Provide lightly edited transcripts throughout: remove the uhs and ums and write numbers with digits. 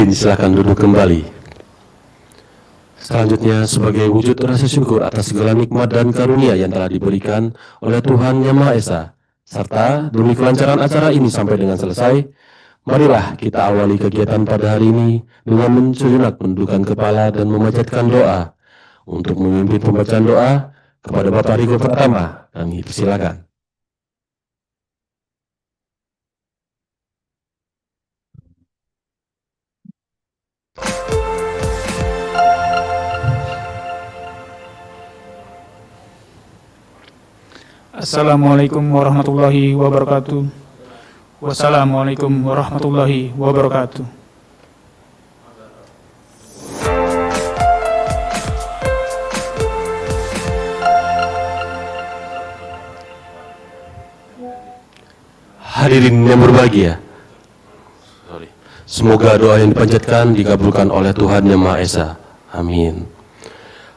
Hadirin silakan duduk kembali. Selanjutnya, sebagai wujud rasa syukur atas segala nikmat dan karunia yang telah diberikan oleh Tuhan Yang Maha Esa, serta demi kelancaran acara ini sampai dengan selesai, marilah kita awali kegiatan pada hari ini dengan mensujunak menundukkan kepala dan memanjatkan doa. Untuk memimpin pembacaan doa, kepada Bapak Riko pertama, kami persilakan. Assalamualaikum warahmatullahi wabarakatuh. Wassalamualaikum warahmatullahi wabarakatuh. Hadirin yang berbahagia, semoga doa yang dipanjatkan dikabulkan oleh Tuhan Yang Maha Esa. Amin.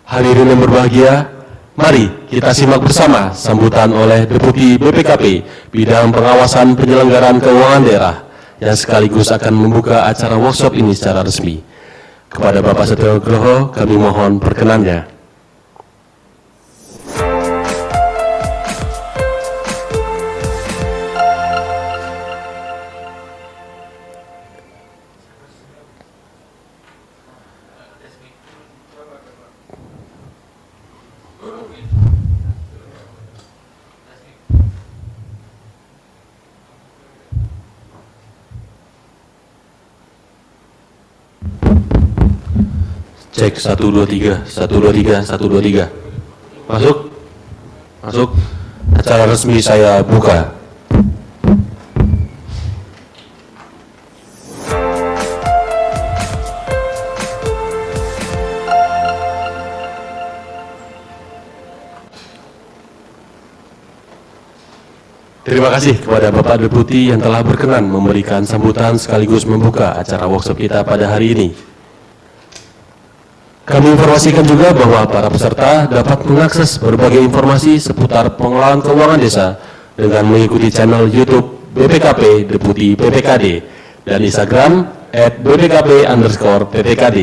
Hadirin yang berbahagia, mari kita simak bersama sambutan oleh Deputi BPKP Bidang Pengawasan Penyelenggaraan Keuangan Daerah yang sekaligus akan membuka acara workshop ini secara resmi. Kepada Bapak Setio Nugroho, kami mohon perkenannya. Cek 1 2 3 1 2 3 1 2 3. Masuk. Masuk. Acara resmi saya buka. Terima kasih kepada Bapak Deputi yang telah berkenan memberikan sambutan sekaligus membuka acara workshop kita pada hari ini. Kami informasikan juga bahwa para peserta dapat mengakses berbagai informasi seputar pengelolaan keuangan desa dengan mengikuti channel YouTube BPKP Deputi PPKD dan Instagram @bpkp_ppkd.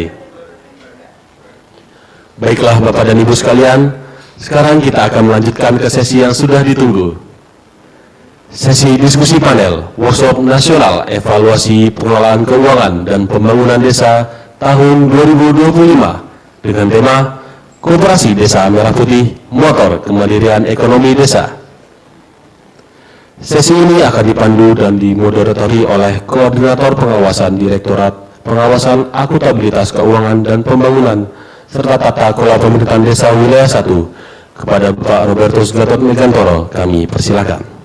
Baiklah Bapak dan Ibu sekalian, sekarang kita akan melanjutkan ke sesi yang sudah ditunggu. Sesi diskusi panel Workshop Nasional Evaluasi Pengelolaan Keuangan dan Pembangunan Desa tahun 2025 dengan tema Koperasi Desa Merah Putih Motor Kemandirian Ekonomi Desa. Sesi ini akan dipandu dan dimoderatori oleh Koordinator Pengawasan Direktorat Pengawasan Akuntabilitas Keuangan dan Pembangunan serta Tata Kelola Pemerintahan Desa Wilayah 1. Kepada Bapak Robertus Gatot Megantoro, kami persilakan.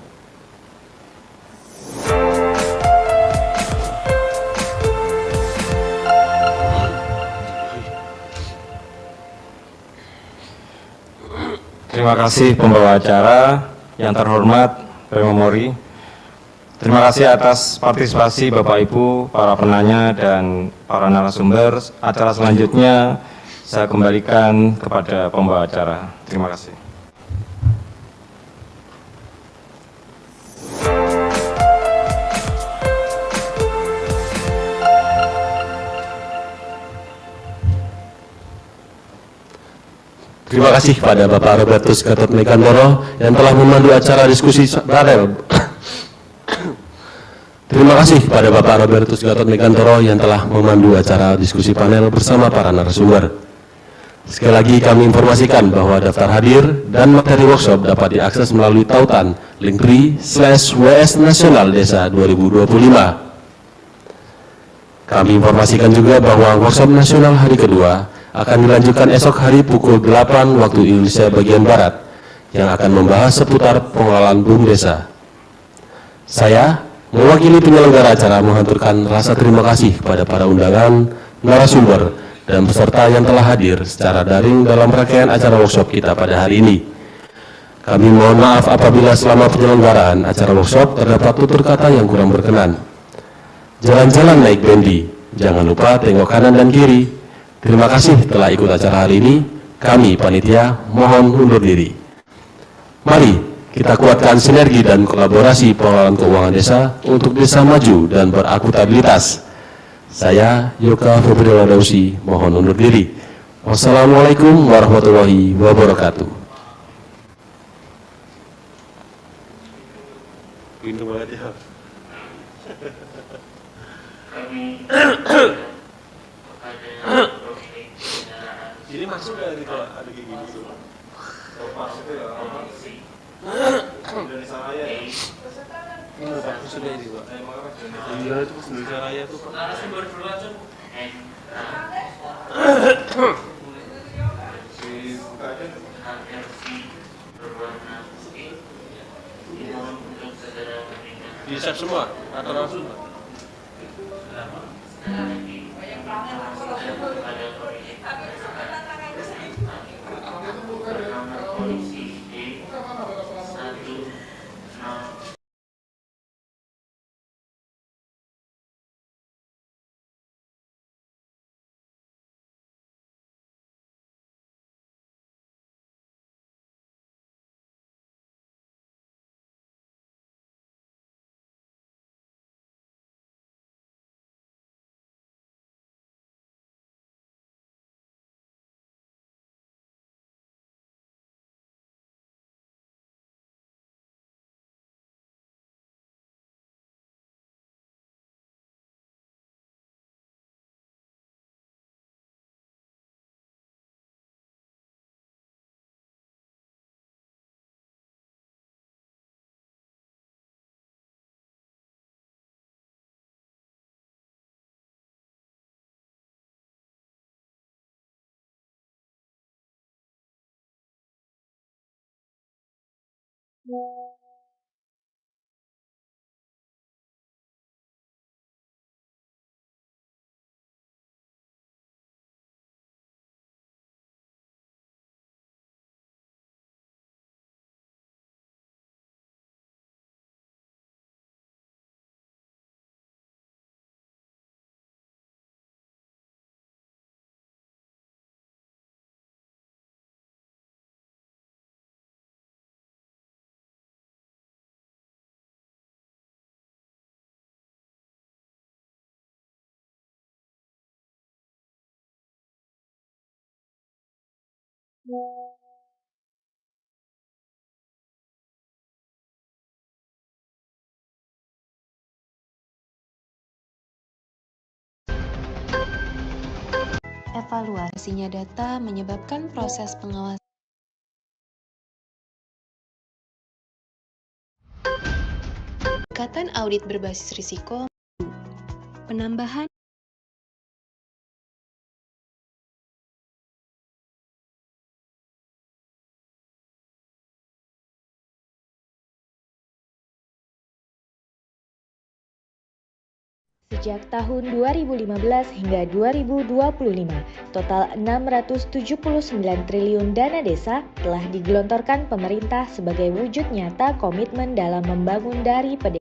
Terima kasih pembawa acara yang terhormat Pemomori. Terima kasih atas partisipasi Bapak Ibu, para penanya dan para narasumber. Acara selanjutnya saya kembalikan kepada pembawa acara. Terima kasih. Terima kasih kepada Bapak Robertus Gatot Megantoro yang telah memandu acara diskusi panel. Terima kasih kepada Bapak Robertus Gatot Megantoro yang telah memandu acara diskusi panel bersama para narasumber. Sekali lagi kami informasikan bahwa daftar hadir dan materi workshop dapat diakses melalui tautan linktree/WS Nasional Desa 2025. Kami informasikan juga bahwa workshop nasional hari kedua akan dilanjutkan esok hari pukul 8 waktu Indonesia bagian Barat yang akan membahas seputar pengelolaan BUM desa. Saya, mewakili penyelenggara acara menghaturkan rasa terima kasih kepada para undangan, narasumber, dan peserta yang telah hadir secara daring dalam rangkaian acara workshop kita pada hari ini. Kami mohon maaf apabila selama penyelenggaraan acara workshop terdapat tutur kata yang kurang berkenan. Jalan-jalan naik bendi, jangan lupa tengok kanan dan kiri. Terima kasih telah ikut acara hari ini. Kami, panitia, mohon undur diri. Mari kita kuatkan sinergi dan kolaborasi pengelolaan keuangan desa untuk desa maju dan berakuntabilitas. Saya Yoka Febriela Dausi, mohon undur diri. Wassalamualaikum warahmatullahi wabarakatuh. Pintu banget ya. Jadi masuk dari kalau ada kayak gini tuh. Pas itu ya apa? Indonesia Raya ya. Ini udah bagus sudah ini Pak. Iya itu pas Indonesia Raya tuh Pak. Narasumber dulu aja. Di save semua atau langsung? Evaluasinya data menyebabkan proses pengawasan. Pendekatan audit berbasis risiko. Penambahan sejak tahun 2015 hingga 2025, total 679 triliun dana desa telah digelontorkan pemerintah sebagai wujud nyata komitmen dalam membangun dari pedesaan.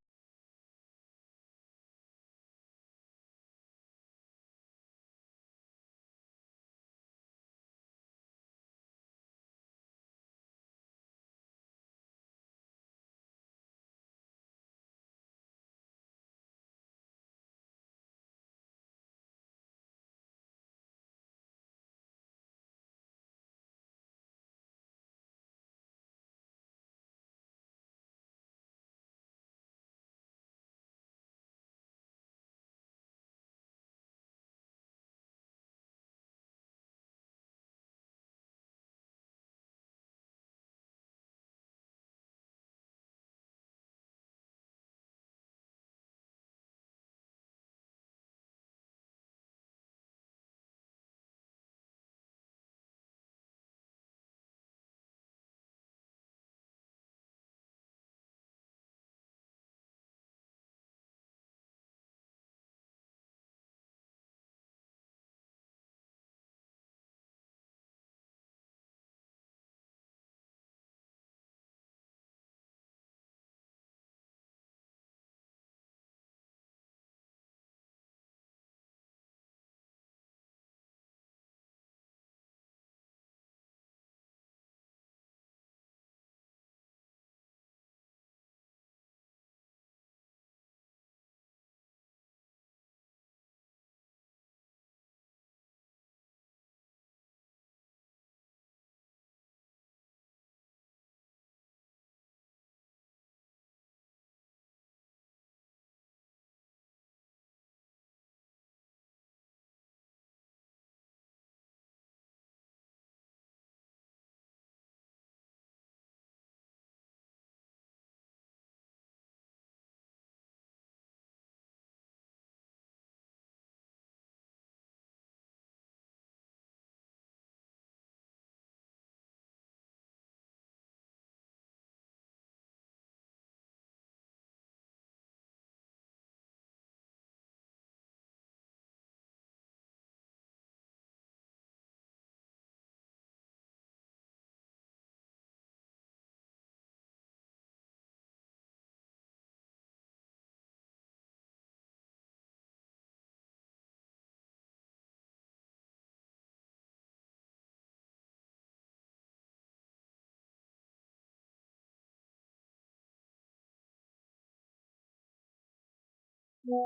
Tata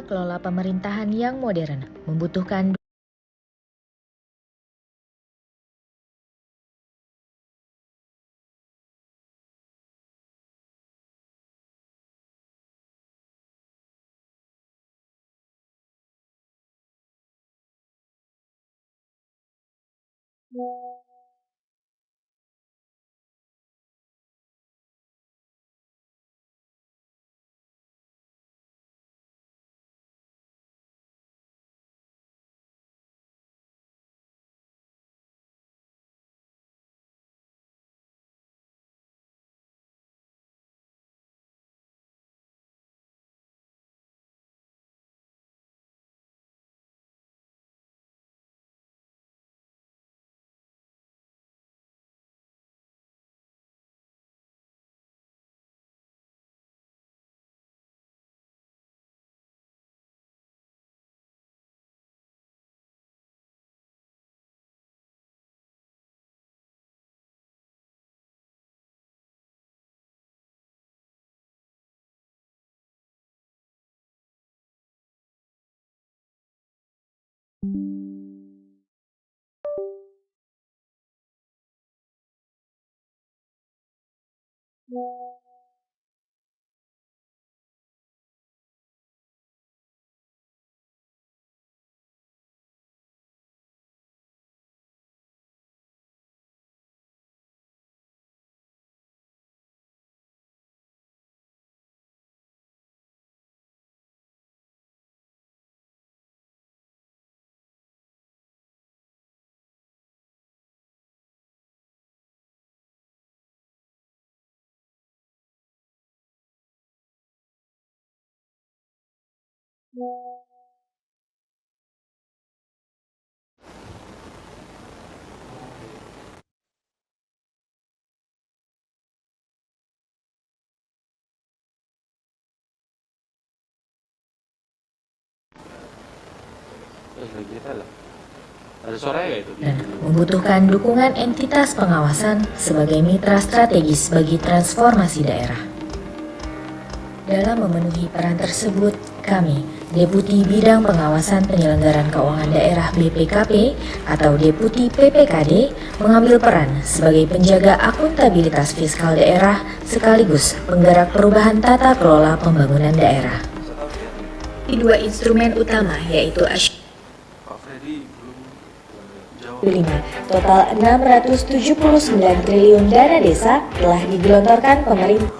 kelola pemerintahan yang modern membutuhkan Ada suaranya nggak itu? dan membutuhkan dukungan entitas pengawasan sebagai mitra strategis bagi transformasi daerah. Dalam memenuhi peran tersebut, kami, Deputi Bidang Pengawasan Penyelenggaraan Keuangan Daerah BPKP atau Deputi PPKD, mengambil peran sebagai penjaga akuntabilitas fiskal daerah sekaligus penggerak perubahan tata kelola pembangunan daerah. Dua instrumen utama yaitu Pak Freddy belum jawab. 5. Total 679 triliun dana desa telah digelontorkan pemerintah.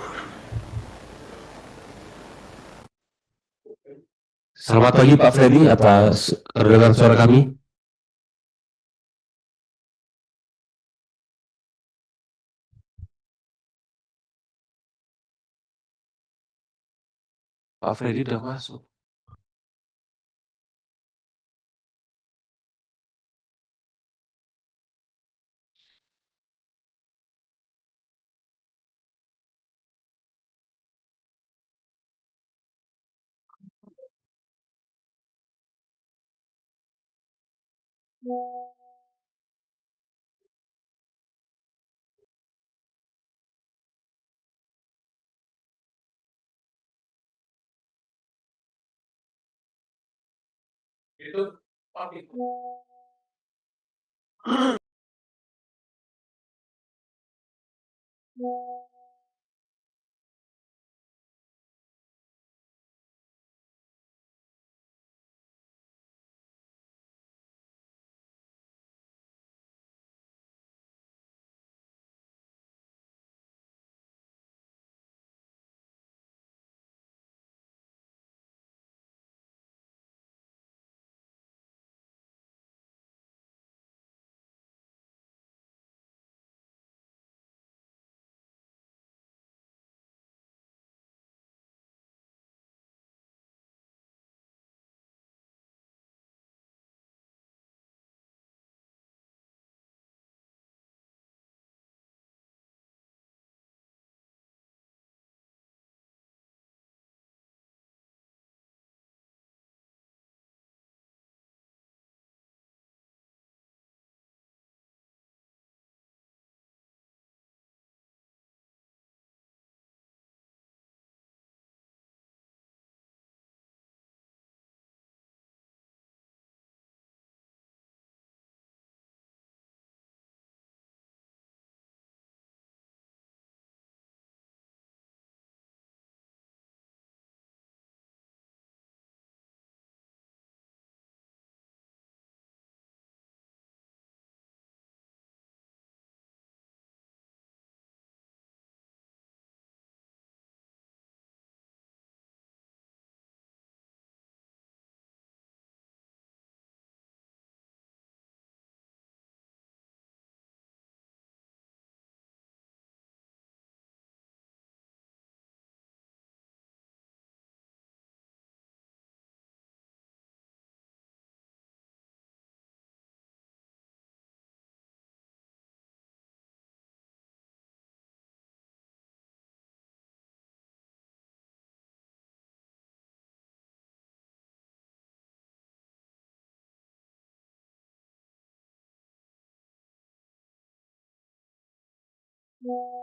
Selamat pagi Pak Freddy, atas terdengar suara kami? Pak Freddy udah masuk. Itu Pak. Mohon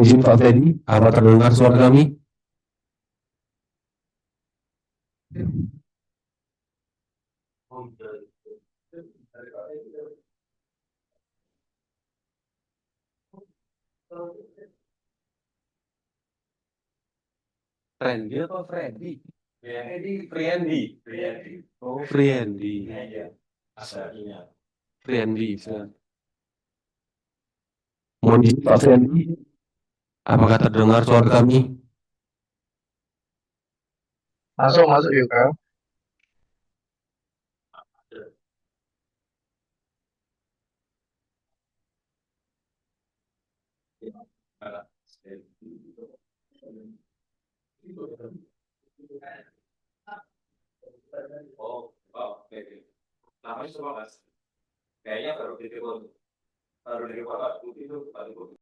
izin Pak Freddy, apa terdengar suara kami? Randy apa Freddy? Friendly. Oh, Friendly. Friendly. Mohon izin Pak Friendly, apakah terdengar suara kami? Masuk juga. Oh, oke. Namanya semua Mas. Kayaknya baru dari Bapak itu.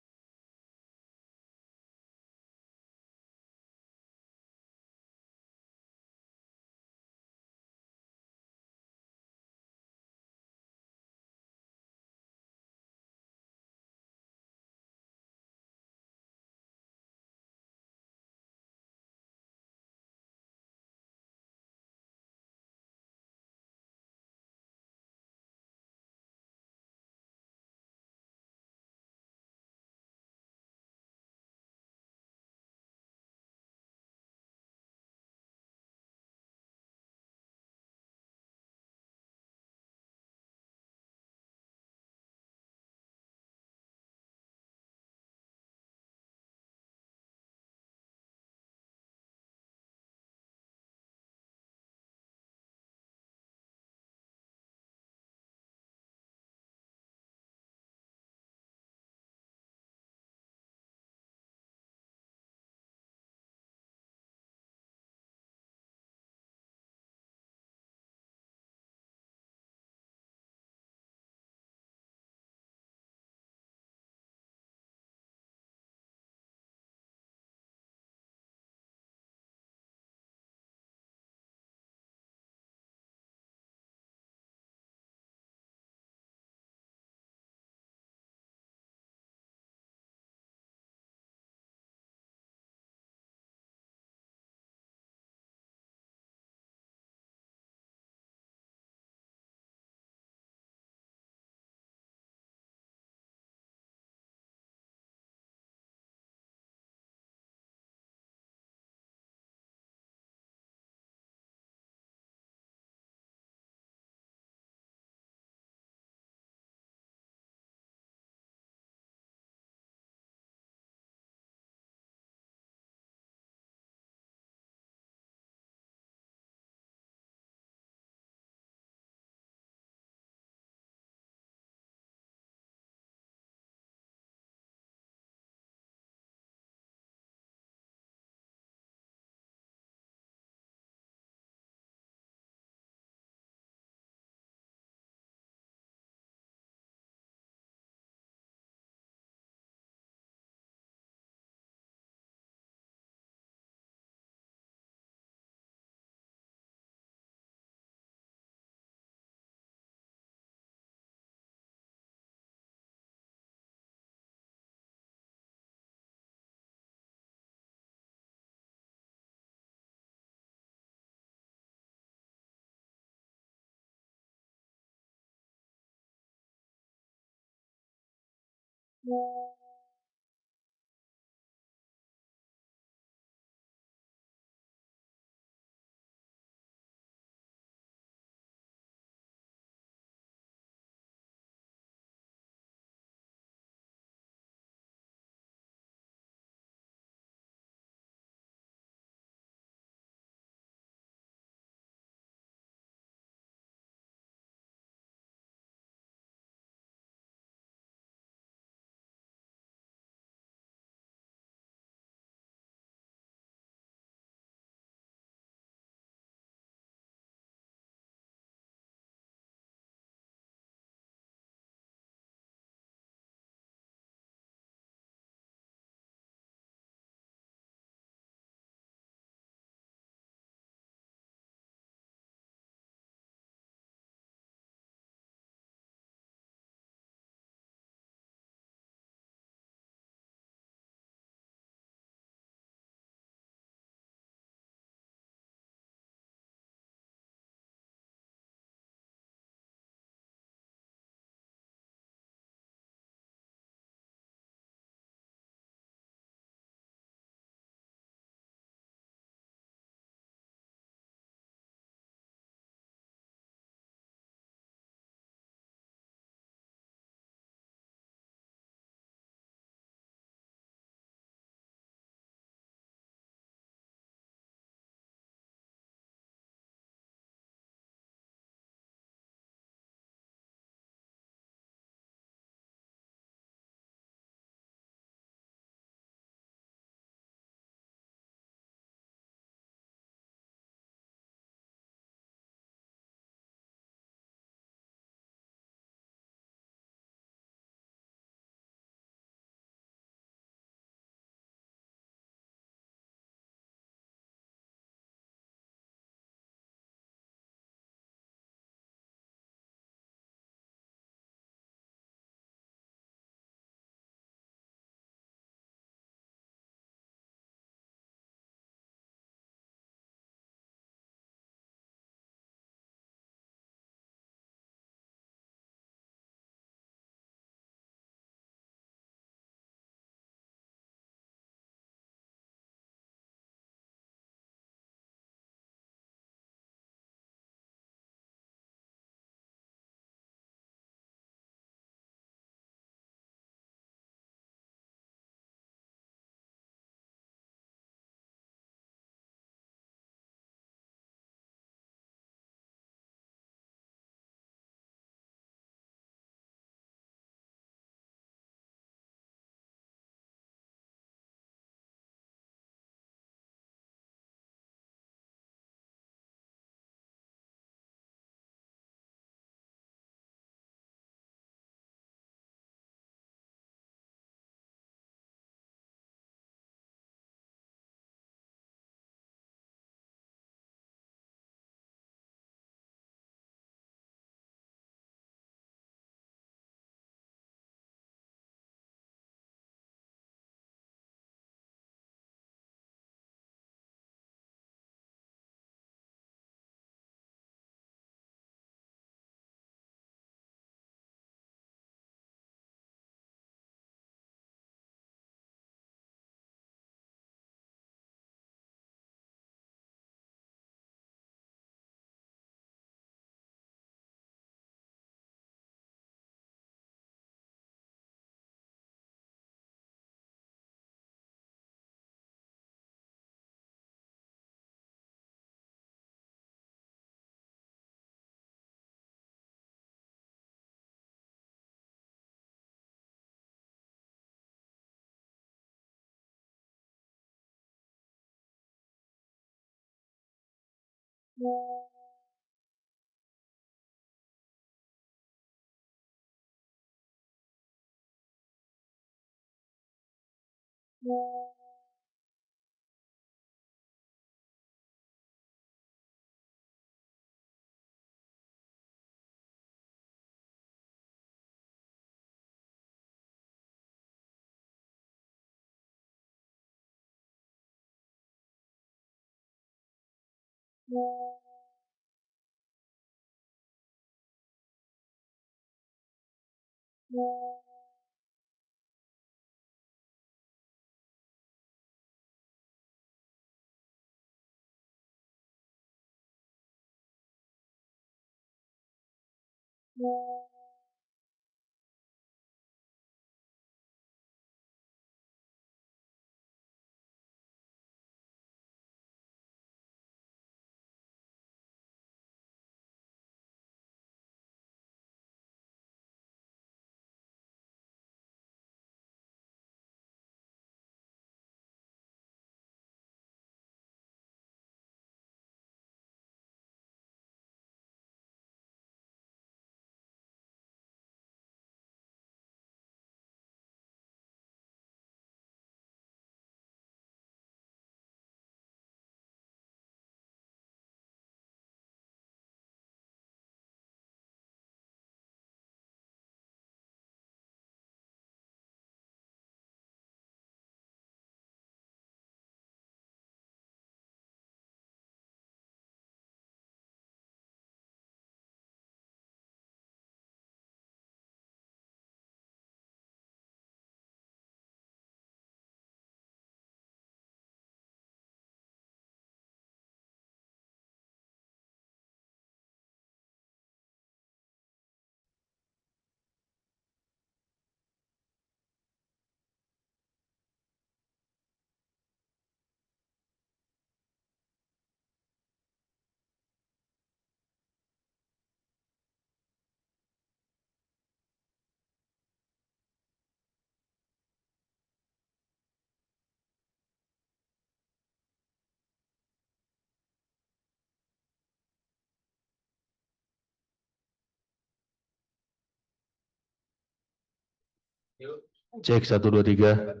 Cek 1 2 3.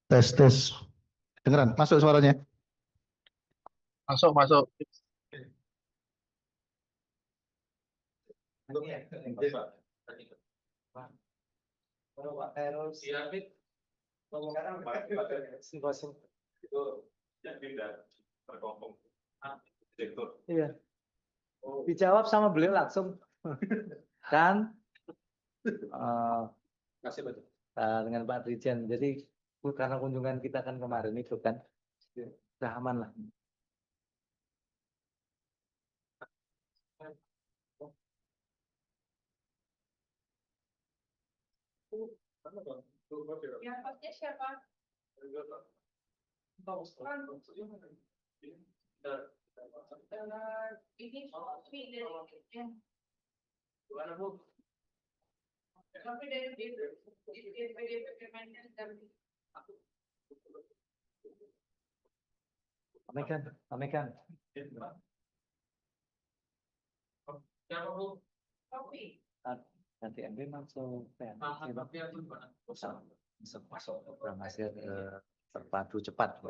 Tes tes. Dengeran, masuk suaranya. Masuk, masuk. Iya, dijawab sama beliau langsung. Dan dengan Pak Dirjen. Jadi karena kunjungan kita kan kemarin itu kan, sudah aman lah. Yang hostnya siapa? Ini Sofi dari yang Sofi dari DPD Kemenkes dan Sampaikan. Sofi. Nanti MB masuk masuk program hasil terpadu cepat.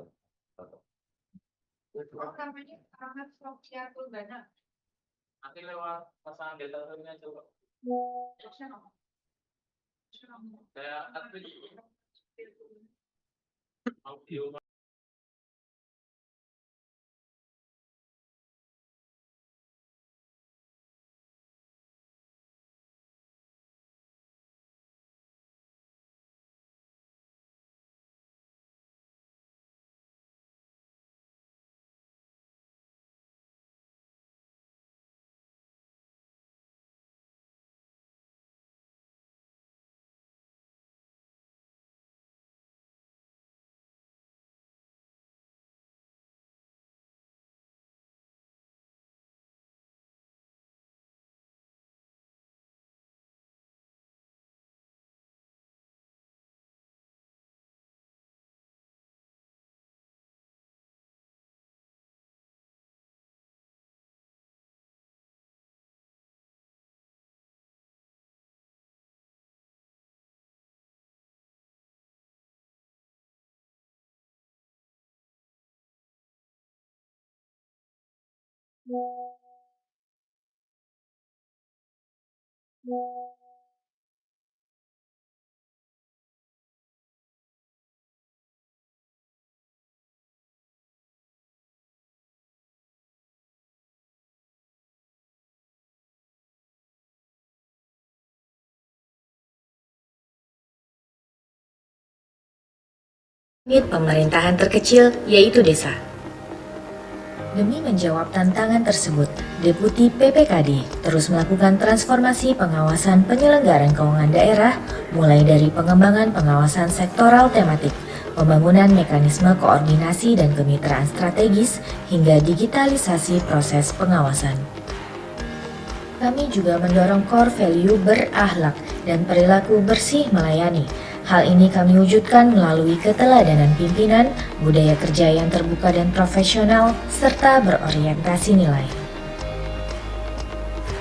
Namanya Ahmad Sofiatul Bana. Nanti lewat pasangan data-datanya coba. Saya audio. Unit pemerintahan terkecil yaitu desa. Demi menjawab tantangan tersebut, Deputi PPKD terus melakukan transformasi pengawasan penyelenggaraan keuangan daerah, mulai dari pengembangan pengawasan sektoral tematik, pembangunan mekanisme koordinasi dan kemitraan strategis, hingga digitalisasi proses pengawasan. Kami juga mendorong core value berakhlak dan perilaku bersih melayani. Hal ini kami wujudkan melalui keteladanan pimpinan, budaya kerja yang terbuka dan profesional, serta berorientasi nilai.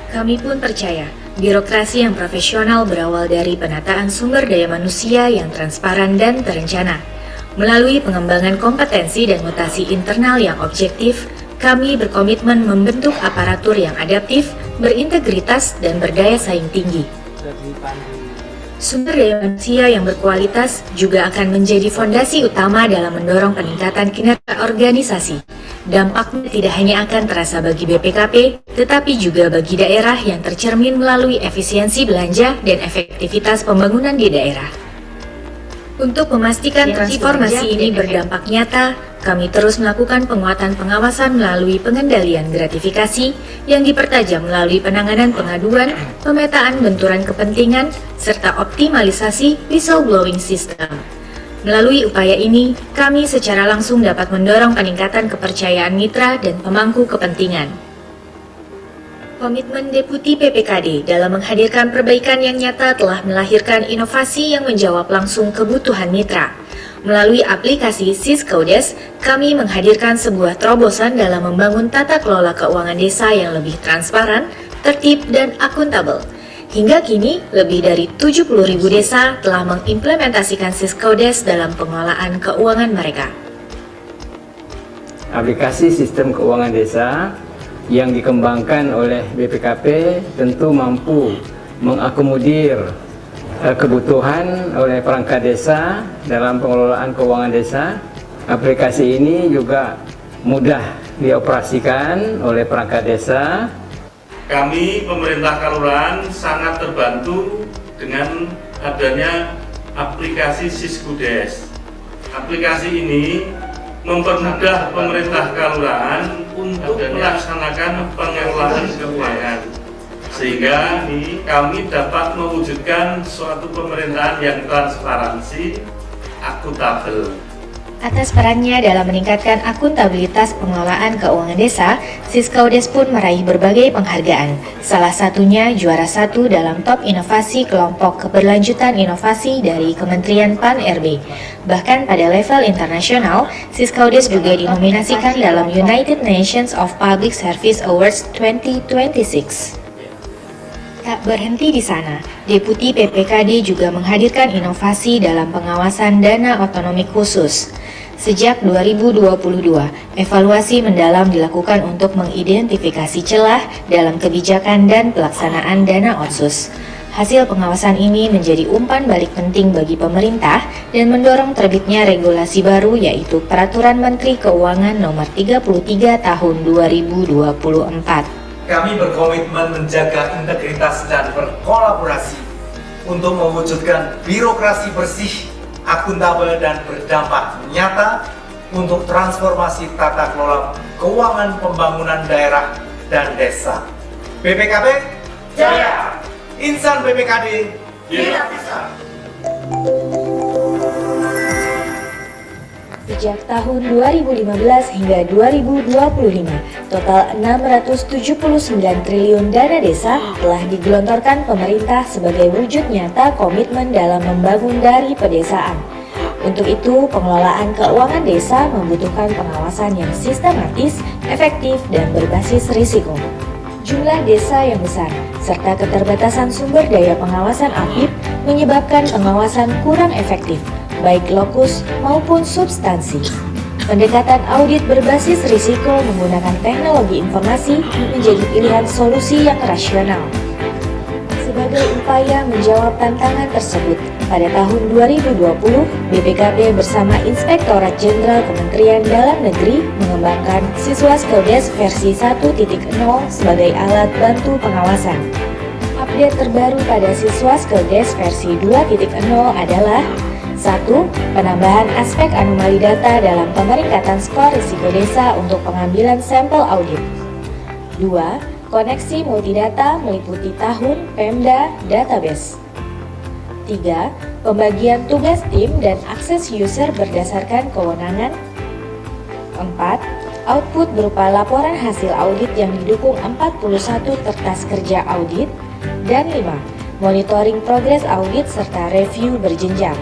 Kami pun percaya, birokrasi yang profesional berawal dari penataan sumber daya manusia yang transparan dan terencana. Melalui pengembangan kompetensi dan mutasi internal yang objektif, kami berkomitmen membentuk aparatur yang adaptif, berintegritas, dan berdaya saing tinggi. Sumber daya manusia yang berkualitas juga akan menjadi fondasi utama dalam mendorong peningkatan kinerja organisasi. Dampaknya tidak hanya akan terasa bagi BPKP, tetapi juga bagi daerah yang tercermin melalui efisiensi belanja dan efektivitas pembangunan di daerah. Untuk memastikan transformasi ini berdampak nyata, kami terus melakukan penguatan pengawasan melalui pengendalian gratifikasi yang dipertajam melalui penanganan pengaduan, pemetaan benturan kepentingan, serta optimalisasi whistleblowing system. Melalui upaya ini, kami secara langsung dapat mendorong peningkatan kepercayaan mitra dan pemangku kepentingan. Komitmen Deputi PPKD dalam menghadirkan perbaikan yang nyata telah melahirkan inovasi yang menjawab langsung kebutuhan mitra. Melalui aplikasi Siskaudes, kami menghadirkan sebuah terobosan dalam membangun tata kelola keuangan desa yang lebih transparan, tertib, dan akuntabel. Hingga kini, lebih dari 70.000 desa telah mengimplementasikan Siskaudes dalam pengelolaan keuangan mereka. Aplikasi sistem keuangan desa yang dikembangkan oleh BPKP tentu mampu mengakomodir kebutuhan oleh perangkat desa dalam pengelolaan keuangan desa. Aplikasi ini juga mudah dioperasikan oleh perangkat desa. Kami pemerintah kelurahan sangat terbantu dengan adanya aplikasi Siskaudes. Aplikasi ini mempermudah pemerintah kelurahan untuk melaksanakan pengelolaan keuangan, sehingga kami dapat mewujudkan suatu pemerintahan yang transparansi, akuntabel. Atas perannya dalam meningkatkan akuntabilitas pengelolaan keuangan desa, Siskaudes pun meraih berbagai penghargaan. Salah satunya juara 1 dalam top inovasi kelompok keberlanjutan inovasi dari Kementerian Pan-RB. Bahkan pada level internasional, Siskaudes juga dinominasikan dalam United Nations of Public Service Awards 2026. Tak berhenti di sana, Deputi PPKD juga menghadirkan inovasi dalam pengawasan dana otonomi khusus. Sejak 2022, evaluasi mendalam dilakukan untuk mengidentifikasi celah dalam kebijakan dan pelaksanaan dana otsus. Hasil pengawasan ini menjadi umpan balik penting bagi pemerintah dan mendorong terbitnya regulasi baru, yaitu Peraturan Menteri Keuangan Nomor 33 Tahun 2024. Kami berkomitmen menjaga integritas dan berkolaborasi untuk mewujudkan birokrasi bersih, akuntabel, dan berdampak nyata untuk transformasi tata kelola keuangan pembangunan daerah dan desa. BPKP Jaya! Insan BPKD kita bisa! Sejak tahun 2015 hingga 2025, total 679 triliun dana desa telah digelontorkan pemerintah sebagai wujud nyata komitmen dalam membangun dari pedesaan. Untuk itu, pengelolaan keuangan desa membutuhkan pengawasan yang sistematis, efektif, dan berbasis risiko. Jumlah desa yang besar, serta keterbatasan sumber daya pengawasan APIP menyebabkan pengawasan kurang efektif, baik lokus maupun substansi. Pendekatan audit berbasis risiko menggunakan teknologi informasi menjadi pilihan solusi yang rasional. Sebagai upaya menjawab tantangan tersebut, pada tahun 2020, BPKP bersama Inspektorat Jenderal Kementerian Dalam Negeri mengembangkan Siskaudes versi 1.0 sebagai alat bantu pengawasan. Update terbaru pada Siskaudes versi 2.0 adalah 1. Penambahan aspek anomali data dalam pemeringkatan skor risiko desa untuk pengambilan sampel audit. 2. Koneksi multidata meliputi tahun, Pemda, database. 3. Pembagian tugas tim dan akses user berdasarkan kewenangan. 4. Output berupa laporan hasil audit yang didukung 41 kertas kerja audit. Dan 5. Monitoring progres audit serta review berjenjang.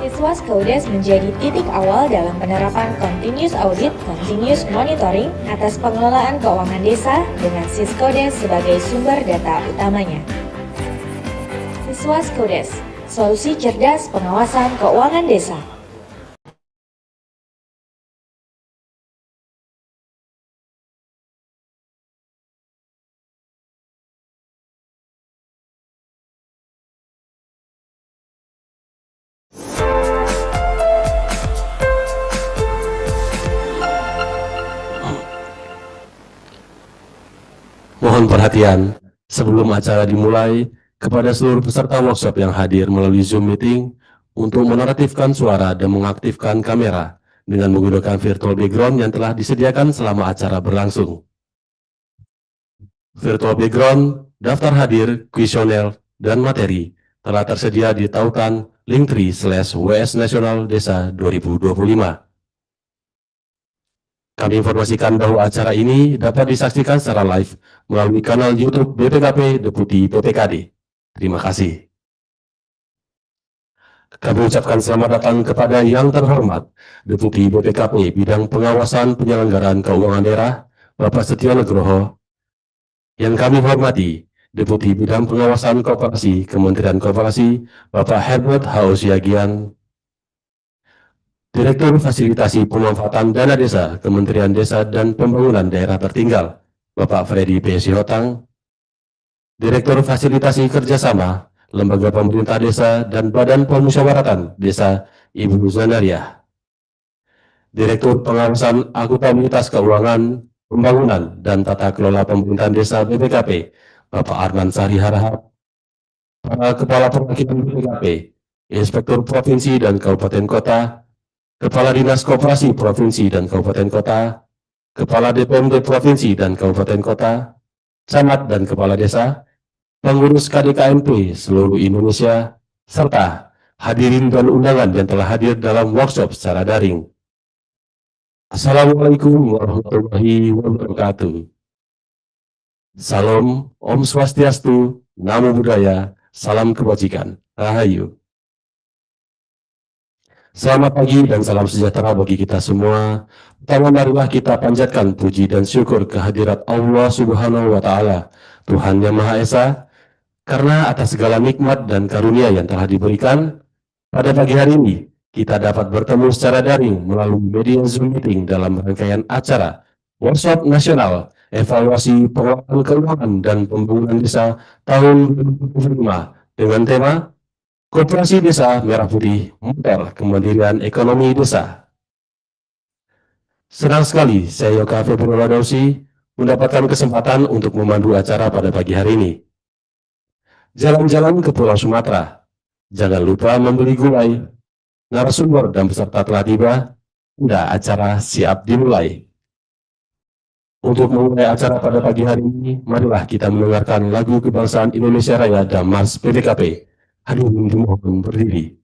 Siswa Skaudes menjadi titik awal dalam penerapan continuous audit, continuous monitoring atas pengelolaan keuangan desa dengan Siskodes sebagai sumber data utamanya. Siswa Skaudes, solusi cerdas pengawasan keuangan desa. Mohon perhatian, sebelum acara dimulai, kepada seluruh peserta workshop yang hadir melalui Zoom meeting untuk menonaktifkan suara dan mengaktifkan kamera dengan menggunakan virtual background yang telah disediakan selama acara berlangsung. Virtual background, daftar hadir, kuesioner, dan materi telah tersedia di tautan linktree/WS Nasional Desa 2025. Kami informasikan bahwa acara ini dapat disaksikan secara live melalui kanal YouTube BPKP Deputi PPKD. Terima kasih. Kami ucapkan selamat datang kepada yang terhormat Deputi BPKP Bidang Pengawasan Penyelenggaraan Keuangan Daerah, Bapak Setio Nugroho. Yang kami hormati Deputi Bidang Pengawasan Koperasi Kementerian Koperasi, Bapak Herbert H. Siagian. Direktur Fasilitasi Pemanfaatan Dana Desa Kementerian Desa dan Pembangunan Daerah Tertinggal, Bapak Freddy P. Sihotang. Direktur Fasilitasi Kerjasama Lembaga Pemerintah Desa dan Badan Permusyawaratan Desa, Ibu Zanaria. Direktur Pengawasan Akuntabilitas Keuangan, Pembangunan dan Tata Kelola Pemerintahan Desa BPKP, Bapak Arman Sari Harahap. Para Kepala Perwakilan BPKP, Inspektur Provinsi dan Kabupaten Kota, Kepala Dinas Koperasi Provinsi dan Kabupaten Kota, Kepala DPMD Provinsi dan Kabupaten Kota, Camat dan Kepala Desa, pengurus KDKMP seluruh Indonesia, serta hadirin dan undangan yang telah hadir dalam workshop secara daring. Assalamualaikum warahmatullahi wabarakatuh. Salam, Om Swastiastu, Namo Buddhaya, salam kebajikan, Rahayu. Selamat pagi dan salam sejahtera bagi kita semua. Pertama, marilah kita panjatkan puji dan syukur kehadirat Allah Subhanahu wa Ta'ala, Tuhan Yang Maha Esa, karena atas segala nikmat dan karunia yang telah diberikan. Pada pagi hari ini, kita dapat bertemu secara daring melalui media Zoom meeting dalam rangkaian acara Workshop Nasional Evaluasi Pengelolaan Keuangan dan Pembangunan Desa tahun 2025 dengan tema Koperasi Desa Merah Putih, Model Kemandirian Ekonomi Desa. Senang sekali saya Yoka Februari Dausi mendapatkan kesempatan untuk memandu acara pada pagi hari ini. Jalan-jalan ke Pulau Sumatera, jangan lupa membeli gulai. Narasumber dan peserta telah tiba, Anda acara siap dimulai. Untuk memulai acara pada pagi hari ini, marilah kita mendengarkan lagu kebangsaan Indonesia Raya dan Mars PPKP. Hadirin dimohon berdiri.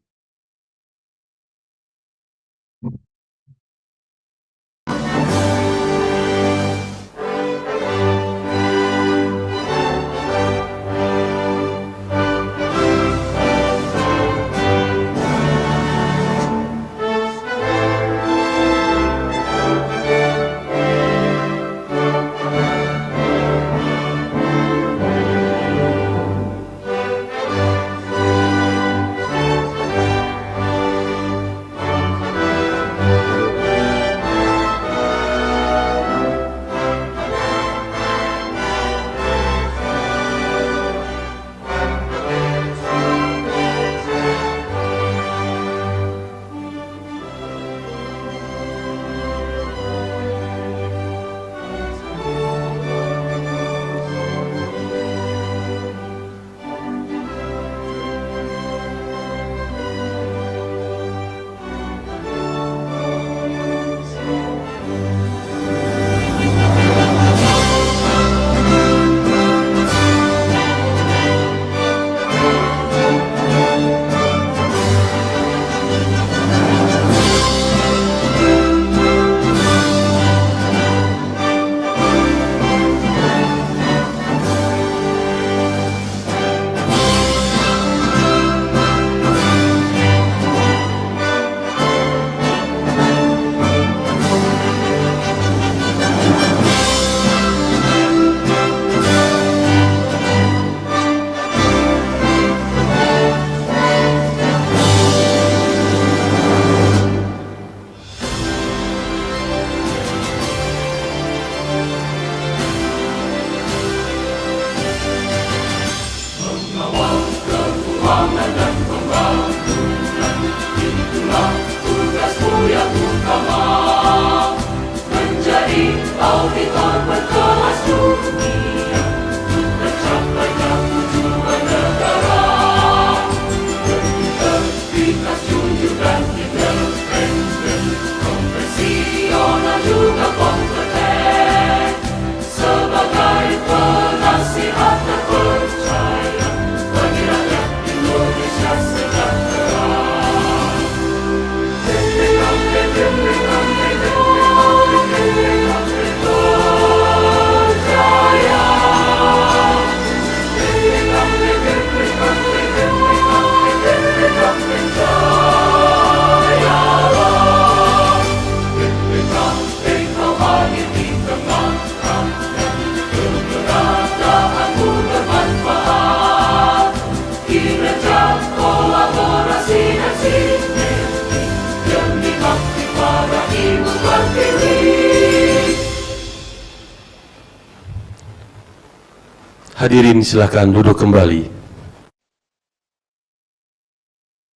Hadirin silakan duduk kembali.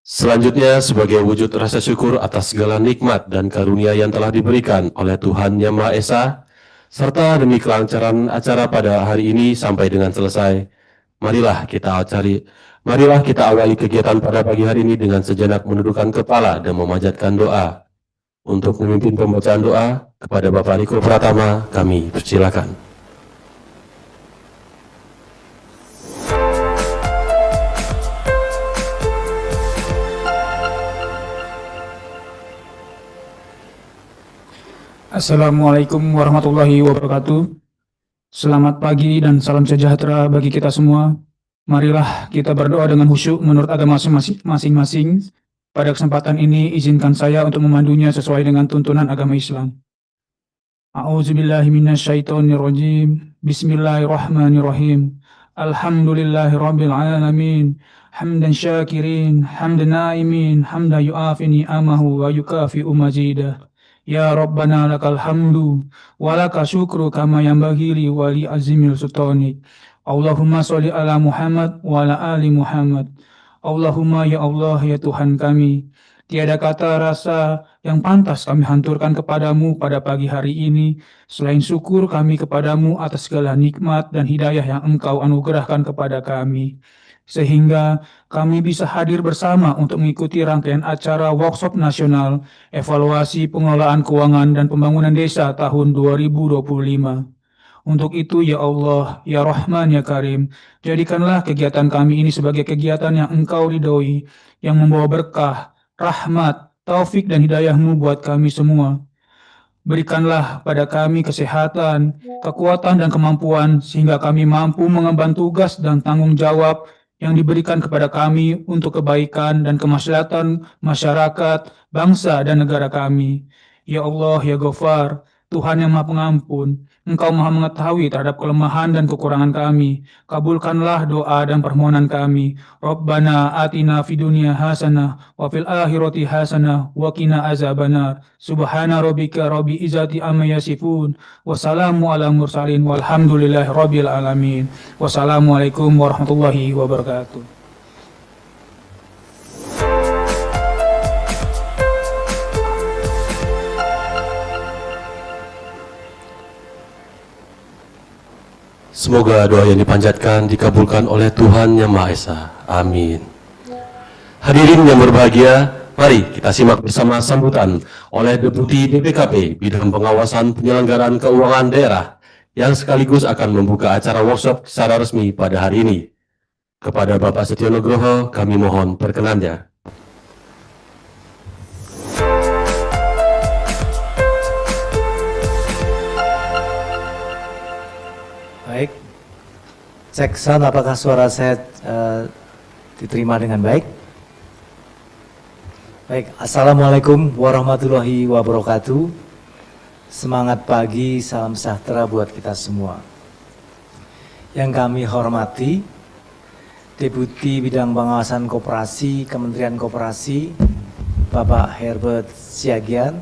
Selanjutnya, sebagai wujud rasa syukur atas segala nikmat dan karunia yang telah diberikan oleh Tuhan Yang Maha Esa, serta demi kelancaran acara pada hari ini sampai dengan selesai, marilah kita awali kegiatan pada pagi hari ini dengan sejenak menundukkan kepala dan memanjatkan doa. Untuk memimpin pembacaan doa, kepada Bapak Niko Pratama, kami persilakan. Assalamualaikum warahmatullahi wabarakatuh. Selamat pagi dan salam sejahtera bagi kita semua. Marilah kita berdoa dengan khusyuk menurut agama masing-masing. Pada kesempatan ini, izinkan saya untuk memandunya sesuai dengan tuntunan agama Islam. A'udzubillahi minasyaitonirrajim. Bismillahirrahmanirrahim. Alhamdulillahirabbil alamin. Hamdan syakirin, hamdan naimin, hamdan yu'afi ni'amahu wa yukafi'u mazidah. Ya Rabbana lakal hamdu wa laka syukru kama yanbaghi li wali azimil sultanik. Allahumma sholli ala Muhammad wa ala ali Muhammad. Allahumma ya Allah ya Tuhan kami, tiada kata rasa yang pantas kami hanturkan kepadamu pada pagi hari ini, selain syukur kami kepadamu atas segala nikmat dan hidayah yang Engkau anugerahkan kepada kami, sehingga kami bisa hadir bersama untuk mengikuti rangkaian acara workshop nasional evaluasi pengelolaan keuangan dan pembangunan desa tahun 2025. Untuk itu ya Allah, ya Rahman, ya Karim, jadikanlah kegiatan kami ini sebagai kegiatan yang Engkau ridhoi, yang membawa berkah, rahmat, taufik dan hidayah-Mu buat kami semua. Berikanlah pada kami kesehatan, kekuatan dan kemampuan sehingga kami mampu mengemban tugas dan tanggung jawab yang diberikan kepada kami untuk kebaikan dan kemaslahatan masyarakat, bangsa dan negara kami. Ya Allah, ya Ghafar, Tuhan yang Maha Pengampun, Engkau Maha mengetahui terhadap kelemahan dan kekurangan kami. Kabulkanlah doa dan permohonan kami. Rabbana atina fid dunya hasanah wa fil akhirati hasanah wa qina azabannar. Subhana rabbika rabbil izzati amma yasifun wa salamu ala mursalin walhamdulillahi rabbil alamin. Wassalamualaikum warahmatullahi wabarakatuh. Semoga doa yang dipanjatkan dikabulkan oleh Tuhan Yang Maha Esa. Amin. Hadirin yang berbahagia, mari kita simak bersama sambutan oleh Deputi BPKP Bidang Pengawasan Penyelenggaraan Keuangan Daerah yang sekaligus akan membuka acara workshop secara resmi pada hari ini. Kepada Bapak Setio Nugroho, kami mohon perkenannya. Baik, cek sound apakah suara saya diterima dengan baik? Baik, Assalamualaikum warahmatullahi wabarakatuh. Semangat pagi, salam sejahtera buat kita semua. Yang kami hormati, Deputi Bidang Pengawasan Koperasi Kementerian Koperasi, Bapak Herbert Siagian.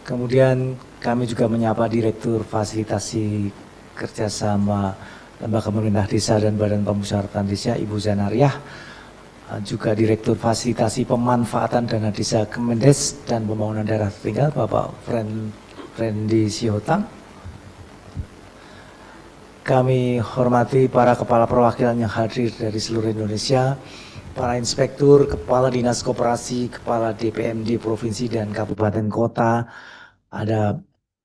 Kemudian kami juga menyapa Direktur Fasilitasi Kerjasama Lembaga Pemerintah Desa dan Badan Pemusyawaratan Desa, Ibu Zanariah, juga Direktur Fasilitasi Pemanfaatan Dana Desa Kemendes dan Pembangunan Daerah Tertinggal, Bapak Frendi Sihotang. Kami hormati para kepala perwakilan yang hadir dari seluruh Indonesia, para inspektur, kepala dinas koperasi, kepala DPMD provinsi dan kabupaten kota, ada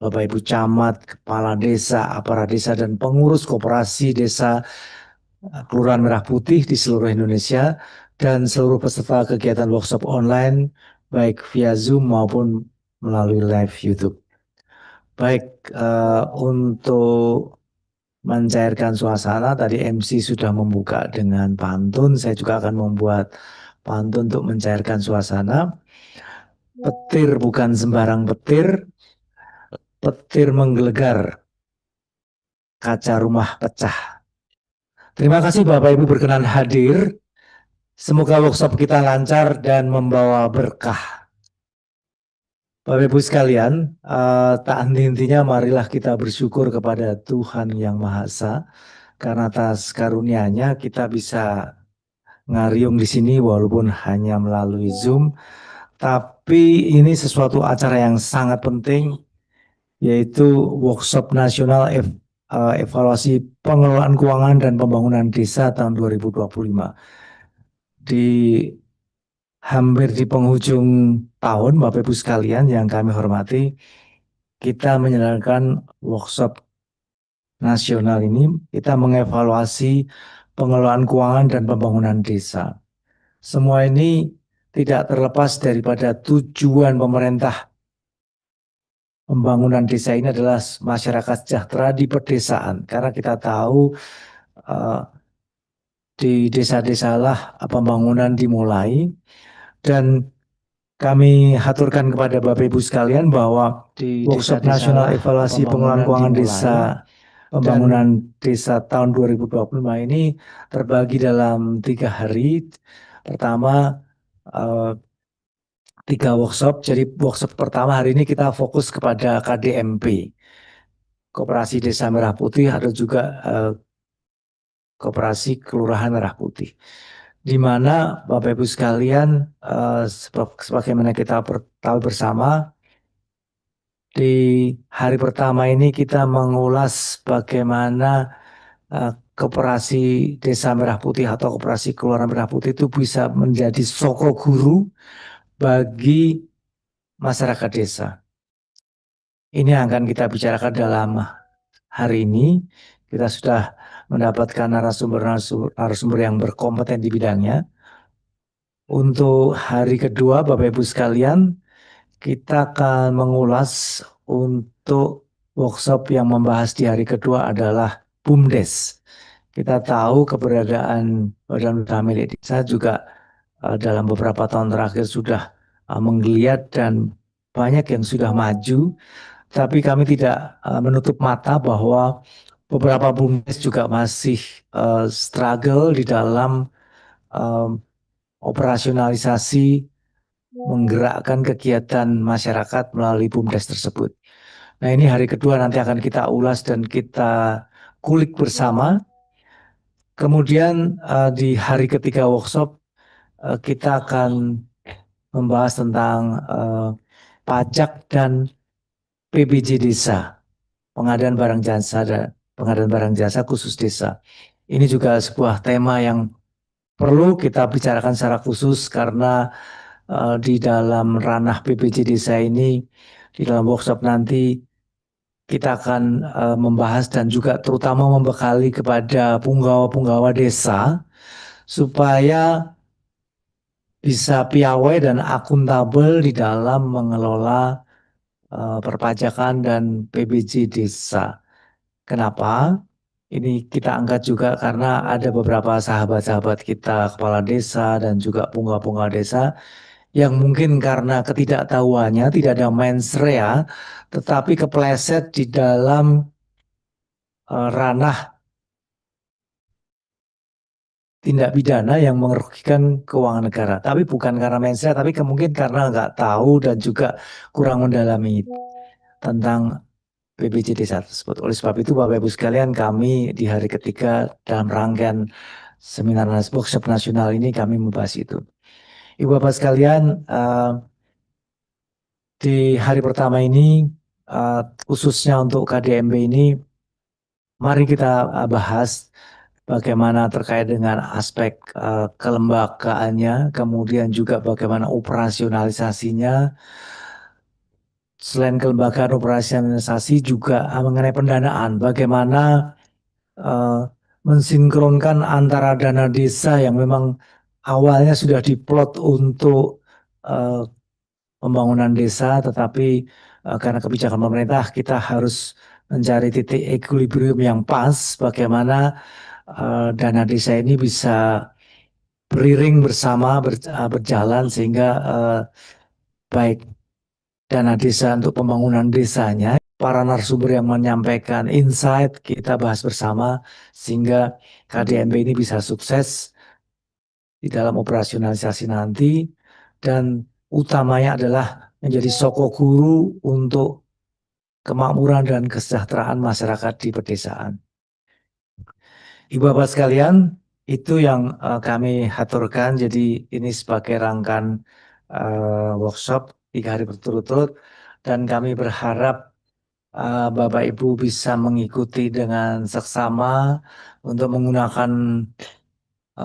Bapak Ibu Camat, Kepala Desa, Aparat Desa, dan pengurus koperasi desa Kelurahan Merah Putih di seluruh Indonesia, dan seluruh peserta kegiatan workshop online, baik via Zoom maupun melalui live YouTube. Baik, untuk mencairkan suasana, tadi MC sudah membuka dengan pantun, saya juga akan membuat pantun untuk mencairkan suasana. Petir bukan sembarang petir, petir menggelegar, kaca rumah pecah. Terima kasih Bapak Ibu berkenan hadir. Semoga workshop kita lancar dan membawa berkah. Bapak Ibu sekalian, tak henti-hentinya marilah kita bersyukur kepada Tuhan Yang Maha Esa, karena atas karunia-Nya kita bisa ngariung di sini walaupun hanya melalui Zoom. Tapi ini sesuatu acara yang sangat penting, yaitu workshop nasional evaluasi pengelolaan keuangan dan pembangunan desa tahun 2025. Hampir di penghujung tahun, Bapak Ibu sekalian yang kami hormati, kita menyelenggarakan workshop nasional ini, kita mengevaluasi pengelolaan keuangan dan pembangunan desa. Semua ini tidak terlepas daripada tujuan pemerintah. Pembangunan desa ini adalah masyarakat sejahtera di pedesaan, karena kita tahu di desa-desa lah pembangunan dimulai, dan kami haturkan kepada Bapak Ibu sekalian bahwa di workshop nasional evaluasi pengelolaan keuangan desa pembangunan desa tahun 2025 ini terbagi dalam 3 hari. Pertama 3 workshop. Jadi workshop pertama hari ini kita fokus kepada KDMP, Koperasi Desa Merah Putih, ada juga Koperasi Kelurahan Merah Putih, di mana Bapak Ibu sekalian sebagaimana kita tahu bersama, di hari pertama ini kita mengulas bagaimana Koperasi Desa Merah Putih atau Koperasi Kelurahan Merah Putih itu bisa menjadi soko guru bagi masyarakat desa. Ini yang akan kita bicarakan dalam hari ini. Kita sudah mendapatkan narasumber yang berkompeten di bidangnya. Untuk hari kedua, Bapak Ibu sekalian, kita akan mengulas untuk workshop yang membahas di hari kedua adalah BUMDes. Kita tahu keberadaan Badan Usaha Milik Desa juga dalam beberapa tahun terakhir sudah menggeliat dan banyak yang sudah maju. Tapi kami tidak menutup mata bahwa beberapa BUMDes juga masih struggle di dalam operasionalisasi menggerakkan kegiatan masyarakat melalui BUMDes tersebut. Nah, ini hari kedua nanti akan kita ulas dan kita kulik bersama. Kemudian di hari ketiga workshop kita akan membahas tentang pajak dan PBJ desa, pengadaan barang jasa khusus desa. Ini juga sebuah tema yang perlu kita bicarakan secara khusus karena di dalam ranah PBJ desa ini, di dalam workshop nanti kita akan membahas dan juga terutama membekali kepada punggawa-punggawa desa supaya bisa piawai dan akuntabel di dalam mengelola perpajakan dan PBJ desa. Kenapa? Ini kita angkat juga karena ada beberapa sahabat-sahabat kita, kepala desa dan juga punggawa-punggawa desa, yang mungkin karena ketidaktahuannya, tidak ada mens rea, tetapi kepleset di dalam ranah tindak pidana yang merugikan keuangan negara. Tapi bukan karena mens rea, tapi mungkin karena nggak tahu dan juga kurang mendalami tentang PBJ desa tersebut. Oleh sebab itu, Bapak Ibu sekalian, kami di hari ketiga dalam rangkaian seminar workshop nasional ini kami membahas itu. Ibu Bapak sekalian, di hari pertama ini, khususnya untuk KDMP ini, mari kita bahas bagaimana terkait dengan aspek kelembagaannya, kemudian juga bagaimana operasionalisasinya. Selain kelembagaan operasionalisasi juga mengenai pendanaan, bagaimana mensinkronkan antara dana desa yang memang awalnya sudah diplot untuk pembangunan desa, tetapi karena kebijakan pemerintah kita harus mencari titik equilibrium yang pas, bagaimana dana desa ini bisa beriring bersama, berjalan sehingga baik dana desa untuk pembangunan desanya, para narasumber yang menyampaikan insight, kita bahas bersama sehingga KDMP ini bisa sukses di dalam operasionalisasi nanti, dan utamanya adalah menjadi soko guru untuk kemakmuran dan kesejahteraan masyarakat di pedesaan. Ibu bapak sekalian, itu yang kami haturkan. Jadi ini sebagai rangkaian workshop 3 hari berturut-turut, dan kami berharap Bapak Ibu bisa mengikuti dengan seksama untuk menggunakan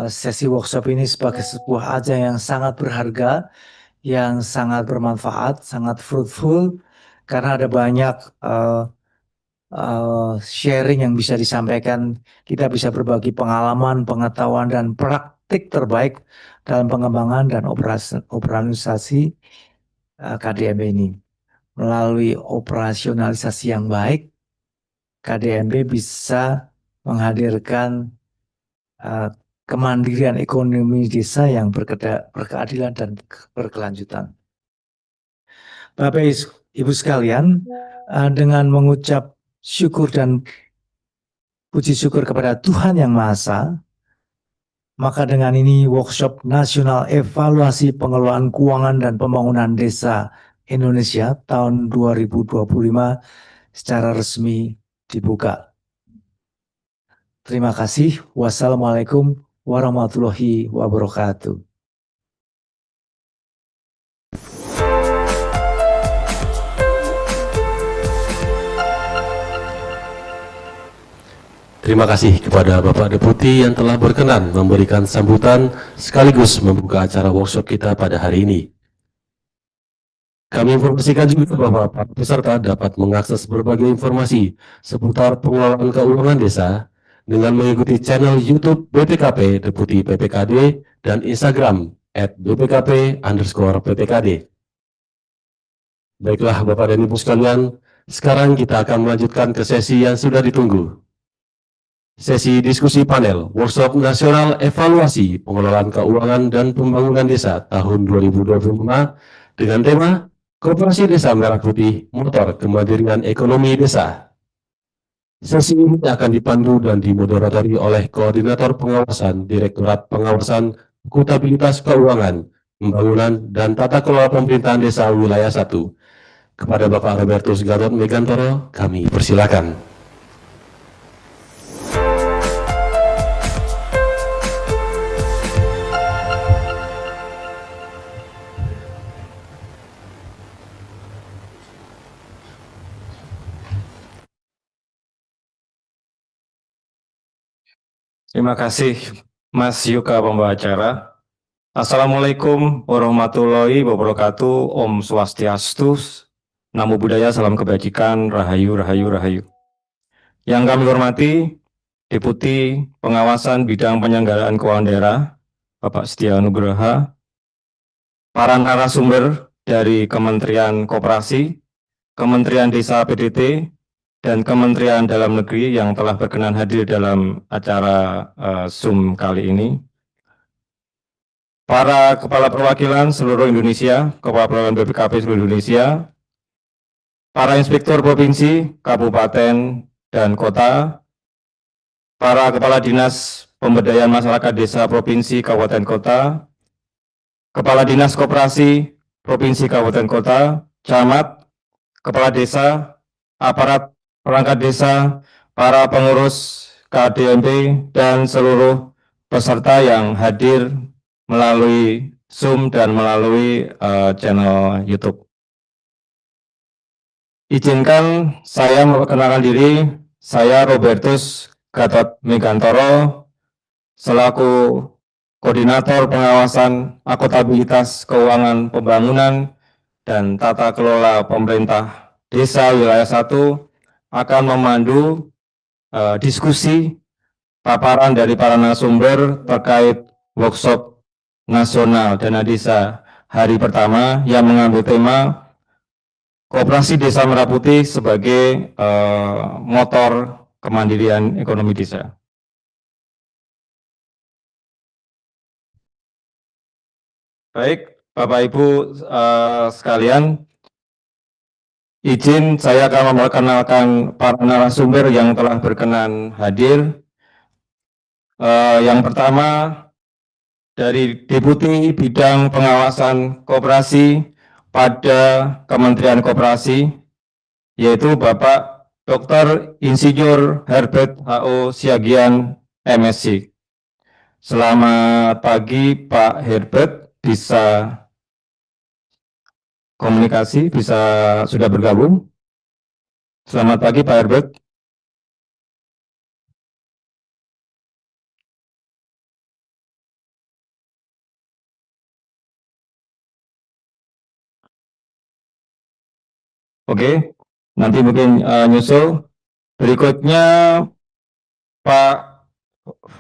sesi workshop ini sebagai sebuah ajang yang sangat berharga, yang sangat bermanfaat, sangat fruitful, karena ada banyak sharing yang bisa disampaikan. Kita bisa berbagi pengalaman, pengetahuan, dan praktik terbaik dalam pengembangan dan operasionalisasi KDMB ini. Melalui operasionalisasi yang baik, KDMB bisa menghadirkan kemandirian ekonomi desa yang berkeadilan dan berkelanjutan. Bapak Ibu sekalian, dengan mengucap syukur dan puji syukur kepada Tuhan Yang Maha Esa, maka dengan ini workshop nasional evaluasi pengelolaan keuangan dan pembangunan desa Indonesia tahun 2025 secara resmi dibuka. Terima kasih. Wassalamualaikum warahmatullahi wabarakatuh. Terima kasih kepada Bapak Deputi yang telah berkenan memberikan sambutan sekaligus membuka acara workshop kita pada hari ini. Kami informasikan juga bahwa para peserta dapat mengakses berbagai informasi seputar pengelolaan keuangan desa dengan mengikuti channel YouTube BPKP Deputi PPKD dan Instagram @bpkp_ppkd. Baiklah Bapak dan Ibu sekalian, sekarang kita akan melanjutkan ke sesi yang sudah ditunggu. Sesi diskusi panel Workshop Nasional Evaluasi Pengelolaan Keuangan dan Pembangunan Desa tahun 2025 dengan tema Koperasi Desa Merah Putih Motor Kemandirian Ekonomi Desa. Sesi ini akan dipandu dan dimoderatori oleh Koordinator Pengawasan Direktorat Pengawasan Akuntabilitas Keuangan, Pembangunan dan Tata Kelola Pemerintahan Desa Wilayah 1. Kepada Bapak Robertus Gatot Megantoro, kami persilakan. Terima kasih Mas Yuka pembawa acara. Assalamualaikum warahmatullahi wabarakatuh. Om Swastiastu, Namo Buddhaya, salam kebajikan, rahayu, rahayu, rahayu. Yang kami hormati Deputi Pengawasan Bidang Penyelenggaraan Keuangan Daerah, Bapak Setia Nugraha, para narasumber dari Kementerian Koperasi, Kementerian Desa PDT, dan Kementerian Dalam Negeri yang telah berkenan hadir dalam acara Zoom kali ini. Para Kepala Perwakilan seluruh Indonesia, Kepala Perwakilan BPKP seluruh Indonesia, para Inspektur Provinsi, Kabupaten, dan Kota, para Kepala Dinas Pemberdayaan Masyarakat Desa Provinsi, Kabupaten, Kota, Kepala Dinas Koperasi Provinsi, Kabupaten, Kota, Camat, Kepala Desa, aparat perangkat desa, para pengurus KDMB, dan seluruh peserta yang hadir melalui Zoom dan melalui channel YouTube. Izinkan saya memperkenalkan diri, saya Robertus Gatot Megantoro, selaku Koordinator Pengawasan Akuntabilitas Keuangan Pembangunan dan Tata Kelola Pemerintah Desa Wilayah 1, akan memandu diskusi paparan dari para narasumber terkait workshop nasional dana desa hari pertama yang mengambil tema Koperasi Desa Merah Putih sebagai motor kemandirian ekonomi desa. Baik, Bapak Ibu sekalian, izin saya akan memperkenalkan para narasumber yang telah berkenan hadir. Yang pertama dari Deputi Bidang Pengawasan Koperasi pada Kementerian Koperasi, yaitu Bapak Dr. Insinyur Herbert H.O. Siagian, MSc. Selamat pagi Pak Herbert, bisa komunikasi, sudah bergabung? Selamat pagi Pak Herbert. Oke, nanti mungkin nyusul. Berikutnya Pak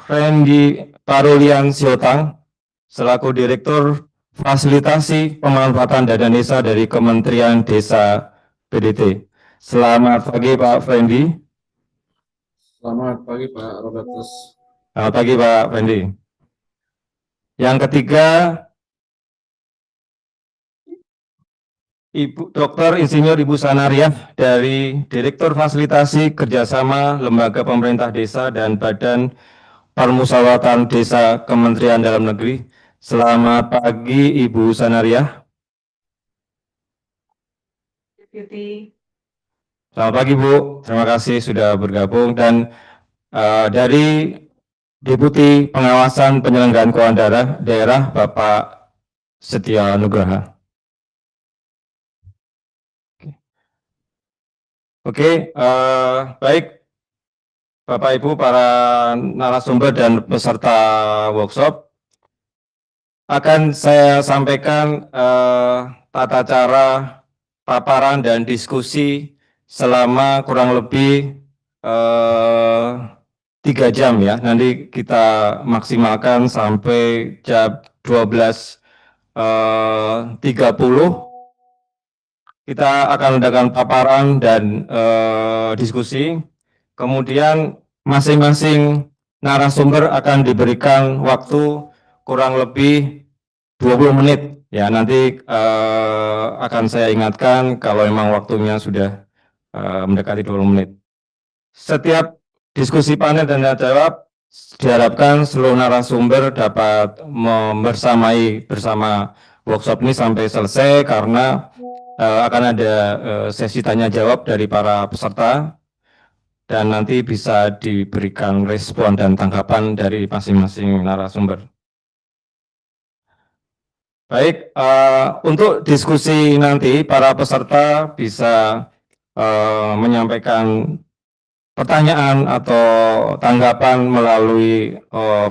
Fendi Parulian Siotang, selaku Direktur Fasilitasi Pemanfaatan Dana Desa dari Kementerian Desa PDT. Selamat pagi Pak Fendi. Selamat pagi Pak Robertus. Selamat pagi Pak Fendi. Yang ketiga, Ibu Dr. Insinyur Ibu Sanariah dari Direktur Fasilitasi Kerjasama Lembaga Pemerintah Desa dan Badan Permusyawaratan Desa Kementerian Dalam Negeri. Selamat pagi Ibu Sanariah. Selamat pagi Bu, terima kasih sudah bergabung. Dan dari Deputi Pengawasan Penyelenggaraan Keuangan Daerah Bapak Setia Nugraha. Oke, baik Bapak Ibu para narasumber dan peserta workshop, akan saya sampaikan tata cara paparan dan diskusi selama kurang lebih 3 jam ya. Nanti kita maksimalkan sampai jam 12.30. Kita akan adakan paparan dan diskusi. Kemudian masing-masing narasumber akan diberikan waktu kurang lebih 20 menit. Ya, nanti akan saya ingatkan kalau memang waktunya sudah mendekati 20 menit. Setiap diskusi panel dan tanya jawab diharapkan seluruh narasumber dapat membersamai bersama workshop ini sampai selesai, karena akan ada sesi tanya jawab dari para peserta dan nanti bisa diberikan respon dan tanggapan dari masing-masing narasumber. Baik, untuk diskusi nanti para peserta bisa menyampaikan pertanyaan atau tanggapan melalui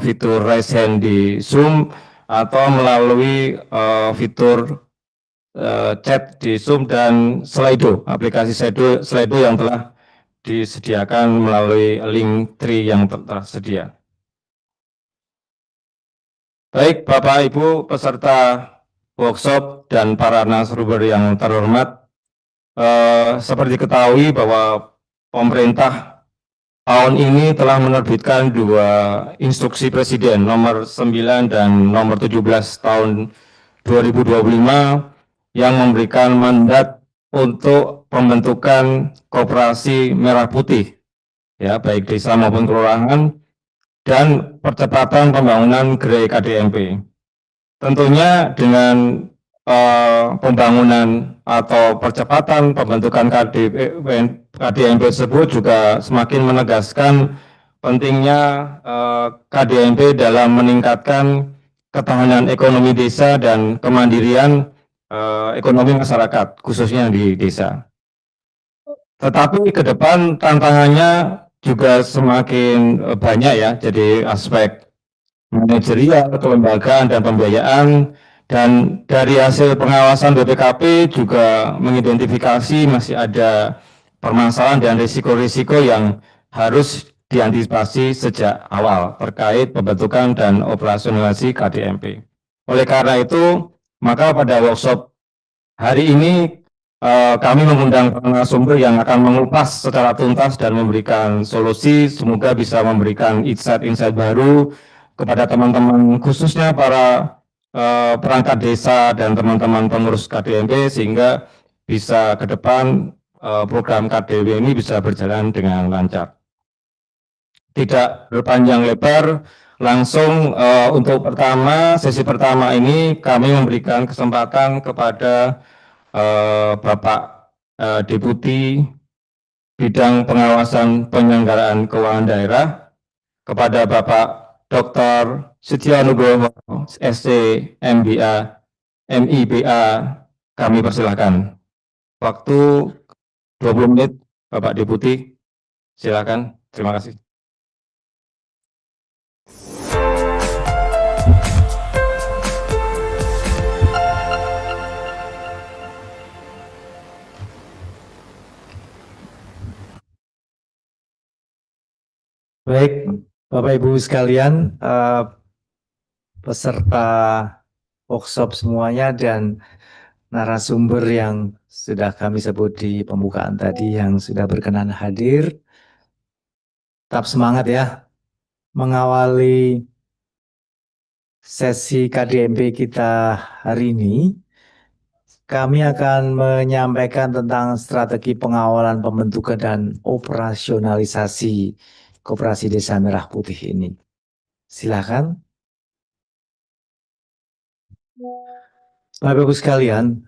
fitur raise hand di Zoom atau melalui fitur chat di Zoom dan Slido, aplikasi Slido yang telah disediakan melalui link tree yang tersedia. Baik Bapak Ibu peserta workshop dan para narasumber yang terhormat, seperti diketahui bahwa pemerintah tahun ini telah menerbitkan 2 instruksi Presiden nomor 9 dan nomor 17 tahun 2025 yang memberikan mandat untuk pembentukan koperasi merah putih, ya, baik desa maupun kelurahan, dan percepatan pembangunan gerai KDMP. Tentunya dengan pembangunan atau percepatan pembentukan KDMP tersebut juga semakin menegaskan pentingnya KDMP dalam meningkatkan ketahanan ekonomi desa dan kemandirian ekonomi masyarakat, khususnya di desa. Tetapi ke depan tantangannya juga semakin banyak ya, jadi aspek manajerial, kelembagaan, dan pembiayaan. Dan dari hasil pengawasan BPKP juga mengidentifikasi masih ada permasalahan dan risiko-risiko yang harus diantisipasi sejak awal terkait pembentukan dan operasionalisasi KDMP. Oleh karena itu, maka pada workshop hari ini kami mengundang narasumber yang akan mengupas secara tuntas dan memberikan solusi, semoga bisa memberikan insight-insight baru kepada teman-teman, khususnya para perangkat desa dan teman-teman pengurus KDMP, sehingga bisa ke depan program KDMP ini bisa berjalan dengan lancar. Tidak berpanjang lebar, langsung untuk sesi pertama ini kami memberikan kesempatan kepada Bapak Deputi Bidang Pengawasan Penyelenggaraan Keuangan Daerah kepada Bapak Dr. Setianugroho, SC, MBA, MIBA, kami persilahkan. Waktu 20 menit, Bapak Deputi, silakan. Terima kasih. Baik, Bapak Ibu sekalian, peserta workshop semuanya dan narasumber yang sudah kami sebut di pembukaan tadi yang sudah berkenan hadir. Tetap semangat ya, mengawali sesi KDMP kita hari ini. Kami akan menyampaikan tentang strategi pengawalan pembentukan dan operasionalisasi Koperasi Desa Merah Putih ini. Silakan. Bapak Ibu sekalian,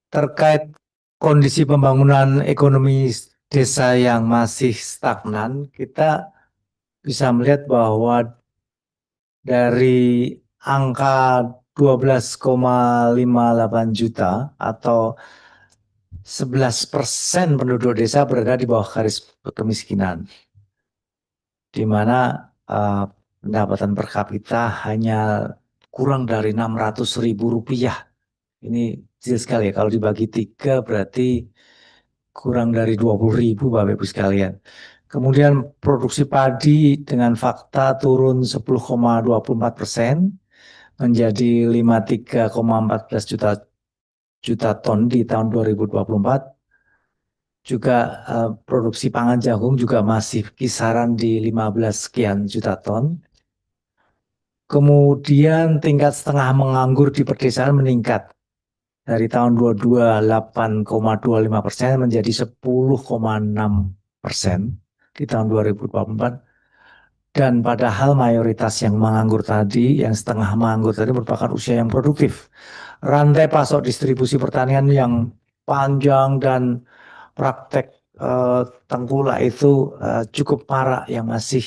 terkait kondisi pembangunan ekonomi desa yang masih stagnan, kita bisa melihat bahwa dari angka 12,58 juta atau 11% penduduk desa berada di bawah garis kemiskinan, di mana pendapatan per kapita hanya kurang dari 600.000 rupiah. Ini kecil sekali ya, kalau dibagi 3 berarti kurang dari 20.000 Bapak Ibu sekalian. Kemudian produksi padi dengan fakta turun 10,24% menjadi 53,14 juta ton di tahun 2024. Juga produksi pangan jagung juga masih kisaran di 15 sekian juta ton. Kemudian tingkat setengah menganggur di pedesaan meningkat dari tahun 22 8,25% menjadi 10,6% di tahun 2024. Dan padahal mayoritas yang menganggur tadi, yang setengah menganggur tadi merupakan usia yang produktif. Rantai pasok distribusi pertanian yang panjang dan praktek tengkulak itu cukup parah yang masih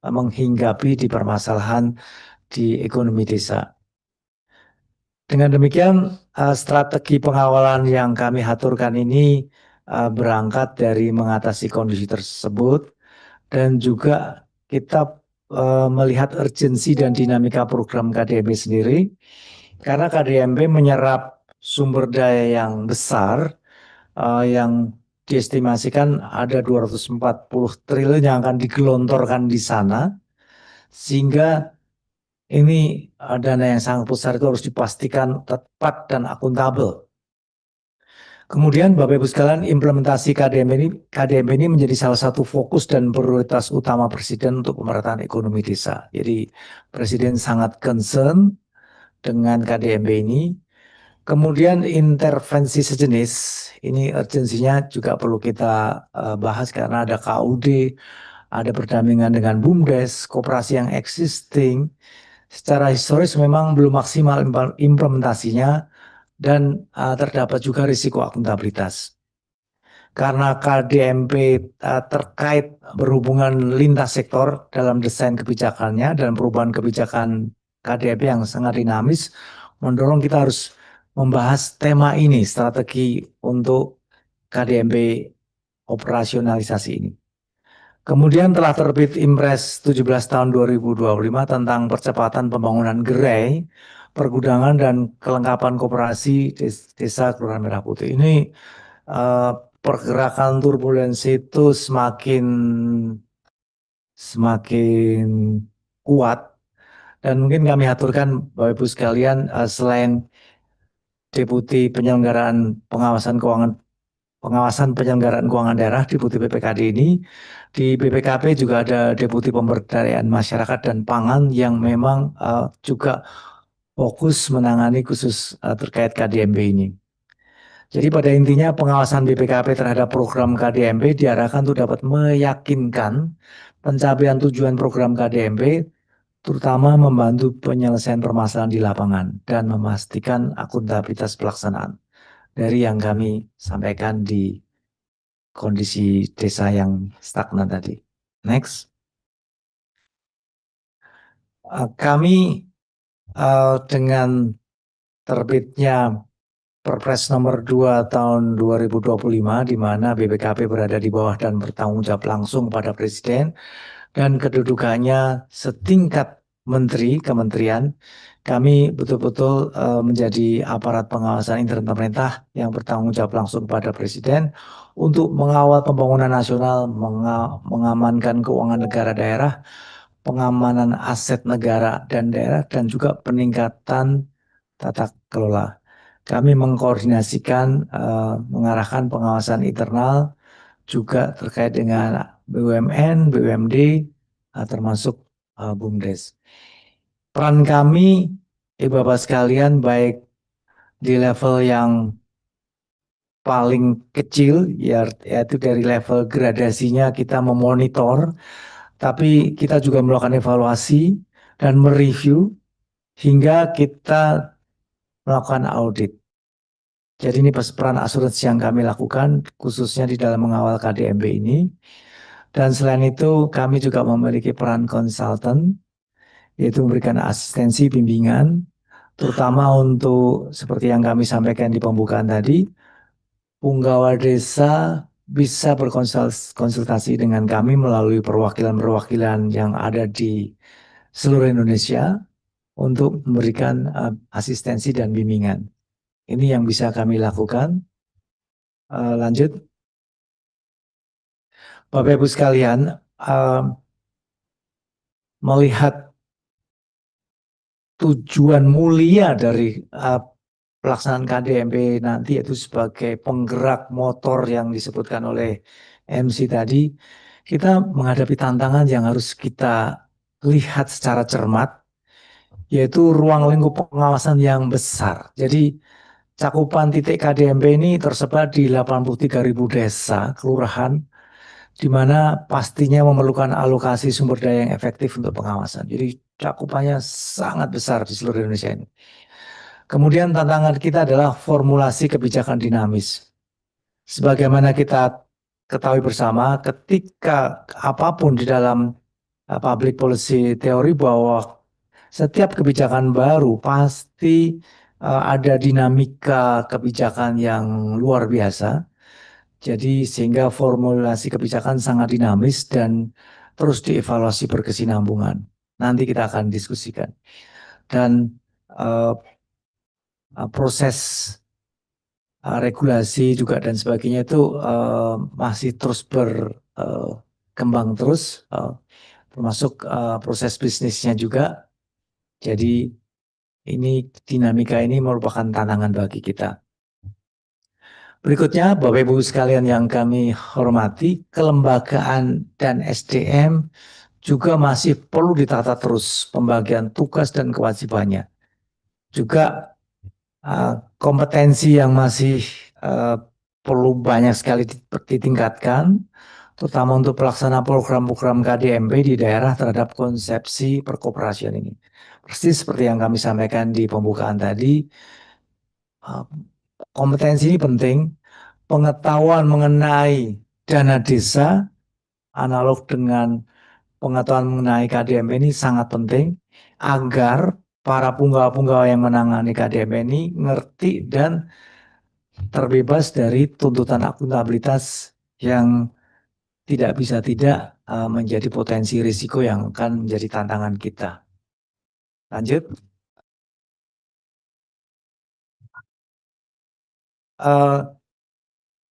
menghinggapi di permasalahan di ekonomi desa. Dengan demikian, strategi pengawalan yang kami aturkan ini berangkat dari mengatasi kondisi tersebut dan juga kita melihat urgensi dan dinamika program KDMP sendiri, karena KDMP menyerap sumber daya yang besar yang diestimasikan ada 240 triliun yang akan digelontorkan di sana, sehingga ini dana yang sangat besar itu harus dipastikan tepat dan akuntabel. Kemudian Bapak Ibu sekalian, implementasi KDMP ini menjadi salah satu fokus dan prioritas utama Presiden untuk pemerataan ekonomi desa. Jadi Presiden sangat concern dengan KDMP ini. Kemudian intervensi sejenis, ini urgensinya juga perlu kita bahas karena ada KUD, ada berdampingan dengan BUMDes, koperasi yang existing. Secara historis memang belum maksimal implementasinya dan terdapat juga risiko akuntabilitas. Karena KDMP terkait berhubungan lintas sektor dalam desain kebijakannya dan perubahan kebijakan KDMP yang sangat dinamis, mendorong kita harus membahas tema ini, strategi untuk KDMP operasionalisasi ini. Kemudian telah terbit Impres 17 tahun 2025 tentang percepatan pembangunan gerai, pergudangan dan kelengkapan koperasi desa Kelurahan Merah Putih. Ini pergerakan turbulensi itu semakin kuat dan mungkin kami aturkan Bapak Ibu sekalian, selain Deputi Penyelenggaraan Pengawasan Penyelenggaraan Keuangan Daerah Deputi PPKD ini, di BPKP juga ada Deputi Pemberdayaan Masyarakat dan Pangan yang memang juga fokus menangani khusus terkait KDMP ini. Jadi pada intinya pengawasan BPKP terhadap program KDMP diarahkan untuk dapat meyakinkan pencapaian tujuan program KDMP, terutama membantu penyelesaian permasalahan di lapangan dan memastikan akuntabilitas pelaksanaan dari yang kami sampaikan di kondisi desa yang stagnan tadi. Next. Kami dengan terbitnya Perpres nomor 2 tahun 2025 di mana BPKP berada di bawah dan bertanggung jawab langsung pada Presiden dan kedudukannya setingkat menteri, kementerian, kami betul-betul menjadi aparat pengawasan intern pemerintah yang bertanggung jawab langsung pada Presiden untuk mengawal pembangunan nasional, mengamankan keuangan negara daerah, pengamanan aset negara dan daerah, dan juga peningkatan tata kelola. Kami mengkoordinasikan, mengarahkan pengawasan internal juga terkait dengan BUMN, BUMD, termasuk BUMDes. Peran kami, Bapak sekalian, baik di level yang paling kecil, yaitu dari level gradasinya kita memonitor, tapi kita juga melakukan evaluasi dan mereview hingga kita melakukan audit. Jadi ini peran asuransi yang kami lakukan khususnya di dalam mengawal KDMB ini. Dan selain itu kami juga memiliki peran konsultan, yaitu memberikan asistensi bimbingan, terutama untuk seperti yang kami sampaikan di pembukaan tadi, punggawa desa bisa berkonsultasi dengan kami melalui perwakilan-perwakilan yang ada di seluruh Indonesia untuk memberikan asistensi dan bimbingan. Ini yang bisa kami lakukan. Lanjut. Bapak Ibu sekalian, melihat tujuan mulia dari pelaksanaan KDMB nanti, yaitu sebagai penggerak motor yang disebutkan oleh MC tadi, kita menghadapi tantangan yang harus kita lihat secara cermat, yaitu ruang lingkup pengawasan yang besar. Jadi cakupan titik KDMB ini tersebar di 83.000 desa, kelurahan, di mana pastinya memerlukan alokasi sumber daya yang efektif untuk pengawasan. Jadi cakupannya sangat besar di seluruh Indonesia ini. Kemudian tantangan kita adalah formulasi kebijakan dinamis. Sebagaimana kita ketahui bersama, ketika apapun di dalam public policy teori bahwa setiap kebijakan baru pasti ada dinamika kebijakan yang luar biasa. Jadi sehingga formulasi kebijakan sangat dinamis dan terus dievaluasi berkesinambungan. Nanti kita akan diskusikan. Dan proses regulasi juga dan sebagainya itu masih terus berkembang terus, termasuk proses bisnisnya juga. Jadi ini dinamika ini merupakan tantangan bagi kita. Berikutnya, Bapak Ibu sekalian yang kami hormati, kelembagaan dan SDM juga masih perlu ditata terus pembagian tugas dan kewajibannya. Juga kompetensi yang masih perlu banyak sekali ditingkatkan, terutama untuk pelaksana program-program KDMB di daerah terhadap konsepsi perkoperasian ini. Persis seperti yang kami sampaikan di pembukaan tadi, kompetensi ini penting, pengetahuan mengenai dana desa, analog dengan pengetahuan mengenai KDMB ini sangat penting, agar para punggawa-punggawa yang menangani KDMB ini ngerti dan terbebas dari tuntutan akuntabilitas yang tidak bisa tidak menjadi potensi risiko yang akan menjadi tantangan kita. Lanjut.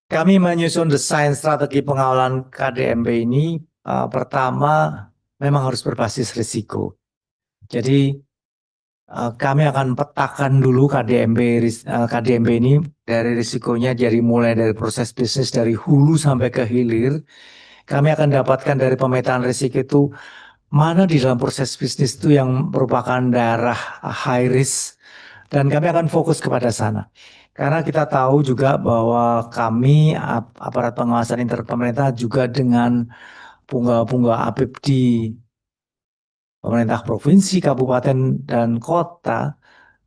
Kami menyusun desain strategi pengawalan KDMB ini. Pertama, memang harus berbasis risiko. Jadi kami akan petakan dulu KDMB ini dari risikonya, jadi mulai dari proses bisnis dari hulu sampai ke hilir. Kami akan dapatkan dari pemetaan risiko itu mana di dalam proses bisnis itu yang merupakan daerah high risk, dan kami akan fokus kepada sana. Karena kita tahu juga bahwa kami aparat pengawasan intern pemerintah juga dengan punggawa-punggawa APIP di pemerintah provinsi, kabupaten, dan kota,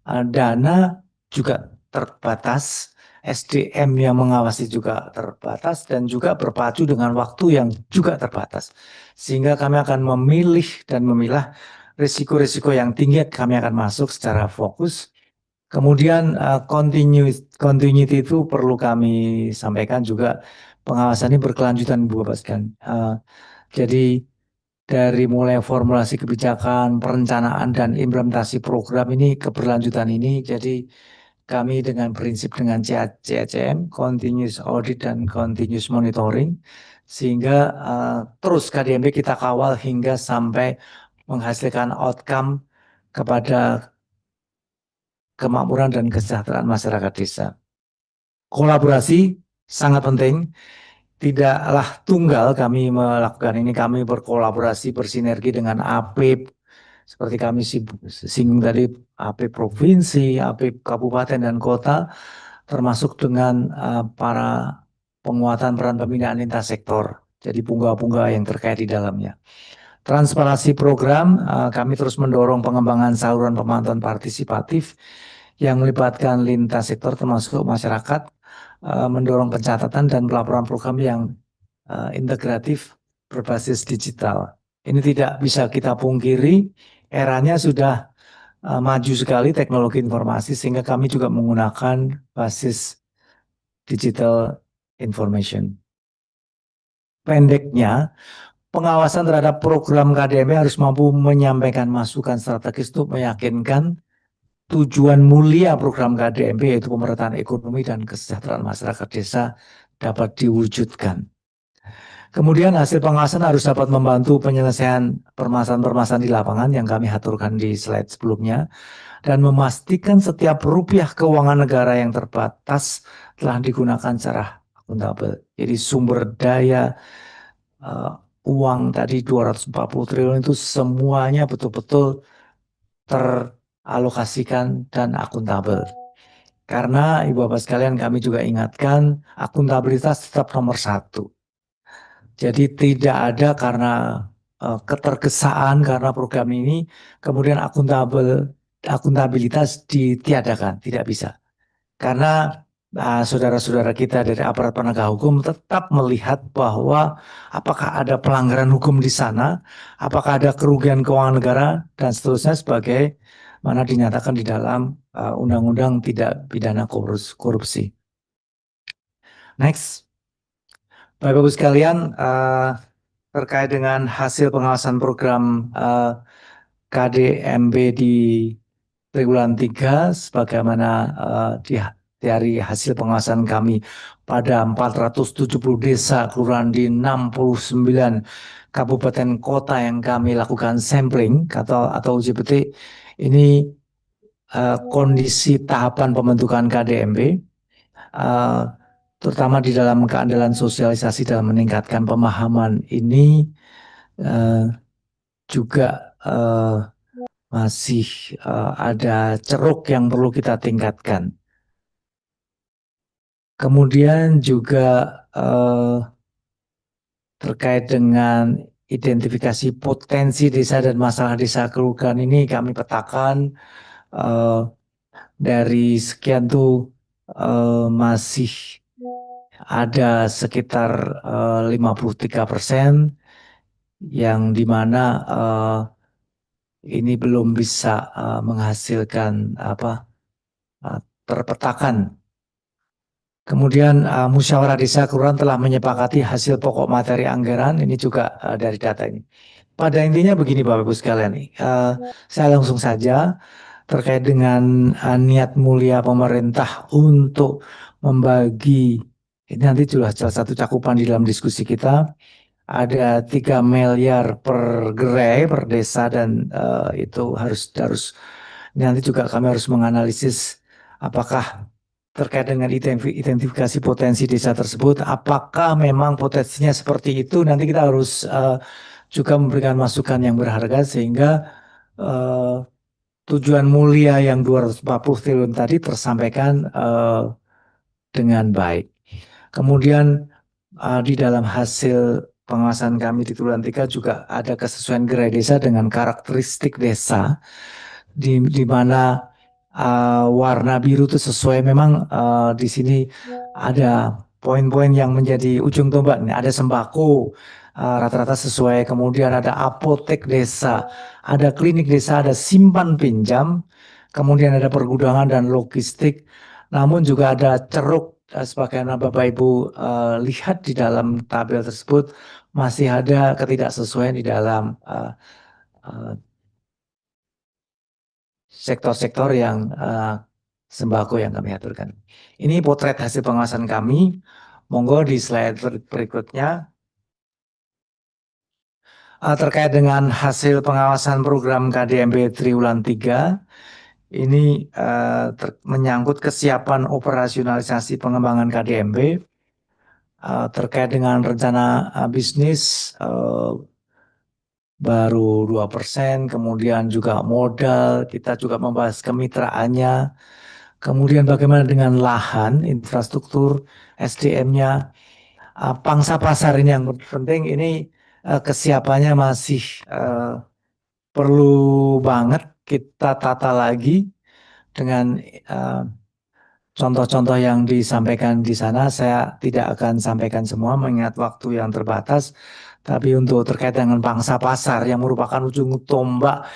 dana juga terbatas, SDM yang mengawasi juga terbatas, dan juga berpacu dengan waktu yang juga terbatas. Sehingga kami akan memilih dan memilah risiko-risiko yang tinggi kami akan masuk secara fokus. Kemudian continuity itu perlu kami sampaikan juga, pengawasan ini berkelanjutan Bu Bapak sekalian. Jadi dari mulai formulasi kebijakan, perencanaan dan implementasi program ini keberlanjutan ini, jadi kami dengan prinsip dengan CACM, continuous audit dan continuous monitoring, sehingga terus KDMB kita kawal hingga sampai menghasilkan outcome kepada kemakmuran dan kesejahteraan masyarakat desa. Kolaborasi sangat penting, tidaklah tunggal kami melakukan ini, kami berkolaborasi bersinergi dengan APIP, seperti kami singgung tadi, APIP provinsi, APIP kabupaten dan kota, termasuk dengan para penguatan peran pembinaan lintas sektor, jadi punggawa-punggawa yang terkait di dalamnya. Transparansi program, kami terus mendorong pengembangan saluran pemantauan partisipatif yang melibatkan lintas sektor termasuk masyarakat, mendorong pencatatan dan pelaporan program yang integratif berbasis digital. Ini tidak bisa kita pungkiri, eranya sudah maju sekali teknologi informasi, sehingga kami juga menggunakan basis digital information. Pendeknya, pengawasan terhadap program KDMB harus mampu menyampaikan masukan strategis untuk meyakinkan tujuan mulia program KDMB, yaitu pemerataan ekonomi dan kesejahteraan masyarakat desa, dapat diwujudkan. Kemudian hasil pengawasan harus dapat membantu penyelesaian permasalahan-permasalahan di lapangan yang kami aturkan di slide sebelumnya, dan memastikan setiap rupiah keuangan negara yang terbatas telah digunakan secara akuntabel. Jadi sumber daya uang tadi 240 triliun itu semuanya betul-betul teralokasikan dan akuntabel. Karena Ibu Bapak sekalian, kami juga ingatkan, akuntabilitas tetap nomor 1. Jadi tidak ada karena ketergesaan karena program ini kemudian akuntabilitas ditiadakan, tidak bisa. Karena saudara-saudara kita dari aparat penegak hukum tetap melihat bahwa apakah ada pelanggaran hukum di sana, apakah ada kerugian keuangan negara dan seterusnya, sebagai mana dinyatakan di dalam undang-undang tidak pidana korupsi. Next. Bapak-Ibu sekalian, terkait dengan hasil pengawasan program KDMB di triwulan 3, sebagaimana dari hasil pengawasan kami pada 470 desa kelurahan di 69 kabupaten kota yang kami lakukan sampling atau uji petik, ini kondisi tahapan pembentukan KDMB, terutama di dalam keandalan sosialisasi dalam meningkatkan pemahaman ini juga masih ada ceruk yang perlu kita tingkatkan. Kemudian juga terkait dengan identifikasi potensi desa dan masalah desa kelurahan ini kami petakan, dari sekian tuh masih ada sekitar 53% yang dimana ini belum bisa menghasilkan terpetakan. Kemudian musyawarah desa kelurahan telah menyepakati hasil pokok materi anggaran, ini juga dari data ini. Pada intinya begini Bapak Ibu sekalian, saya langsung saja terkait dengan niat mulia pemerintah untuk membagi, ini nanti juga salah satu cakupan di dalam diskusi kita, ada 3 miliar per gerai, per desa, dan itu harus nanti juga kami harus menganalisis apakah terkait dengan identifikasi potensi desa tersebut, apakah memang potensinya seperti itu. Nanti kita harus juga memberikan masukan yang berharga sehingga tujuan mulia yang 240 triliun tadi tersampaikan dengan baik. Kemudian di dalam hasil pengawasan kami di triwulan 3 juga ada kesesuaian gerai desa dengan karakteristik desa, di mana warna biru itu sesuai. Memang di sini ada poin-poin yang menjadi ujung tombak. Ada sembako, rata-rata sesuai. Kemudian ada apotek desa, ada klinik desa, ada simpan pinjam, kemudian ada pergudangan dan logistik. Namun juga ada ceruk, sebagaimana Bapak Ibu lihat di dalam tabel tersebut, masih ada ketidaksesuaian di dalam sektor-sektor yang sembako yang kami aturkan. Ini potret hasil pengawasan kami. Monggo di slide berikutnya. Terkait dengan hasil pengawasan program KDMB triwulan 3, ini menyangkut kesiapan operasionalisasi pengembangan KDMB, terkait dengan rencana bisnis baru 2%, kemudian juga modal, kita juga membahas kemitraannya, kemudian bagaimana dengan lahan, infrastruktur, SDM-nya, pangsa pasar ini yang penting, ini kesiapannya masih perlu banget kita tata lagi dengan contoh-contoh yang disampaikan di sana. Saya tidak akan sampaikan semua mengingat waktu yang terbatas, tapi untuk terkait dengan pangsa pasar yang merupakan ujung tombak,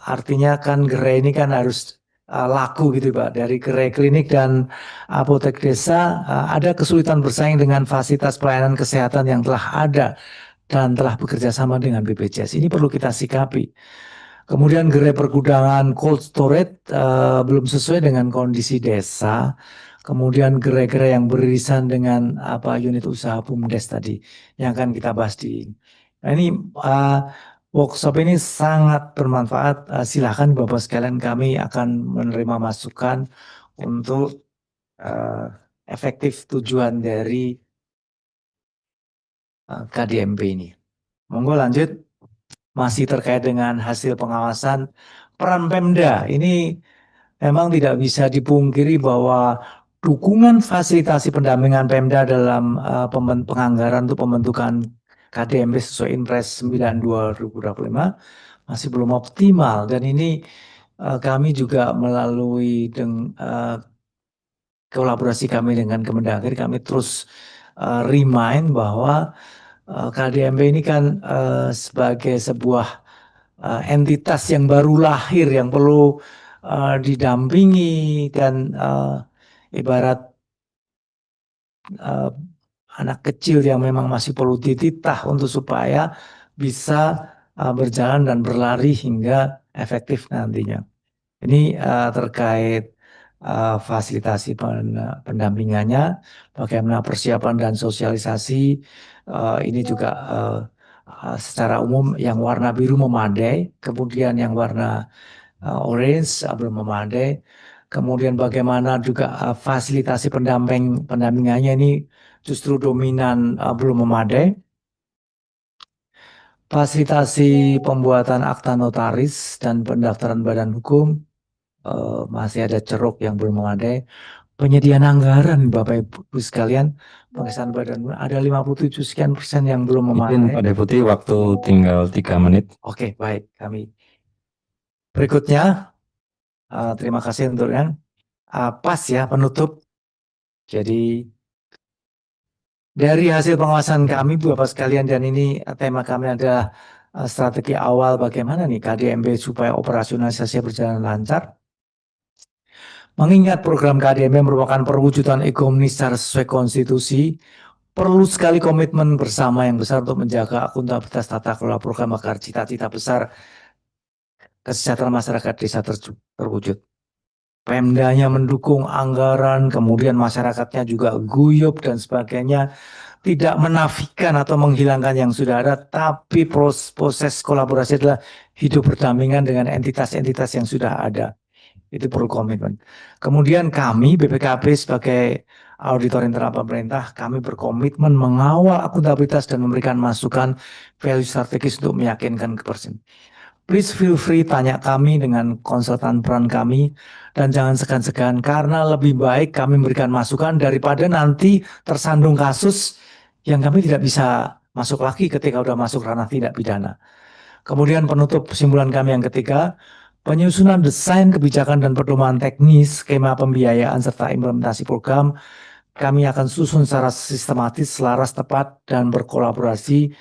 artinya kan gerai ini kan harus laku gitu Pak. Dari gerai klinik dan apotek desa ada kesulitan bersaing dengan fasilitas pelayanan kesehatan yang telah ada dan telah bekerja sama dengan BPJS. Ini perlu kita sikapi. Kemudian gerai pergudangan cold storage belum sesuai dengan kondisi desa. Kemudian gerai-gerai yang beririsan dengan unit usaha BUMDes tadi yang akan kita bahas di. Nah, ini workshop ini sangat bermanfaat. Silakan Bapak sekalian, kami akan menerima masukan untuk efektif tujuan dari KDMB ini. Monggo lanjut. Masih terkait dengan hasil pengawasan peran Pemda. Ini memang tidak bisa dipungkiri bahwa dukungan fasilitasi pendampingan Pemda dalam penganggaran untuk pembentukan KDMB sesuai Impres 9 2025 masih belum optimal, dan ini kami juga melalui kolaborasi kami dengan Kemendagri, kami terus remind bahwa KDMB ini kan sebagai sebuah entitas yang baru lahir yang perlu didampingi dan ibarat anak kecil yang memang masih perlu dititah untuk supaya bisa berjalan dan berlari hingga efektif nantinya. Ini terkait fasilitasi pendampingannya, bagaimana persiapan dan sosialisasi. Ini juga secara umum yang warna biru memadai, kemudian yang warna orange belum memadai. Kemudian bagaimana juga fasilitasi pendampingannya ini justru dominan belum memadai. Fasilitasi pembuatan akta notaris dan pendaftaran badan hukum masih ada ceruk yang belum memadai. Penyediaan anggaran Bapak Ibu sekalian, pengesahan badan ada 57 sekian persen yang belum memadai. Izin Pak Deputi, waktu tinggal 3 menit. Oke, baik, kami. Berikutnya, terima kasih untuk yang pas ya penutup. Jadi dari hasil pengawasan kami Bapak sekalian, dan ini tema kami adalah strategi awal bagaimana nih KDMB supaya operasionalisasi berjalan lancar. Mengingat program KDMB merupakan perwujudan ekonomi secara sesuai konstitusi, perlu sekali komitmen bersama yang besar untuk menjaga akuntabilitas tata kelola program agar cita-cita besar kesejahteraan masyarakat desa terwujud. Pemdanya mendukung anggaran, kemudian masyarakatnya juga guyup dan sebagainya, tidak menafikan atau menghilangkan yang sudah ada, tapi proses kolaborasi adalah hidup berdampingan dengan entitas-entitas yang sudah ada. Itu perlu komitmen. Kemudian kami BPKP sebagai auditor internal pemerintah, kami berkomitmen mengawal akuntabilitas dan memberikan masukan value strategis untuk meyakinkan kebersihan. Please feel free tanya kami dengan konsultan peran kami, dan jangan segan-segan karena lebih baik kami memberikan masukan daripada nanti tersandung kasus yang kami tidak bisa masuk lagi ketika sudah masuk ranah tindak pidana. Kemudian penutup kesimpulan kami yang ketiga, penyusunan desain kebijakan dan pedoman teknis, skema pembiayaan serta implementasi program kami akan susun secara sistematis, selaras, tepat, dan berkolaborasi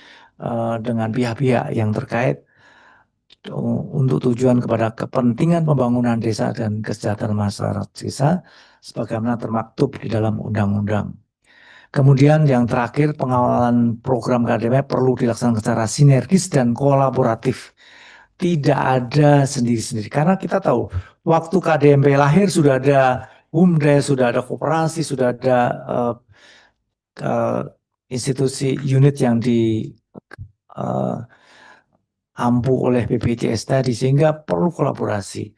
dengan pihak-pihak yang terkait untuk tujuan kepada kepentingan pembangunan desa dan kesejahteraan masyarakat desa sebagaimana termaktub di dalam undang-undang. Kemudian yang terakhir, pengawalan program KDP perlu dilaksanakan secara sinergis dan kolaboratif. Tidak ada sendiri-sendiri. Karena kita tahu, waktu KDMP lahir sudah ada BUMDes, sudah ada koperasi, sudah ada institusi unit yang ampu oleh BPJS tadi, sehingga perlu kolaborasi.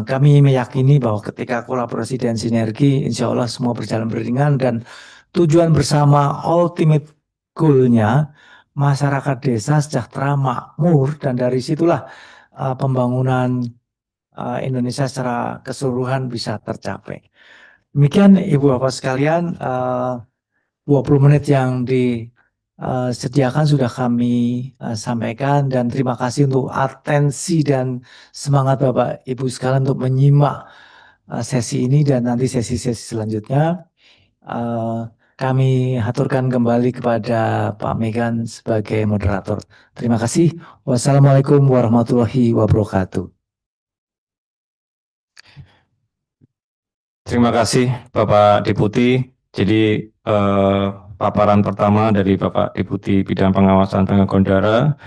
Kami meyakini bahwa ketika kolaborasi dan sinergi, insya Allah semua berjalan beriringan dan tujuan bersama ultimate goal-nya masyarakat desa sejahtera makmur, dan dari situlah pembangunan Indonesia secara keseluruhan bisa tercapai. Demikian Ibu Bapak sekalian, 20 menit yang disediakan sudah kami sampaikan, dan terima kasih untuk atensi dan semangat Bapak Ibu sekalian untuk menyimak sesi ini dan nanti sesi-sesi selanjutnya. Kami haturkan kembali kepada Pak Megan sebagai moderator. Terima kasih. Wassalamualaikum warahmatullahi wabarakatuh. Terima kasih Bapak Deputi. Jadi paparan pertama dari Bapak Deputi Bidang Pengawasan Penggangguan Udara,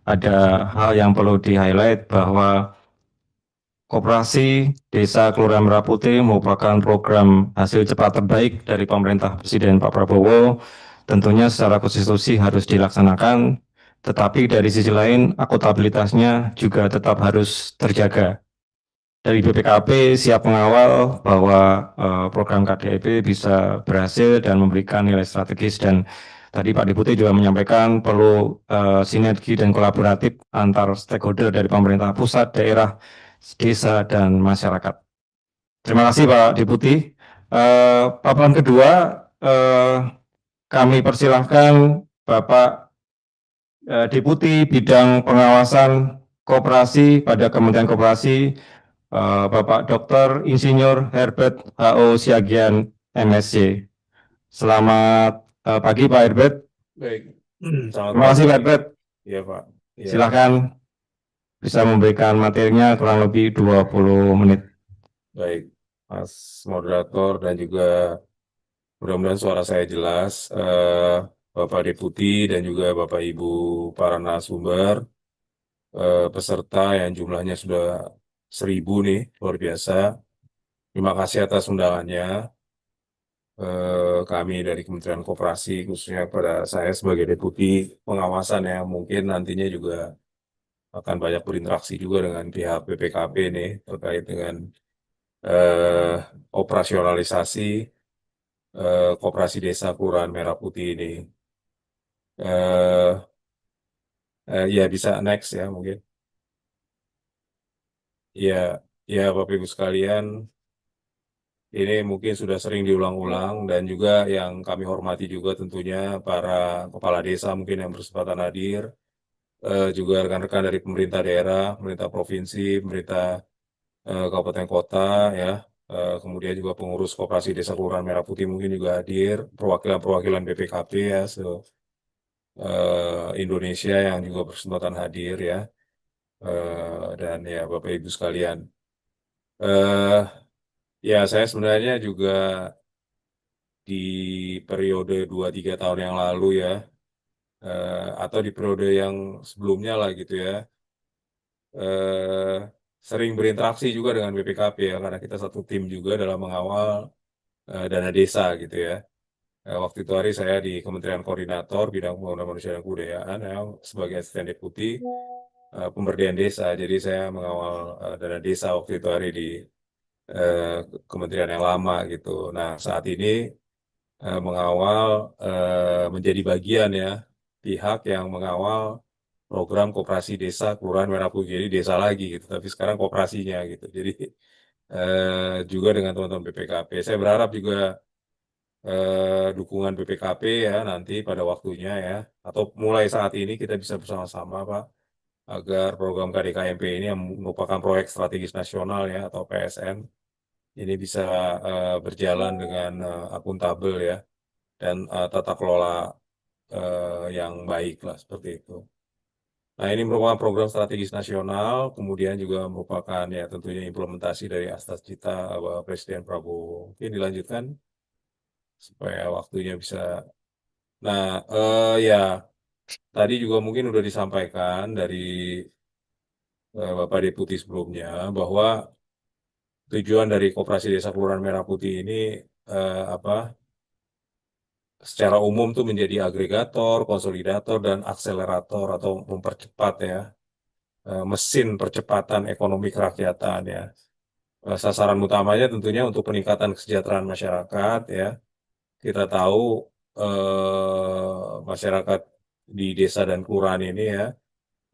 ada hal yang perlu di-highlight bahwa Koperasi Desa Kelurahan Merah Putih merupakan program hasil cepat terbaik dari pemerintah Presiden Pak Prabowo. Tentunya secara konstitusi harus dilaksanakan, tetapi dari sisi lain akuntabilitasnya juga tetap harus terjaga. Dari BPKP siap mengawal bahwa program KDIP bisa berhasil dan memberikan nilai strategis, dan tadi Pak Deputi juga menyampaikan perlu sinergi dan kolaboratif antar stakeholder dari pemerintah pusat, daerah, desa, dan masyarakat. Terima kasih Pak Deputi. Paparan kedua, kami persilahkan Bapak Deputi Bidang Pengawasan Koperasi pada Kementerian Koperasi, Bapak Dr. Insinyur Herbert H.O. Siagian, MSc. Selamat pagi Pak Herbert. Baik. Terima kasih Pak Herbert. Iya Pak. Ya. Silakan bisa memberikan materinya kurang lebih 20 menit. Baik, Mas Moderator dan juga mudah-mudahan suara saya jelas. Bapak Deputi dan juga Bapak Ibu para narasumber, peserta yang jumlahnya sudah 1000 nih, luar biasa. Terima kasih atas undangannya. Kami dari Kementerian Koperasi, khususnya pada saya sebagai Deputi Pengawasan yang mungkin nantinya juga akan banyak berinteraksi juga dengan pihak BPKP nih terkait dengan operasionalisasi Koperasi Desa Kelurahan Merah Putih ini. Ya bisa next ya mungkin. Ya Bapak Ibu sekalian, ini mungkin sudah sering diulang-ulang, dan juga yang kami hormati juga tentunya para kepala desa mungkin yang berkesempatan hadir, juga rekan-rekan dari pemerintah daerah, pemerintah provinsi, pemerintah kabupaten kota ya, kemudian juga pengurus Koperasi Desa Kelurahan Merah Putih mungkin juga hadir, perwakilan-perwakilan BPKP ya Indonesia yang juga berkesempatan hadir ya, dan ya Bapak Ibu sekalian, ya saya sebenarnya juga di periode 2-3 tahun yang lalu ya, atau di periode yang sebelumnya lah gitu ya, sering berinteraksi juga dengan BPKP ya, karena kita satu tim juga dalam mengawal dana desa gitu ya. Waktu itu hari saya di Kementerian Koordinator Bidang Pembangunan Manusia dan Kebudayaan ya, sebagai asisten deputi pemberdayaan desa. Jadi saya mengawal dana desa waktu itu hari di kementerian yang lama gitu. Nah saat ini mengawal menjadi bagian ya pihak yang mengawal program Koperasi Desa Kelurahan Merah Putih, jadi desa lagi gitu, tapi sekarang koperasinya gitu. Jadi juga dengan teman-teman BPKP, saya berharap juga dukungan BPKP ya nanti pada waktunya ya, atau mulai saat ini kita bisa bersama-sama Pak, agar program KDKMP ini yang merupakan proyek strategis nasional ya atau PSN ini bisa berjalan dengan akuntabel ya, dan tata kelola yang baik lah seperti itu. Nah, ini merupakan program strategis nasional, kemudian juga merupakan ya tentunya implementasi dari Astas Cita Bapak Presiden Prabowo. Mungkin dilanjutkan supaya waktunya bisa. Nah, ya tadi juga mungkin udah disampaikan dari Bapak Deputi sebelumnya bahwa tujuan dari Koperasi Desa Kelurahan Merah Putih ini apa? Secara umum tuh menjadi agregator, konsolidator, dan akselerator atau mempercepat ya mesin percepatan ekonomi kerakyatan ya. Sasaran utamanya tentunya untuk peningkatan kesejahteraan masyarakat ya. Kita tahu masyarakat di desa dan kelurahan ini ya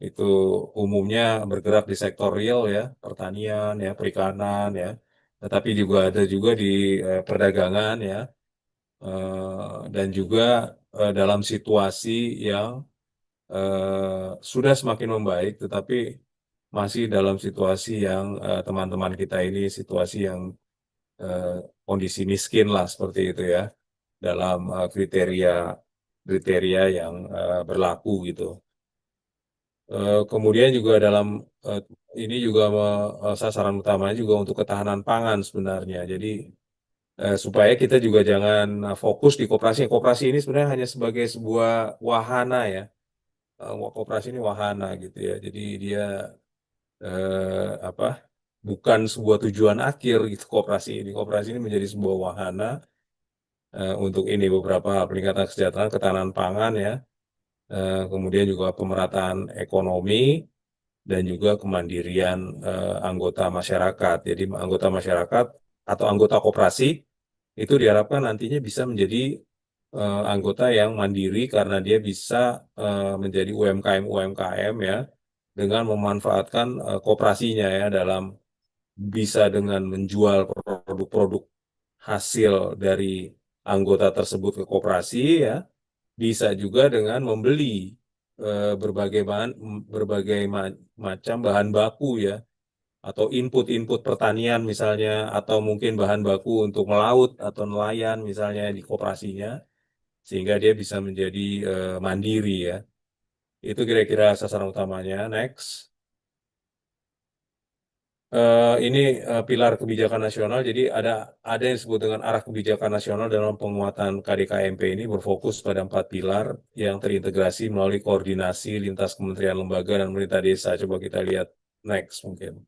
itu umumnya bergerak di sektor real ya, pertanian ya, perikanan ya. Tetapi juga ada juga di perdagangan ya. Dan juga dalam situasi yang sudah semakin membaik, tetapi masih dalam situasi yang teman-teman kita ini situasi yang kondisi miskin lah seperti itu ya, dalam kriteria yang berlaku gitu. Kemudian juga dalam ini juga sasaran utamanya juga untuk ketahanan pangan sebenarnya. Jadi supaya kita juga jangan fokus di koperasi. Koperasi ini sebenarnya hanya sebagai sebuah wahana ya. Koperasi ini wahana gitu ya. Jadi dia apa? Bukan sebuah tujuan akhir gitu koperasi ini. Koperasi ini menjadi sebuah wahana untuk ini beberapa peningkatan kesejahteraan, ketahanan pangan ya. Kemudian juga pemerataan ekonomi dan juga kemandirian anggota masyarakat. Jadi anggota masyarakat atau anggota koperasi itu diharapkan nantinya bisa menjadi anggota yang mandiri karena dia bisa menjadi UMKM ya dengan memanfaatkan koperasinya ya dalam bisa dengan menjual produk-produk hasil dari anggota tersebut ke koperasi ya, bisa juga dengan membeli berbagai macam bahan baku ya, atau input pertanian misalnya, atau mungkin bahan baku untuk melaut atau nelayan misalnya di koperasinya, sehingga dia bisa menjadi mandiri ya. Itu kira-kira sasaran utamanya. Next. Ini pilar kebijakan nasional, jadi ada yang disebut dengan arah kebijakan nasional dalam penguatan KDKMP ini berfokus pada 4 pilar yang terintegrasi melalui koordinasi lintas kementerian lembaga dan pemerintah desa. Coba kita lihat next mungkin.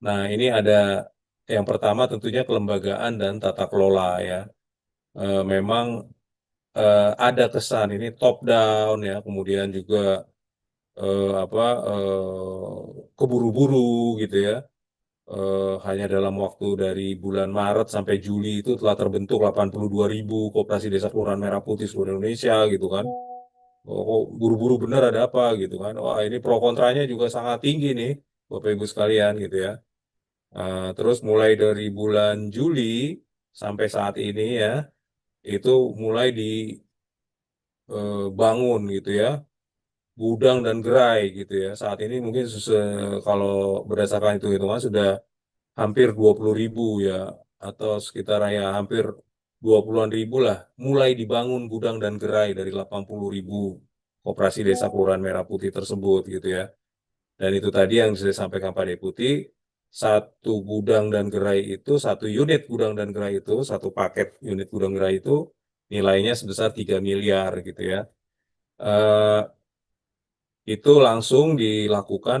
Nah, ini ada yang pertama tentunya kelembagaan dan tata kelola ya. Memang ada kesan ini top down ya, kemudian juga keburu-buru gitu ya. Hanya dalam waktu dari bulan Maret sampai Juli itu telah terbentuk 82.000 koperasi desa kelurahan Merah Putih seluruh Indonesia gitu kan. Kok buru-buru bener ada apa gitu kan. Wah, ini pro kontranya juga sangat tinggi nih Bapak Ibu sekalian gitu ya. Terus mulai dari bulan Juli sampai saat ini ya, itu mulai dibangun gitu ya, gudang dan gerai gitu ya. Saat ini mungkin kalau berdasarkan hitungan sudah hampir 20.000 ya, atau sekitar ya hampir 20-an ribu lah, mulai dibangun gudang dan gerai dari 80.000 koperasi desa kelurahan Merah Putih tersebut gitu ya. Dan itu tadi yang saya sampaikan Pak Deputi, satu gudang dan gerai itu, satu unit gudang dan gerai itu, satu paket unit gudang gerai itu nilainya sebesar 3 miliar gitu ya. Itu langsung dilakukan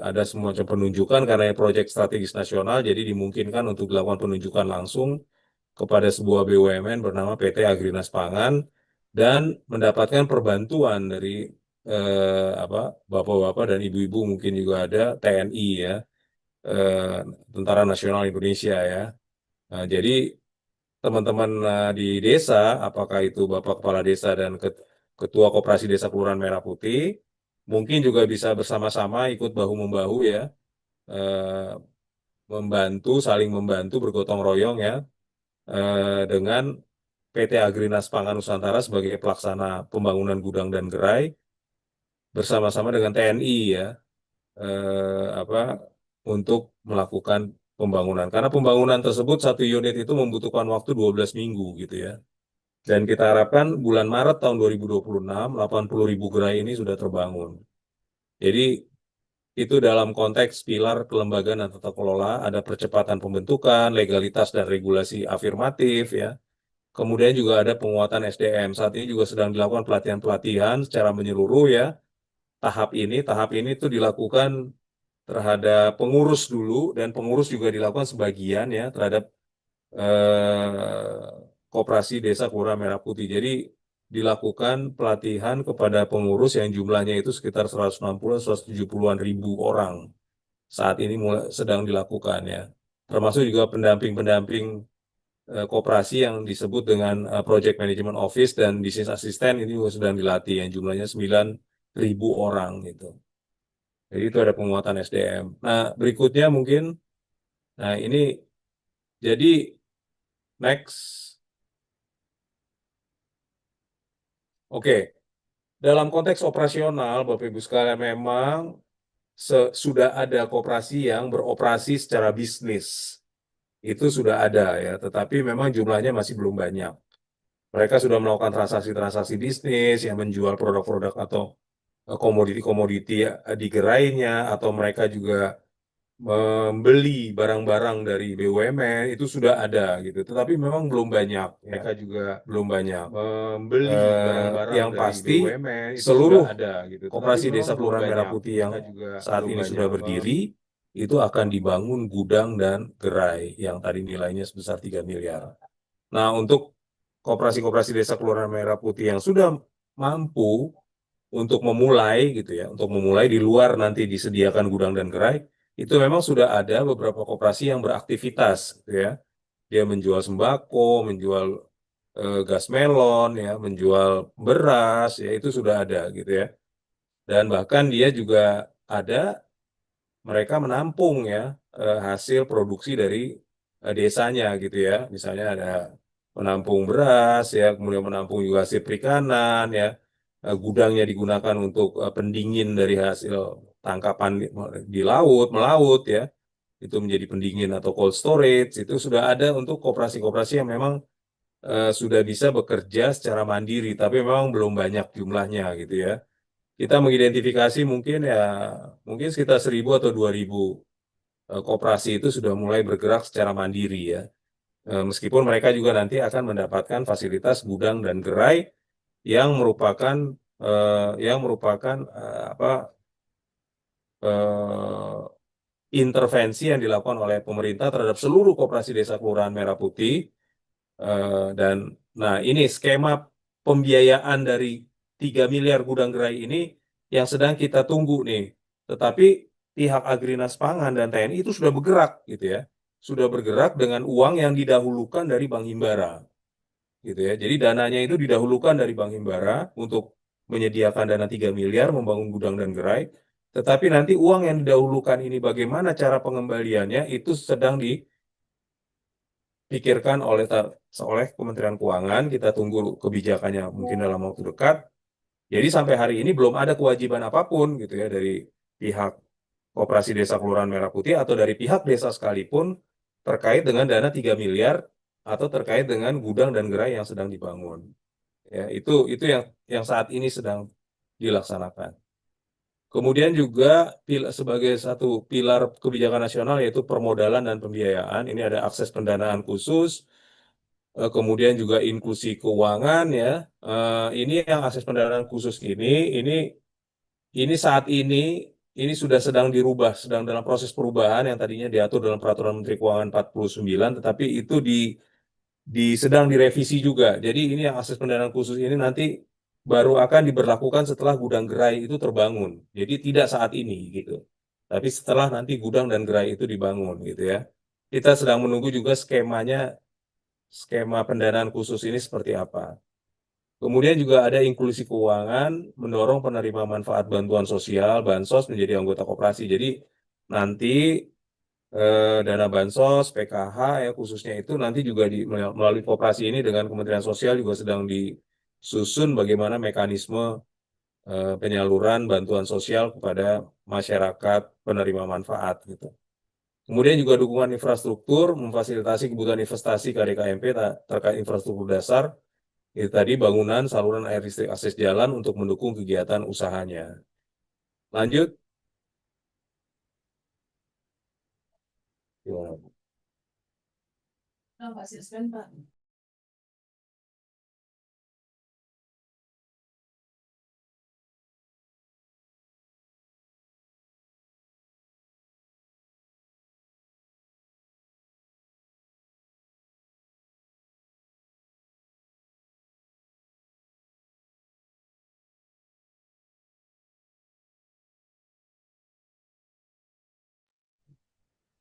ada semacam penunjukan karena proyek strategis nasional, jadi dimungkinkan untuk dilakukan penunjukan langsung kepada sebuah BUMN bernama PT Agrinas Pangan dan mendapatkan perbantuan dari bapak-bapak dan ibu-ibu, mungkin juga ada TNI ya, Tentara Nasional Indonesia ya. Nah, jadi teman-teman di desa, apakah itu Bapak Kepala Desa dan Ketua Koperasi Desa Kelurahan Merah Putih, mungkin juga bisa bersama-sama ikut bahu-membahu ya, saling membantu, bergotong royong ya, dengan PT Agrinas Pangan Nusantara sebagai pelaksana pembangunan gudang dan gerai, bersama-sama dengan TNI ya, untuk melakukan pembangunan. Karena pembangunan tersebut satu unit itu membutuhkan waktu 12 minggu gitu ya. Dan kita harapkan bulan Maret tahun 2026, 80.000 gerai ini sudah terbangun. Jadi itu dalam konteks pilar kelembagaan dan tata kelola, ada percepatan pembentukan, legalitas dan regulasi afirmatif ya. Kemudian juga ada penguatan SDM. Saat ini juga sedang dilakukan pelatihan-pelatihan secara menyeluruh ya. Tahap ini itu dilakukan terhadap pengurus dulu, dan pengurus juga dilakukan sebagian ya terhadap Koperasi Desa Kelurahan Merah Putih. Jadi dilakukan pelatihan kepada pengurus yang jumlahnya itu sekitar 160-170-an ribu orang. Saat ini sedang dilakukan ya. Termasuk juga pendamping-pendamping koperasi yang disebut dengan Project Management Office dan Business Assistant ini juga sedang dilatih yang jumlahnya 9.000 orang gitu. Jadi itu ada penguatan SDM. Nah, berikutnya mungkin, nah ini jadi next. Oke, dalam konteks operasional, Bapak Ibu sekalian, memang sudah ada koperasi yang beroperasi secara bisnis. Itu sudah ada ya, tetapi memang jumlahnya masih belum banyak. Mereka sudah melakukan transaksi-transaksi bisnis yang menjual produk-produk atau komoditi-komoditi di gerainya, atau mereka juga membeli barang-barang dari BUMN, itu sudah ada gitu. Tetapi memang belum banyak. Mereka juga belum banyak membeli barang-barang yang dari pasti BUMN, itu seluruh sudah ada gitu. Koperasi Desa Kelurahan Merah Putih yang saat ini sudah berdiri itu akan dibangun gudang dan gerai yang tadi nilainya sebesar 3 miliar. Nah, untuk koperasi-koperasi Desa Kelurahan Merah Putih yang sudah mampu untuk memulai gitu ya, untuk memulai di luar nanti disediakan gudang dan gerai, itu memang sudah ada beberapa koperasi yang beraktivitas gitu ya. Dia menjual sembako, menjual gas melon ya, menjual beras ya, itu sudah ada gitu ya. Dan bahkan dia juga ada, mereka menampung ya hasil produksi dari desanya gitu ya. Misalnya ada menampung beras ya, kemudian menampung juga hasil perikanan ya. Gudangnya digunakan untuk pendingin dari hasil tangkapan di laut, melaut ya. Itu menjadi pendingin atau cold storage. Itu sudah ada untuk koperasi-koperasi yang memang sudah bisa bekerja secara mandiri, tapi memang belum banyak jumlahnya gitu ya. Kita mengidentifikasi mungkin sekitar 1.000 atau 2.000 koperasi itu sudah mulai bergerak secara mandiri ya. Meskipun mereka juga nanti akan mendapatkan fasilitas gudang dan gerai yang merupakan intervensi yang dilakukan oleh pemerintah terhadap seluruh koperasi Desa Kelurahan Merah Putih. Dan nah ini skema pembiayaan dari 3 miliar gudang gerai ini yang sedang kita tunggu nih. Tetapi pihak Agrinas Pangan dan TNI itu sudah bergerak gitu ya. Sudah bergerak dengan uang yang didahulukan dari Bank Himbara. Gitu ya. Jadi dananya itu didahulukan dari Bank Himbara untuk menyediakan dana 3 miliar membangun gudang dan gerai. Tetapi nanti uang yang didahulukan ini bagaimana cara pengembaliannya itu sedang dipikirkan oleh Kementerian Keuangan. Kita tunggu kebijakannya mungkin dalam waktu dekat. Jadi sampai hari ini belum ada kewajiban apapun gitu ya dari pihak Koperasi Desa Kelurahan Merah Putih atau dari pihak desa sekalipun terkait dengan dana 3 miliar atau terkait dengan gudang dan gerai yang sedang dibangun. Ya, itu yang saat ini sedang dilaksanakan. Kemudian juga sebagai satu pilar kebijakan nasional yaitu permodalan dan pembiayaan. Ini ada akses pendanaan khusus, kemudian juga inklusi keuangan ya. Ini yang akses pendanaan khusus ini saat ini sudah sedang dirubah, sedang dalam proses perubahan yang tadinya diatur dalam Peraturan Menteri Keuangan 49, tetapi itu sedang direvisi juga. Jadi ini yang akses pendanaan khusus ini nanti baru akan diberlakukan setelah gudang gerai itu terbangun. Jadi tidak saat ini gitu. Tapi setelah nanti gudang dan gerai itu dibangun gitu ya. Kita sedang menunggu juga skema pendanaan khusus ini seperti apa. Kemudian juga ada inklusi keuangan, mendorong penerima manfaat bantuan sosial, bansos menjadi anggota koperasi. Jadi nanti dana bansos, PKH ya khususnya itu nanti juga melalui koperasi ini dengan Kementerian Sosial juga sedang disusun bagaimana mekanisme penyaluran bantuan sosial kepada masyarakat penerima manfaat gitu. Kemudian juga dukungan infrastruktur, memfasilitasi kebutuhan investasi KDKMP terkait infrastruktur dasar, itu tadi bangunan, saluran air listrik, akses jalan untuk mendukung kegiatan usahanya. Lanjut. Gimana? Pak Siswen, Pak.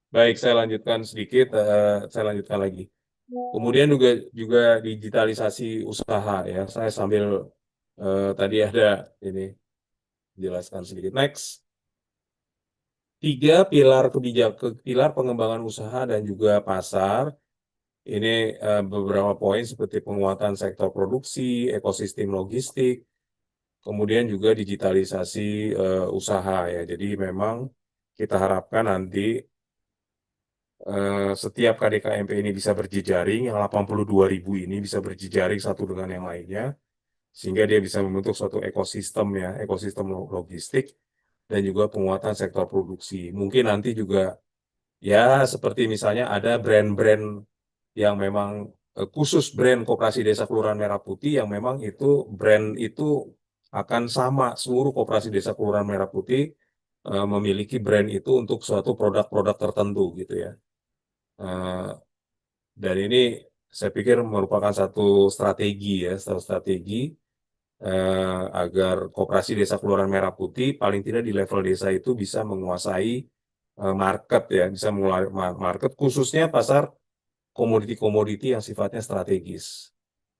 Baik, saya lanjutkan sedikit, saya lanjutkan lagi. Kemudian juga digitalisasi usaha ya. Saya sambil tadi ada ini jelaskan sedikit. Next. 3 pilar pilar pengembangan usaha dan juga pasar. Ini beberapa poin seperti penguatan sektor produksi, ekosistem logistik, kemudian juga digitalisasi usaha ya. Jadi memang kita harapkan nanti setiap KDKMP ini bisa berjejaring, yang 82.000 ini bisa berjejaring satu dengan yang lainnya, sehingga dia bisa membentuk suatu ekosistem ya, ekosistem logistik, dan juga penguatan sektor produksi. Mungkin nanti juga ya seperti misalnya ada brand-brand yang memang khusus brand Koperasi Desa Kelurahan Merah Putih yang memang itu brand itu akan sama seluruh Koperasi Desa Kelurahan Merah Putih memiliki brand itu untuk suatu produk-produk tertentu gitu ya. Dan ini saya pikir merupakan satu strategi ya, satu strategi agar Koperasi Desa Kelurahan Merah Putih paling tidak di level desa itu bisa menguasai market ya, bisa menguasai market khususnya pasar komoditi-komoditi yang sifatnya strategis.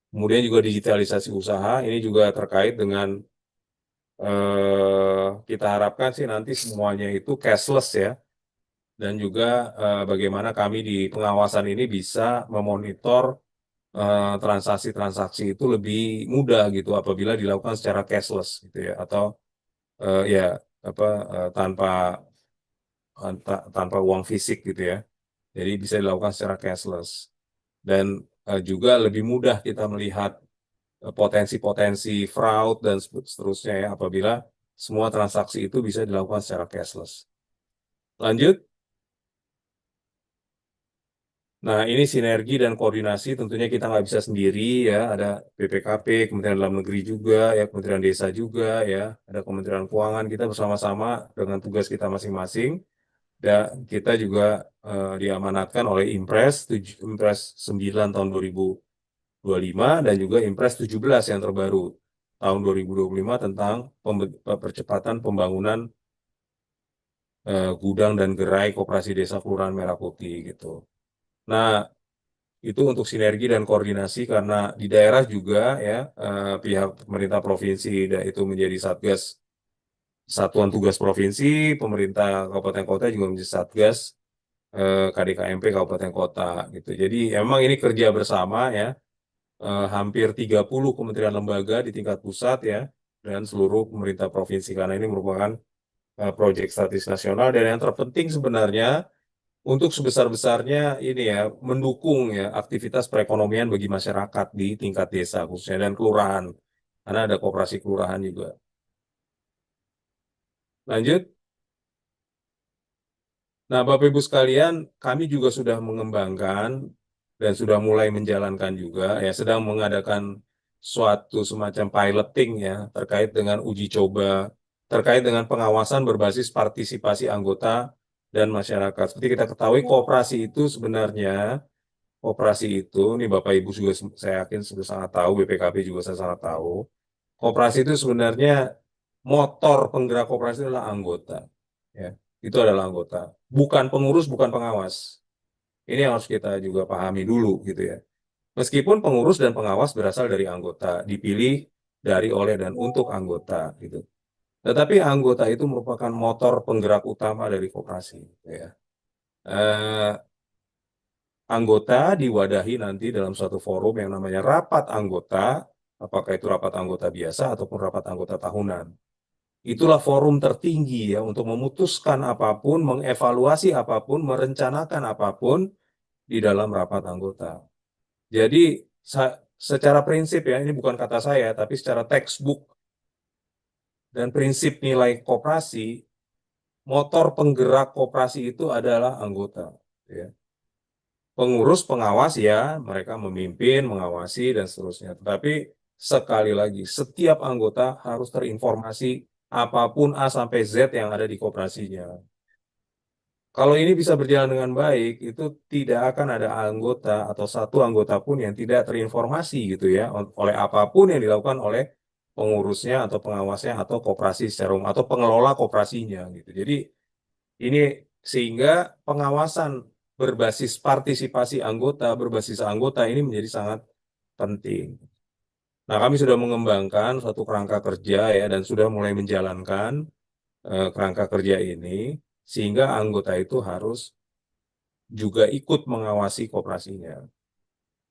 Kemudian juga digitalisasi usaha, ini juga terkait dengan kita harapkan sih nanti semuanya itu cashless ya. Dan juga bagaimana kami di pengawasan ini bisa memonitor transaksi-transaksi itu lebih mudah gitu apabila dilakukan secara cashless gitu ya, atau ya apa tanpa uang fisik gitu ya. Jadi bisa dilakukan secara cashless. Dan juga lebih mudah kita melihat potensi-potensi fraud dan seterusnya ya apabila semua transaksi itu bisa dilakukan secara cashless. Lanjut. Nah, ini sinergi dan koordinasi tentunya kita nggak bisa sendiri ya, ada BPKP, Kementerian Dalam Negeri juga, ya Kementerian Desa juga ya, ada Kementerian Keuangan, kita bersama-sama dengan tugas kita masing-masing. Dan kita juga diamanatkan oleh Impres 9 tahun 2025 dan juga Impres 17 yang terbaru tahun 2025 tentang percepatan pembangunan gudang dan gerai Koperasi Desa Kelurahan Merah Putih gitu. Nah, itu untuk sinergi dan koordinasi karena di daerah juga ya pihak pemerintah provinsi itu menjadi satgas satuan tugas provinsi, pemerintah kabupaten kota juga menjadi satgas KDKMP kabupaten kota gitu. Jadi emang ini kerja bersama ya hampir 30 kementerian lembaga di tingkat pusat ya dan seluruh pemerintah provinsi karena ini merupakan proyek strategis nasional dan yang terpenting sebenarnya untuk sebesar-besarnya ini ya mendukung ya aktivitas perekonomian bagi masyarakat di tingkat desa khususnya dan kelurahan karena ada koperasi kelurahan juga. Lanjut. Nah, Bapak Ibu sekalian, kami juga sudah mengembangkan dan sudah mulai menjalankan juga ya sedang mengadakan suatu semacam piloting ya terkait dengan uji coba terkait dengan pengawasan berbasis partisipasi anggota dan masyarakat. Seperti kita ketahui koperasi itu sebenarnya koperasi itu, nih Bapak Ibu juga saya yakin sudah sangat tahu, BPKP juga saya sangat tahu. Koperasi itu sebenarnya motor penggerak koperasi adalah anggota. Ya, itu adalah anggota. Bukan pengurus, bukan pengawas. Ini yang harus kita juga pahami dulu gitu ya. Meskipun pengurus dan pengawas berasal dari anggota, dipilih dari oleh dan untuk anggota gitu. Tetapi anggota itu merupakan motor penggerak utama dari koperasi. Gitu ya. Anggota diwadahi nanti dalam suatu forum yang namanya rapat anggota, apakah itu rapat anggota biasa ataupun rapat anggota tahunan. itulah forum tertinggi ya untuk memutuskan apapun, mengevaluasi apapun, merencanakan apapun di dalam rapat anggota. Jadi secara prinsip ya, ini bukan kata saya, tapi secara textbook dan prinsip nilai koperasi, motor penggerak koperasi itu adalah anggota. Ya. Pengurus, pengawas ya, mereka memimpin, mengawasi, dan seterusnya. Tetapi sekali lagi, setiap anggota harus terinformasi apapun A sampai Z yang ada di koperasinya. Kalau ini bisa berjalan dengan baik, itu tidak akan ada anggota atau satu anggota pun yang tidak terinformasi gitu ya, oleh apapun yang dilakukan oleh pengurusnya atau pengawasnya atau koperasi secara umum atau pengelola koperasinya gitu. Jadi ini sehingga pengawasan berbasis partisipasi anggota, berbasis anggota ini menjadi sangat penting. Nah, kami sudah mengembangkan suatu kerangka kerja ya dan sudah mulai menjalankan kerangka kerja ini sehingga anggota itu harus juga ikut mengawasi koperasinya.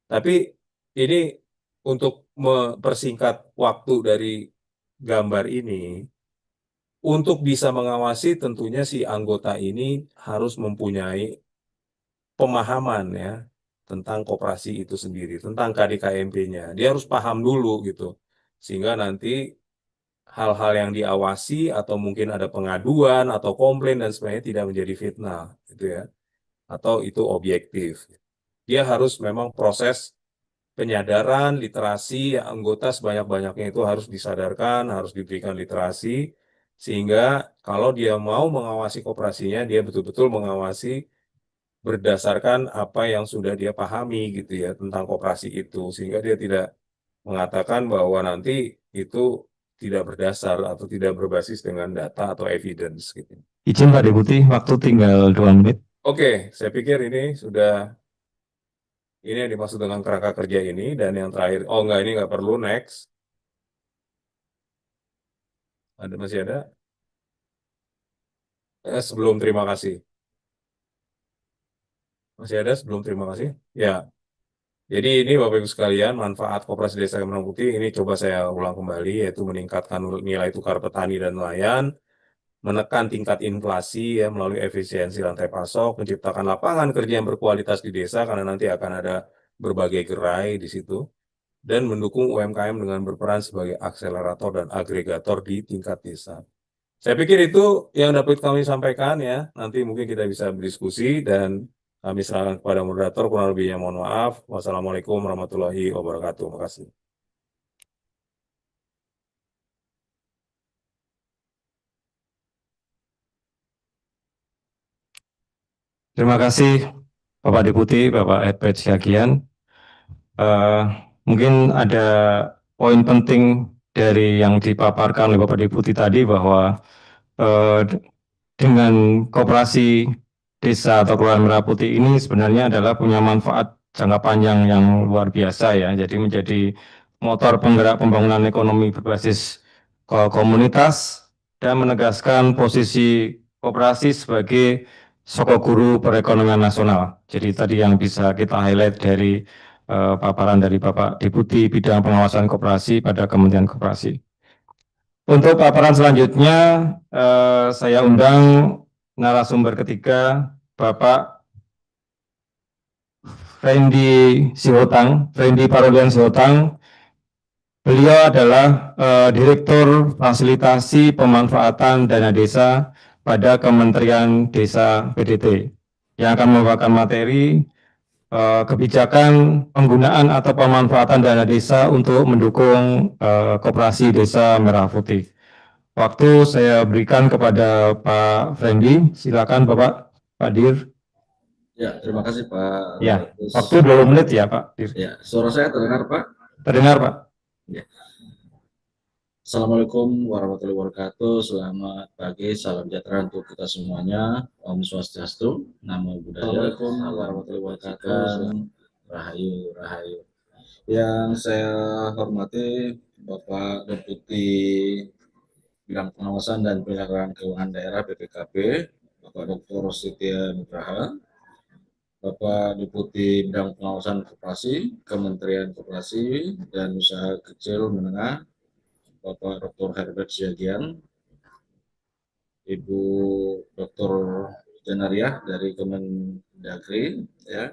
Tapi ini untuk mempersingkat waktu dari gambar ini, untuk bisa mengawasi tentunya si anggota ini harus mempunyai pemahaman ya tentang koperasi itu sendiri, tentang KDKMP-nya. Dia harus paham dulu gitu. Sehingga nanti hal-hal yang diawasi atau mungkin ada pengaduan atau komplain dan sebagainya tidak menjadi fitnah gitu ya. Atau itu objektif. Dia harus memang proses penyadaran, literasi, anggota sebanyak-banyaknya itu harus disadarkan, harus diberikan literasi, sehingga kalau dia mau mengawasi koperasinya, dia betul-betul mengawasi berdasarkan apa yang sudah dia pahami gitu ya tentang koperasi itu, sehingga dia tidak mengatakan bahwa nanti itu tidak berdasar atau tidak berbasis dengan data atau evidence gitu. Izin Pak Deputi, waktu tinggal 2 menit. Oke, saya pikir ini sudah ini yang dimaksud dengan kerangka kerja ini dan yang terakhir, oh enggak ini enggak perlu next. Masih ada? Sebelum terima kasih. Masih ada sebelum terima kasih? Ya. Jadi ini Bapak Ibu sekalian, manfaat Koperasi Desa Kemang Putih ini coba saya ulang kembali, yaitu meningkatkan nilai tukar petani dan nelayan, menekan tingkat inflasi ya melalui efisiensi rantai pasok, menciptakan lapangan kerja yang berkualitas di desa karena nanti akan ada berbagai gerai di situ, dan mendukung UMKM dengan berperan sebagai akselerator dan agregator di tingkat desa. Saya pikir itu yang dapat kami sampaikan ya, nanti mungkin kita bisa berdiskusi dan kami serahkan kepada moderator, kurang lebihnya mohon maaf. Wassalamualaikum warahmatullahi wabarakatuh. Terima kasih. Terima kasih Bapak Deputi, Bapak Edward Syagian. Mungkin ada poin penting dari yang dipaparkan oleh Bapak Deputi tadi bahwa dengan koperasi desa atau Kelurahan Merah Putih ini sebenarnya adalah punya manfaat jangka panjang yang luar biasa ya. Jadi menjadi motor penggerak pembangunan ekonomi berbasis komunitas dan menegaskan posisi koperasi sebagai sokok guru perekonomian nasional. Jadi tadi yang bisa kita highlight dari paparan dari Bapak Deputi Bidang Pengawasan Koperasi pada Kementerian Koperasi. Untuk paparan selanjutnya, saya undang narasumber ketiga, Bapak Fendi Parolian Sihotang. Beliau adalah Direktur Fasilitasi Pemanfaatan Dana Desa pada Kementerian Desa PDT, yang akan membawakan materi kebijakan penggunaan atau pemanfaatan dana desa untuk mendukung koperasi desa Merah Putih. Waktu saya berikan kepada Pak Fendi, silakan Bapak Pak Dir. Ya, terima kasih Pak. Ya, waktu 2 menit ya Pak Dir. Ya, suara saya terdengar Pak? Terdengar Pak. Ya. Assalamualaikum warahmatullahi wabarakatuh. Selamat pagi, salam sejahtera untuk kita semuanya. Om Swastiastu, Namo Buddhaya. Assalamualaikum warahmatullahi wabarakatuh. Rahayu, rahayu. Yang saya hormati Bapak Deputi Bidang Pengawasan dan Penyelenggaraan Keuangan Daerah BPKP, Bapak Dr. Setia Nugraha, Bapak Deputi Bidang Pengawasan Koperasi, Kementerian Koperasi dan Usaha Kecil Menengah, Bapak Dr. Herbert Syagian, Ibu Dr. Janariah dari Kemendagri, ya,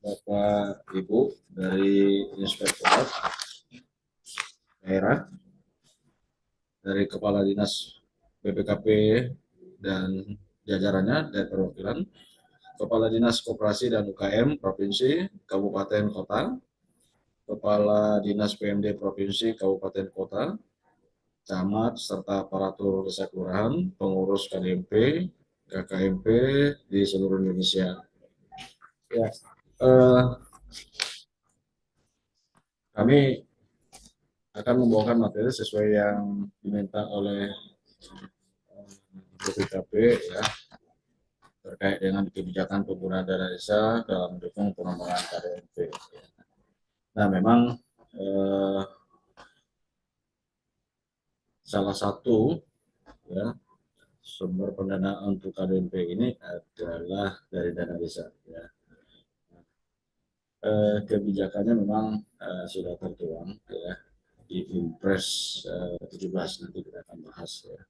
Bapak Ibu dari Inspektorat Daerah, dari Kepala Dinas BPKP dan jajarannya dan perwakilan, Kepala Dinas Koperasi dan UKM Provinsi, Kabupaten, Kota, Kepala Dinas PMD Provinsi, Kabupaten, Kota, camat, serta aparatur desa kelurahan, pengurus KDMP, KKMP di seluruh Indonesia. Ya, kami akan membawakan materi sesuai yang diminta oleh BPKP, ya, terkait dengan kebijakan penggunaan dana desa dalam mendukung pengembangan KDMP. Nah, memang salah satu, ya, sumber pendanaan untuk KDMP ini adalah dari dana desa. Ya. Kebijakannya memang sudah tertuang, ya, di Impres 17, nanti kita akan bahas. Ya.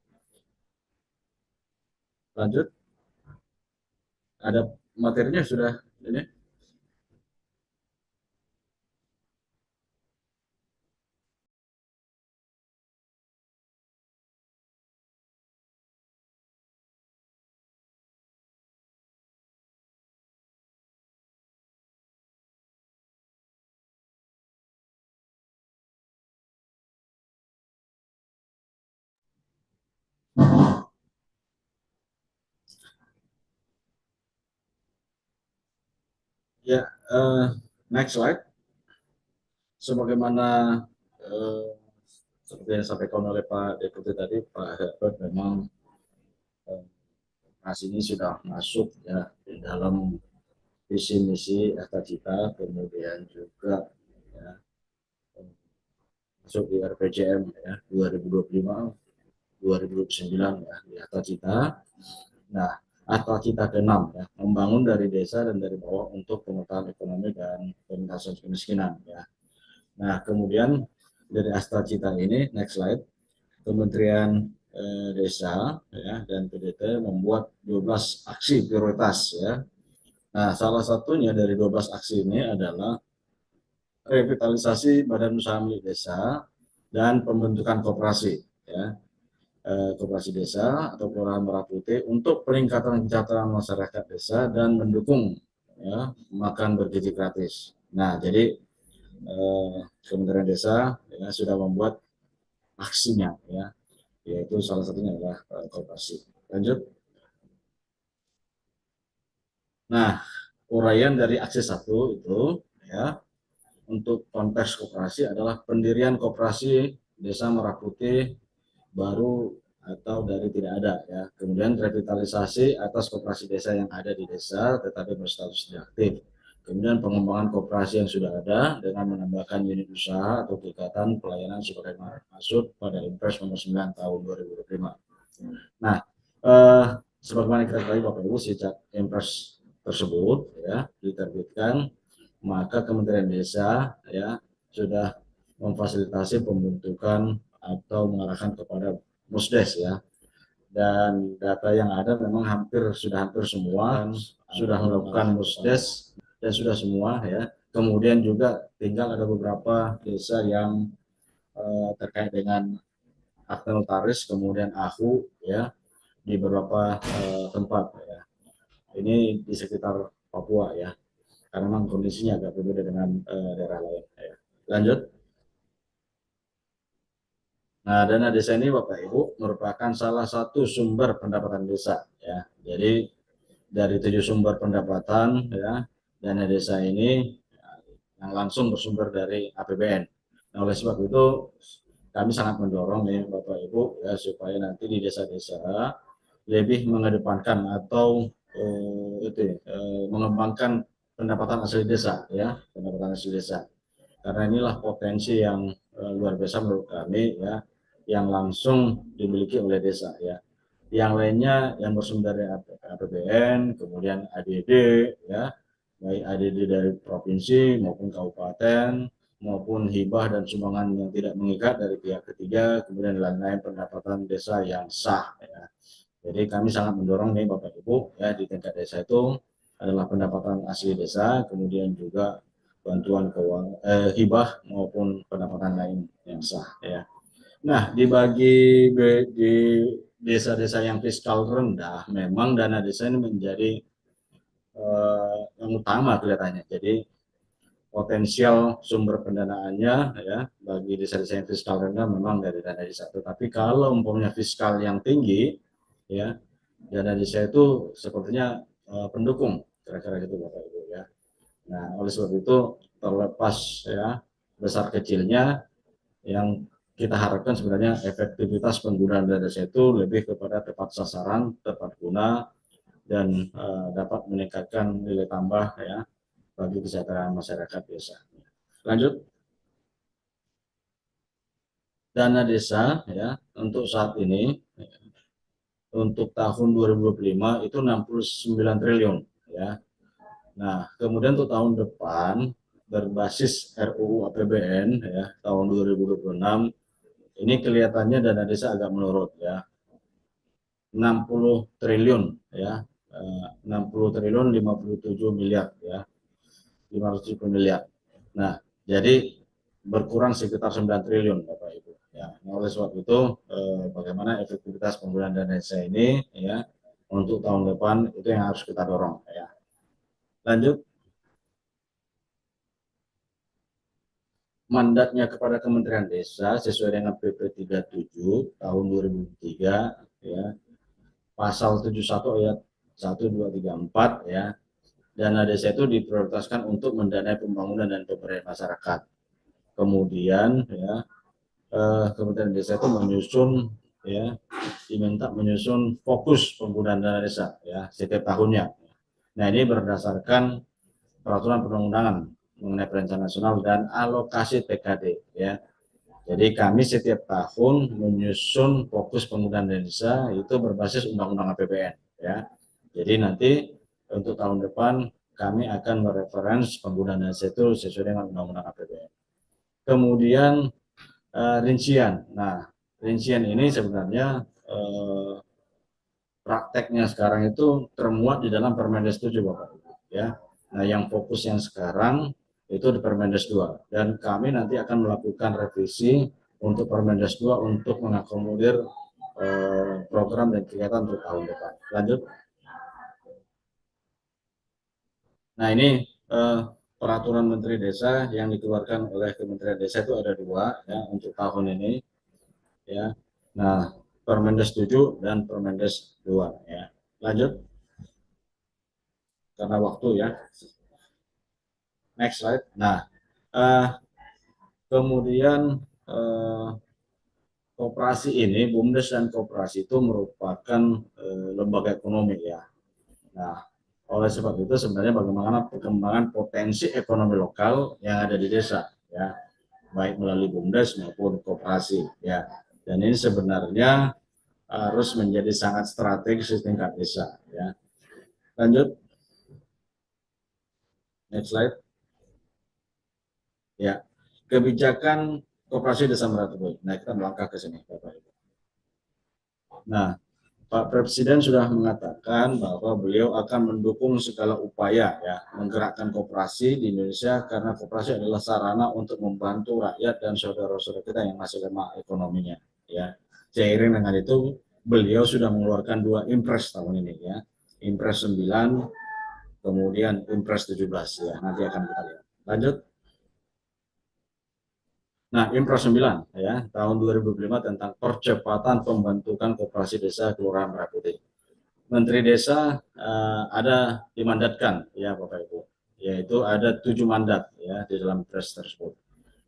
Lanjut, ada materinya sudah ini. Ya, next slide. Sebagaimana seperti yang disampaikan oleh Pak Deputi tadi, Pak Herbert, memang operasi ini sudah masuk, ya, di dalam visi misi cita, kemudian juga, ya, masuk di RPJM, ya, 2025-2029, ya, di cita. Nah, cita ke-6, ya, membangun dari desa dan dari bawah untuk pemetaan ekonomi dan pengentasan kemiskinan, ya. Nah, kemudian dari cita ini, next slide, Kementerian Desa, ya, dan PDT membuat 12 aksi prioritas, ya. Nah, salah satunya dari 12 aksi ini adalah revitalisasi badan usaha milik desa dan pembentukan koperasi, ya, koperasi desa atau kelurahan Merah Putih untuk peningkatan kesejahteraan masyarakat desa dan mendukung, ya, makan bergizi gratis. Nah, jadi Kementerian Desa, ya, sudah membuat aksinya, ya, yaitu salah satunya adalah koperasi. Lanjut. Nah, uraian dari aksi 1 itu, ya, untuk konteks koperasi adalah pendirian koperasi Desa Merah Putih baru atau dari tidak ada, ya. Kemudian revitalisasi atas koperasi desa yang ada di desa tetapi berstatus tidak aktif. Kemudian pengembangan koperasi yang sudah ada dengan menambahkan unit usaha atau kegiatan pelayanan sebagaimana maksud pada Impres nomor 9 tahun 2025. Nah, sebagaimana kita ketahui Bapak Ibu, sejak Impres tersebut, ya, diterbitkan, maka Kementerian Desa, ya, sudah memfasilitasi pembentukan atau mengarahkan kepada Musdes, ya. Dan data yang ada memang sudah hampir semua sudah melakukan Musdes dan sudah semua, ya. Kemudian juga tinggal ada beberapa desa yang terkait dengan akta notaris, kemudian AHU, ya, di beberapa tempat, ya. Ini di sekitar Papua, ya, karena memang kondisinya agak berbeda dengan daerah lain, ya. Lanjut. Nah, dana desa ini Bapak Ibu merupakan salah satu sumber pendapatan desa, ya. Jadi dari 7 sumber pendapatan, ya, dana desa ini yang langsung bersumber dari APBN. Nah, oleh sebab itu kami sangat mendorong, nih Bapak Ibu, ya, supaya nanti di desa-desa lebih mengedepankan atau mengembangkan pendapatan asli desa, ya, pendapatan asli desa. Karena inilah potensi yang luar biasa menurut kami, ya, yang langsung dimiliki oleh desa, ya. Yang lainnya yang bersumber dari APBN, kemudian ADD, ya, baik ADD dari provinsi maupun kabupaten, maupun hibah dan sumbangan yang tidak mengikat dari pihak ketiga, kemudian lain-lain pendapatan desa yang sah, ya. Jadi kami sangat mendorong nih Bapak Ibu ya di tingkat desa itu adalah pendapatan asli desa, kemudian juga bantuan keuangan hibah maupun pendapatan lain yang sah ya. Nah, di desa-desa yang fiskal rendah, memang dana desa ini menjadi yang utama kelihatannya. Jadi potensial sumber pendanaannya ya bagi desa-desa yang fiskal rendah memang dari dana desa. Tetapi kalau umpamanya fiskal yang tinggi, ya dana desa itu sepertinya pendukung, kira-kira gitu Bapak Ibu ya. Nah, oleh sebab itu terlepas ya besar kecilnya, yang kita harapkan sebenarnya efektivitas penggunaan dana desa itu lebih kepada tepat sasaran, tepat guna, dan dapat meningkatkan nilai tambah ya bagi kesejahteraan masyarakat desa. Lanjut. Dana desa ya untuk saat ini untuk tahun 2025 itu 69 triliun ya. Nah, kemudian untuk tahun depan berbasis RUU APBN ya tahun 2026 ini kelihatannya dana desa agak menurun ya. 60 triliun ya. 60 triliun 57 miliar ya. 570 miliar. Nah, jadi berkurang sekitar 9 triliun Bapak Ibu. Ya, nah, oleh sebab itu bagaimana efektivitas penggunaan dana desa ini ya untuk tahun depan itu yang harus kita dorong ya. Lanjut. Mandatnya kepada Kementerian Desa sesuai dengan PP 37 tahun 2003 ya. Pasal 71 ayat 1 2 3 4 ya. Dana desa itu diprioritaskan untuk mendanai pembangunan dan pemberdayaan masyarakat. Kemudian ya Kementerian Desa itu menyusun ya diminta menyusun fokus penggunaan dana desa ya setiap tahunnya. Nah, ini berdasarkan peraturan perundang-undangan mengenai perencanaan nasional dan alokasi TKD ya. Jadi kami setiap tahun menyusun fokus penggunaan dana desa itu berbasis undang-undang APBN ya. Jadi nanti untuk tahun depan kami akan mereferensi penggunaan dana desa itu sesuai dengan undang-undang APBN. Kemudian rincian. Nah, rincian ini sebenarnya prakteknya sekarang itu termuat di dalam Permendes 7 Bapak Ibu ya. Nah, yang fokus yang sekarang itu di Permendes 2 dan kami nanti akan melakukan revisi untuk Permendes 2 untuk mengakomodir program dan kegiatan untuk tahun depan. Lanjut. Nah, ini peraturan Menteri Desa yang dikeluarkan oleh Kementerian Desa itu ada 2 ya untuk tahun ini ya. Nah, Permendes 7 dan Permendes 2 ya. Lanjut. Karena waktu ya. Next slide. Nah, kemudian koperasi ini, BUMDes dan koperasi itu merupakan lembaga ekonomi ya. Nah, oleh sebab itu sebenarnya bagaimana perkembangan potensi ekonomi lokal yang ada di desa ya, baik melalui BUMDes maupun koperasi ya. Dan ini sebenarnya harus menjadi sangat strategis di tingkat desa ya. Lanjut. Next slide. Ya, kebijakan koperasi desa Meratubui. Nah, kita melangkah ke sini Bapak Ibu. Nah, Pak Presiden sudah mengatakan bahwa beliau akan mendukung segala upaya ya menggerakkan koperasi di Indonesia karena koperasi adalah sarana untuk membantu rakyat dan saudara-saudara kita yang masih lemah ekonominya ya. Seiring dengan itu beliau sudah mengeluarkan 2 impres tahun ini ya. Impres 9 kemudian impres 17 ya. Nanti akan kita lihat. Lanjut. Nah, Impres 9 ya tahun 2005 tentang percepatan pembentukan koperasi desa Kelurahan Merah Putih. Menteri Desa ada dimandatkan ya Bapak Ibu, yaitu ada 7 mandat ya di dalam Impres tersebut,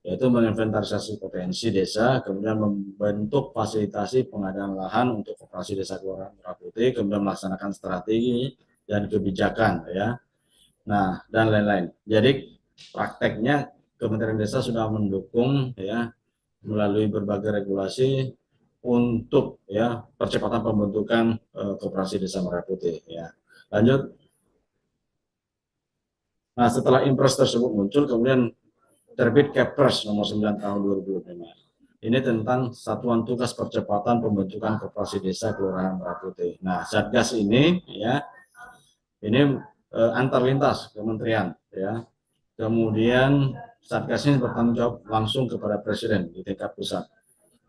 yaitu menginventarisasi potensi desa, kemudian membentuk fasilitasi pengadaan lahan untuk koperasi desa Kelurahan Merah Putih, kemudian melaksanakan strategi dan kebijakan ya. Nah, dan lain-lain. Jadi prakteknya Kementerian Desa sudah mendukung ya melalui berbagai regulasi untuk ya percepatan pembentukan koperasi desa Merah Putih ya. Lanjut. Nah, setelah impres tersebut muncul kemudian terbit Kepres nomor 9 tahun 2005. ini tentang Satuan Tugas Percepatan Pembentukan Koperasi Desa Kelurahan Merah Putih. Nah, Satgas ini ya, ini antar lintas kementerian ya. Kemudian Satgas ini bertanggung jawab langsung kepada Presiden di tingkat pusat.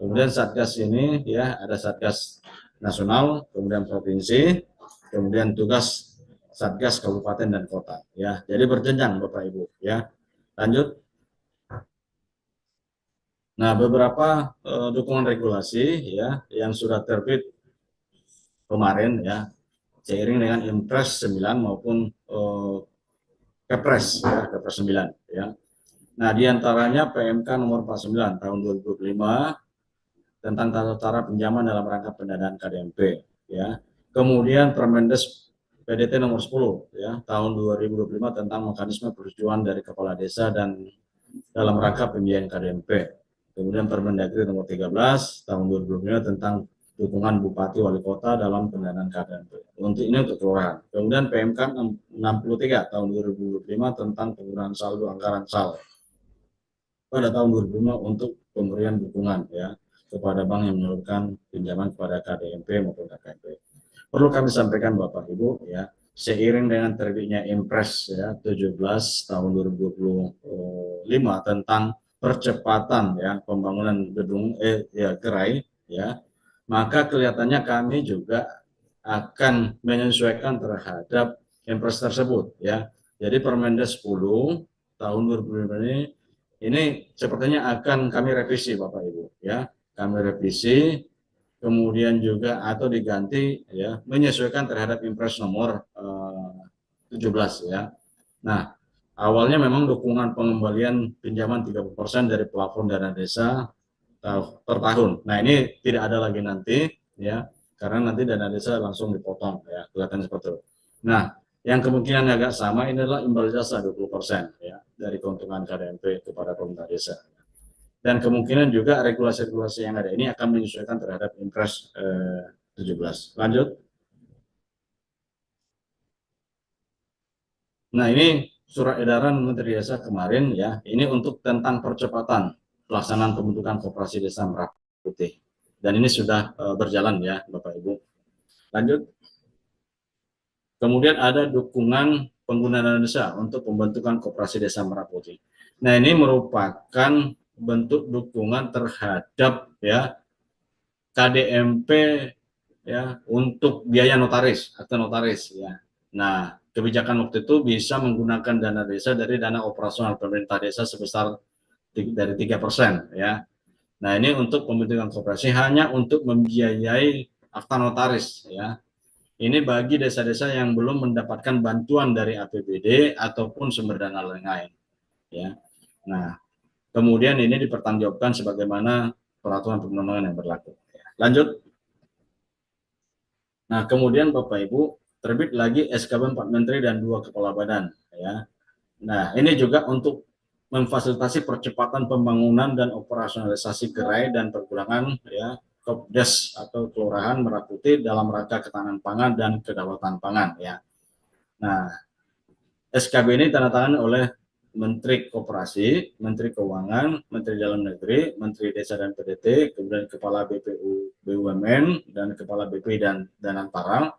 Kemudian Satgas ini ya, ada Satgas nasional, kemudian provinsi, kemudian tugas Satgas kabupaten dan kota ya. Jadi berjenjang Bapak Ibu ya. Lanjut. Nah, beberapa dukungan regulasi ya yang sudah terbit kemarin ya, seiring dengan Impres 9 maupun Kepres ya, Kepres 9 ya. Nah, diantaranya PMK nomor 49 tahun 2025 tentang tata cara pinjaman dalam rangka pendanaan KDMP ya. Kemudian Permendes PDT nomor 10 ya tahun 2025 tentang mekanisme persetujuan dari kepala desa dan dalam rangka pembiayaan KDMP. Kemudian Permendagri nomor 13 tahun 2025 tentang dukungan bupati wali kota dalam pendanaan KDMP. Untuk ini untuk kelurahan. Kemudian PMK 63 tahun 2025 tentang penggunaan saldo anggaran SAL pada tahun 2005 untuk pemberian dukungan ya kepada bank yang menyalurkan pinjaman kepada KDMP maupun KKMP. Perlu kami sampaikan Bapak Ibu ya, seiring dengan terbitnya Impres ya 17 tahun 2025 tentang percepatan ya pembangunan gedung gerai ya, maka kelihatannya kami juga akan menyesuaikan terhadap Impres tersebut ya. Jadi Permendes 10 tahun 2025 ini sepertinya akan kami revisi Bapak Ibu ya. Kami revisi kemudian juga atau diganti ya menyesuaikan terhadap Impres nomor 17 ya. Nah, awalnya memang dukungan pengembalian pinjaman 30% dari plafon dana desa per tahun. Nah, ini tidak ada lagi nanti ya karena nanti dana desa langsung dipotong ya, kelihatan seperti itu. Nah, yang kemungkinan agak sama ini adalah imbal jasa 20% ya dari keuntungan KDMP kepada pemerintah desa. Dan kemungkinan juga regulasi-regulasi yang ada ini akan menyesuaikan terhadap Impres 17. Lanjut. Nah, ini surat edaran Menteri Desa kemarin ya, ini untuk tentang percepatan pelaksanaan pembentukan koperasi desa Merah Putih. Dan ini sudah berjalan ya Bapak Ibu. Lanjut. Kemudian ada dukungan pengguna dana desa untuk pembentukan koperasi desa Merah Putih. Nah, ini merupakan bentuk dukungan terhadap ya KDMP ya untuk biaya notaris atau notaris ya. Nah, kebijakan waktu itu bisa menggunakan dana desa dari dana operasional pemerintah desa sebesar dari 3% ya. Nah, ini untuk pembentukan koperasi hanya untuk membiayai akta notaris ya. Ini bagi desa-desa yang belum mendapatkan bantuan dari APBD ataupun sumber dana lain ya. Nah, kemudian ini dipertanggungjawabkan sebagaimana peraturan perundang-undangan yang berlaku. Lanjut. Nah, kemudian Bapak Ibu terbit lagi SKB 4 Menteri dan 2 Kepala Badan ya. Nah, ini juga untuk memfasilitasi percepatan pembangunan dan operasionalisasi gerai dan pergudangan ya Kopdes atau Kelurahan Merah Putih dalam rangka ketahanan pangan dan kedaulatan pangan ya. Nah, SKB ini ditandatangani oleh Menteri Koperasi, Menteri Keuangan, Menteri Dalam Negeri, Menteri Desa dan PDT, kemudian Kepala BPU BUMN, dan Kepala BP dan Danantara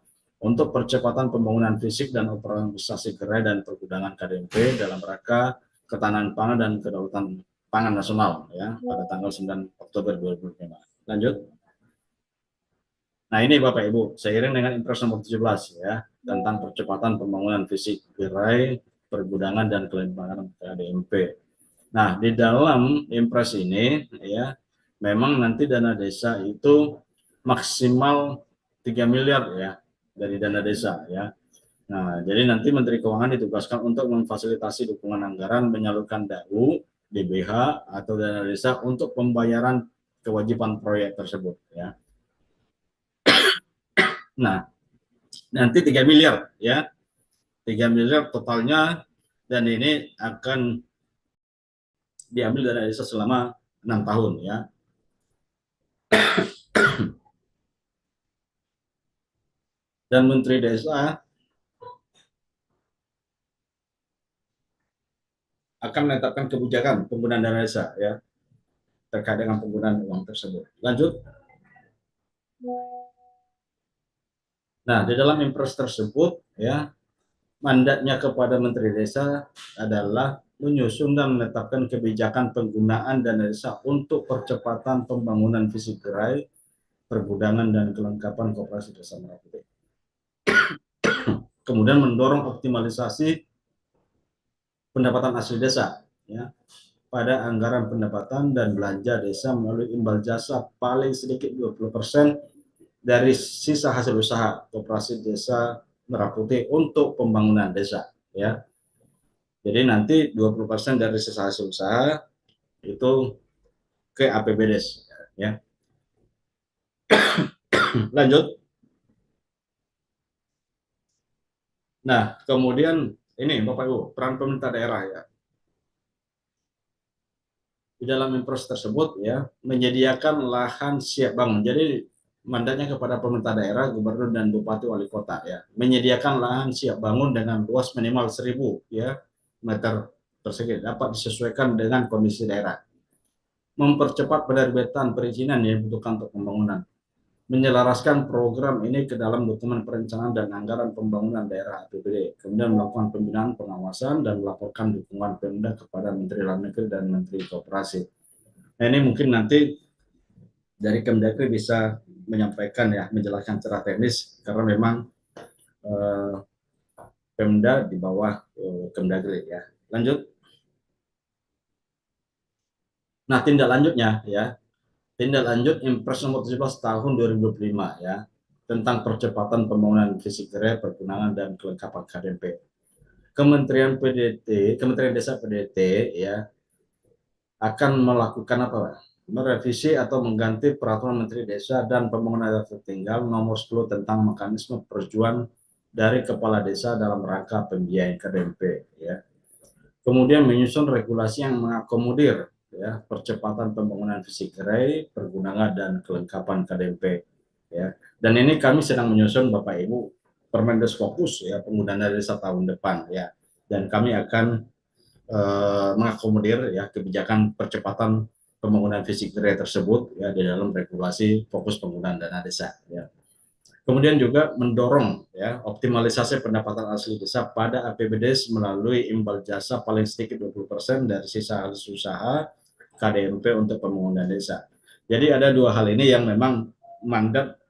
untuk percepatan pembangunan fisik dan operasionalisasi gerai dan pergudangan KDMP dalam rangka ketahanan pangan dan kedaulatan pangan nasional ya pada tanggal 9 Oktober 2005. Lanjut. Nah, ini Bapak Ibu, seiring dengan Impres nomor 17 ya tentang percepatan pembangunan fisik gerai pergudangan dan kelimpangan KDMP. Nah, di dalam Impres ini ya memang nanti dana desa itu maksimal 3 miliar ya dari dana desa ya. Nah, jadi nanti Menteri Keuangan ditugaskan untuk memfasilitasi dukungan anggaran menyalurkan DAU, DBH atau dana desa untuk pembayaran kewajiban proyek tersebut ya. Nah, nanti 3 miliar ya. 3 miliar totalnya dan ini akan diambil dari desa selama 6 tahun ya. Dan Menteri Desa akan menetapkan kebijakan penggunaan dana desa ya terkait dengan penggunaan uang tersebut. Lanjut. Nah, di dalam impres tersebut ya, mandatnya kepada Menteri Desa adalah menyusun dan menetapkan kebijakan penggunaan dana desa untuk percepatan pembangunan fisik gerai, pergudangan dan kelengkapan koperasi desa Merah Putih. Kemudian mendorong optimalisasi pendapatan asli desa ya, pada anggaran pendapatan dan belanja desa melalui imbal jasa paling sedikit 20% dari sisa hasil usaha koperasi desa Merah Putih untuk pembangunan desa ya. Jadi nanti 20% dari sisa hasil usaha itu ke APBDes ya. Lanjut. Nah, kemudian ini Bapak Ibu, peran pemerintah daerah ya. Di dalam impres tersebut ya, menyediakan lahan siap bangun. Jadi mandatnya kepada pemerintah daerah, gubernur dan bupati wali kota ya, menyediakan lahan siap bangun dengan luas minimal 1000 ya meter persegi dapat disesuaikan dengan kondisi daerah. Mempercepat penerbitan perizinan yang dibutuhkan untuk pembangunan. Menyelaraskan program ini ke dalam dokumen perencanaan dan anggaran pembangunan daerah APBD, kemudian melakukan pembinaan pengawasan dan melaporkan dukungan Pemda kepada Menteri Dalam Negeri dan Menteri Koperasi. Nah, ini mungkin nanti dari Kemdagri bisa menyampaikan ya, menjelaskan secara teknis karena memang Pemda di bawah Kemdagri ya. Lanjut. Nah, tindak lanjutnya ya. Tindak lanjut Impres nomor 17 tahun 2025 ya, tentang percepatan pembangunan fisik gerai, pergudangan dan kelengkapan KDP. Kementerian PDT, Kementerian Desa PDT ya akan melakukan apa? Merevisi atau mengganti peraturan Menteri Desa dan Pembangunan Daerah Tertinggal nomor 10 tentang mekanisme persetujuan dari kepala desa dalam rangka pembiayaan KDP ya. Kemudian menyusun regulasi yang mengakomodir ya percepatan pembangunan fisik gerai, pergudangan dan kelengkapan KDP ya. Dan ini kami sedang menyusun Bapak Ibu Permendes Fokus ya penggunaan dana desa tahun depan ya. Dan kami akan mengakomodir ya kebijakan percepatan pembangunan fisik gerai tersebut ya di dalam regulasi fokus penggunaan dana desa ya. Kemudian juga mendorong ya optimalisasi pendapatan asli desa pada APBDes melalui imbal jasa paling sedikit 20% dari sisa hasil usaha KDMP untuk pembangunan desa. Jadi ada dua hal ini yang memang mandat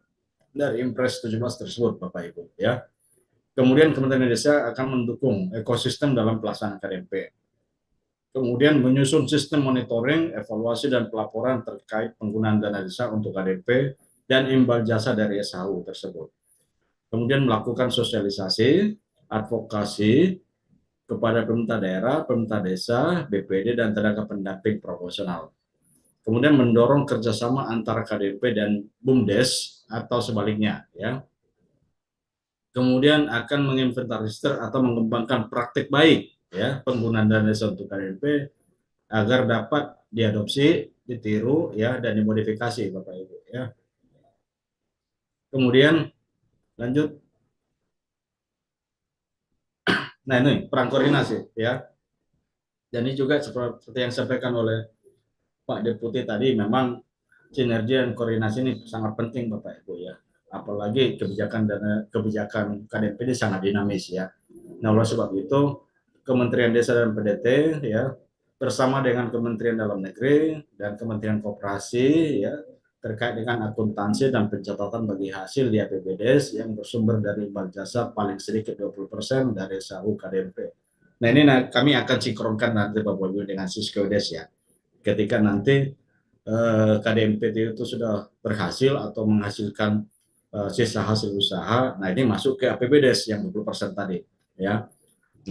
dari Impres 17 tersebut Bapak Ibu ya. Kemudian Kementerian Desa akan mendukung ekosistem dalam pelaksanaan KDMP. Kemudian menyusun sistem monitoring, evaluasi dan pelaporan terkait penggunaan dana desa untuk KDP dan imbal jasa dari SHU tersebut. Kemudian melakukan sosialisasi, advokasi kepada pemerintah daerah, pemerintah desa, BPD, dan tenaga pendamping profesional. Kemudian mendorong kerjasama antara KDP dan BUMDes atau sebaliknya. Ya. Kemudian akan menginventarisir atau mengembangkan praktik baik ya penggunaan dana desa untuk KDP agar dapat diadopsi, ditiru, ya dan dimodifikasi Bapak Ibu. Ya. Kemudian lanjut. Nah ini peran koordinasi ya. Dan ini juga seperti yang disampaikan oleh Pak Deputi tadi, memang sinergi dan koordinasi ini sangat penting Bapak Ibu ya. Apalagi kebijakan KDP ini sangat dinamis ya. Nah oleh sebab itu Kementerian Desa dan PDT ya bersama dengan Kementerian Dalam Negeri dan Kementerian Koperasi ya terkait dengan akuntansi dan pencatatan bagi hasil di APBDes yang bersumber dari imbal jasa paling sedikit 20% dari SHU KDMP. Nah ini kami akan sinkronkan nanti Bapak Ibu dengan Siskodes ya. Ketika nanti KDMP itu sudah berhasil atau menghasilkan sisa hasil usaha, nah ini masuk ke APBDes yang 20% tadi ya.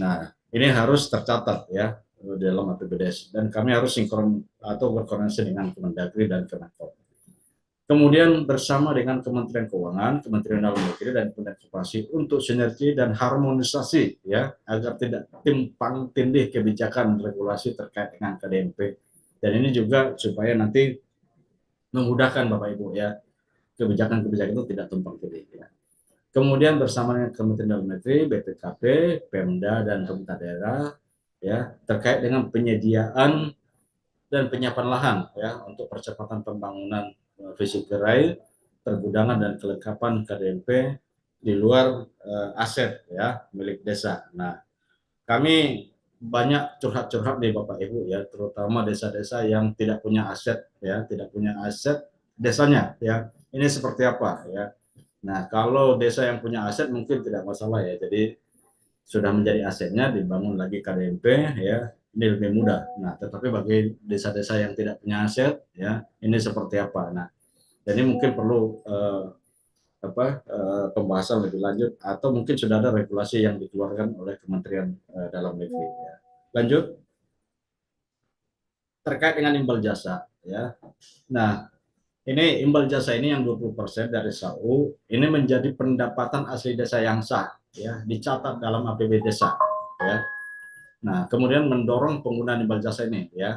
Nah ini harus tercatat ya di dalam APBDes dan kami harus sinkron atau berkoordinasi dengan Kemendagri dan Kemenko. Kemudian bersama dengan Kementerian Keuangan, Kementerian Dalam Negeri dan Kementerian Koperasi untuk sinergi dan harmonisasi ya agar tidak timpang tindih kebijakan regulasi terkait dengan KDMP. Dan ini juga supaya nanti memudahkan Bapak Ibu ya kebijakan-kebijakan itu tidak tumpang tindih ya. Kemudian bersama dengan Kementerian Dalam Negeri, BPKP, Pemda dan pemerintah daerah ya terkait dengan penyediaan dan penyiapan lahan ya untuk percepatan pembangunan fisik gerai, pergudangan dan kelengkapan KDMP di luar aset ya milik desa. Nah, kami banyak curhat-curhat nih Bapak Ibu ya, terutama desa-desa yang tidak punya aset ya, tidak punya aset desanya ya. Ini seperti apa ya? Nah, kalau desa yang punya aset mungkin tidak masalah ya. Jadi sudah menjadi asetnya dibangun lagi KDMP ya, ini lebih mudah. Nah, tetapi bagi desa-desa yang tidak punya aset ya, ini seperti apa? Nah, jadi mungkin perlu pembahasan lebih lanjut atau mungkin sudah ada regulasi yang dikeluarkan oleh Kementerian Dalam Negeri ya. Lanjut terkait dengan imbal jasa ya. Nah, ini imbal jasa ini yang 20% dari SAU ini menjadi pendapatan asli desa yang sah ya, dicatat dalam APB desa ya. Nah, kemudian mendorong penggunaan imbal jasa ini ya,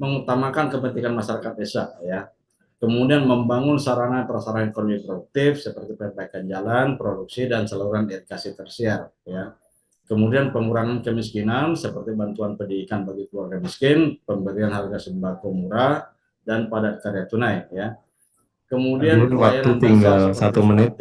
mengutamakan kepentingan masyarakat desa ya. Kemudian membangun sarana prasarana ekonomi produktif seperti perbaikan jalan, produksi dan saluran irigasi tersier ya. Kemudian pengurangan kemiskinan seperti bantuan pendidikan bagi keluarga miskin, pemberian harga sembako murah dan padat karya tunai ya. Kemudian waktu tinggal 1 menit.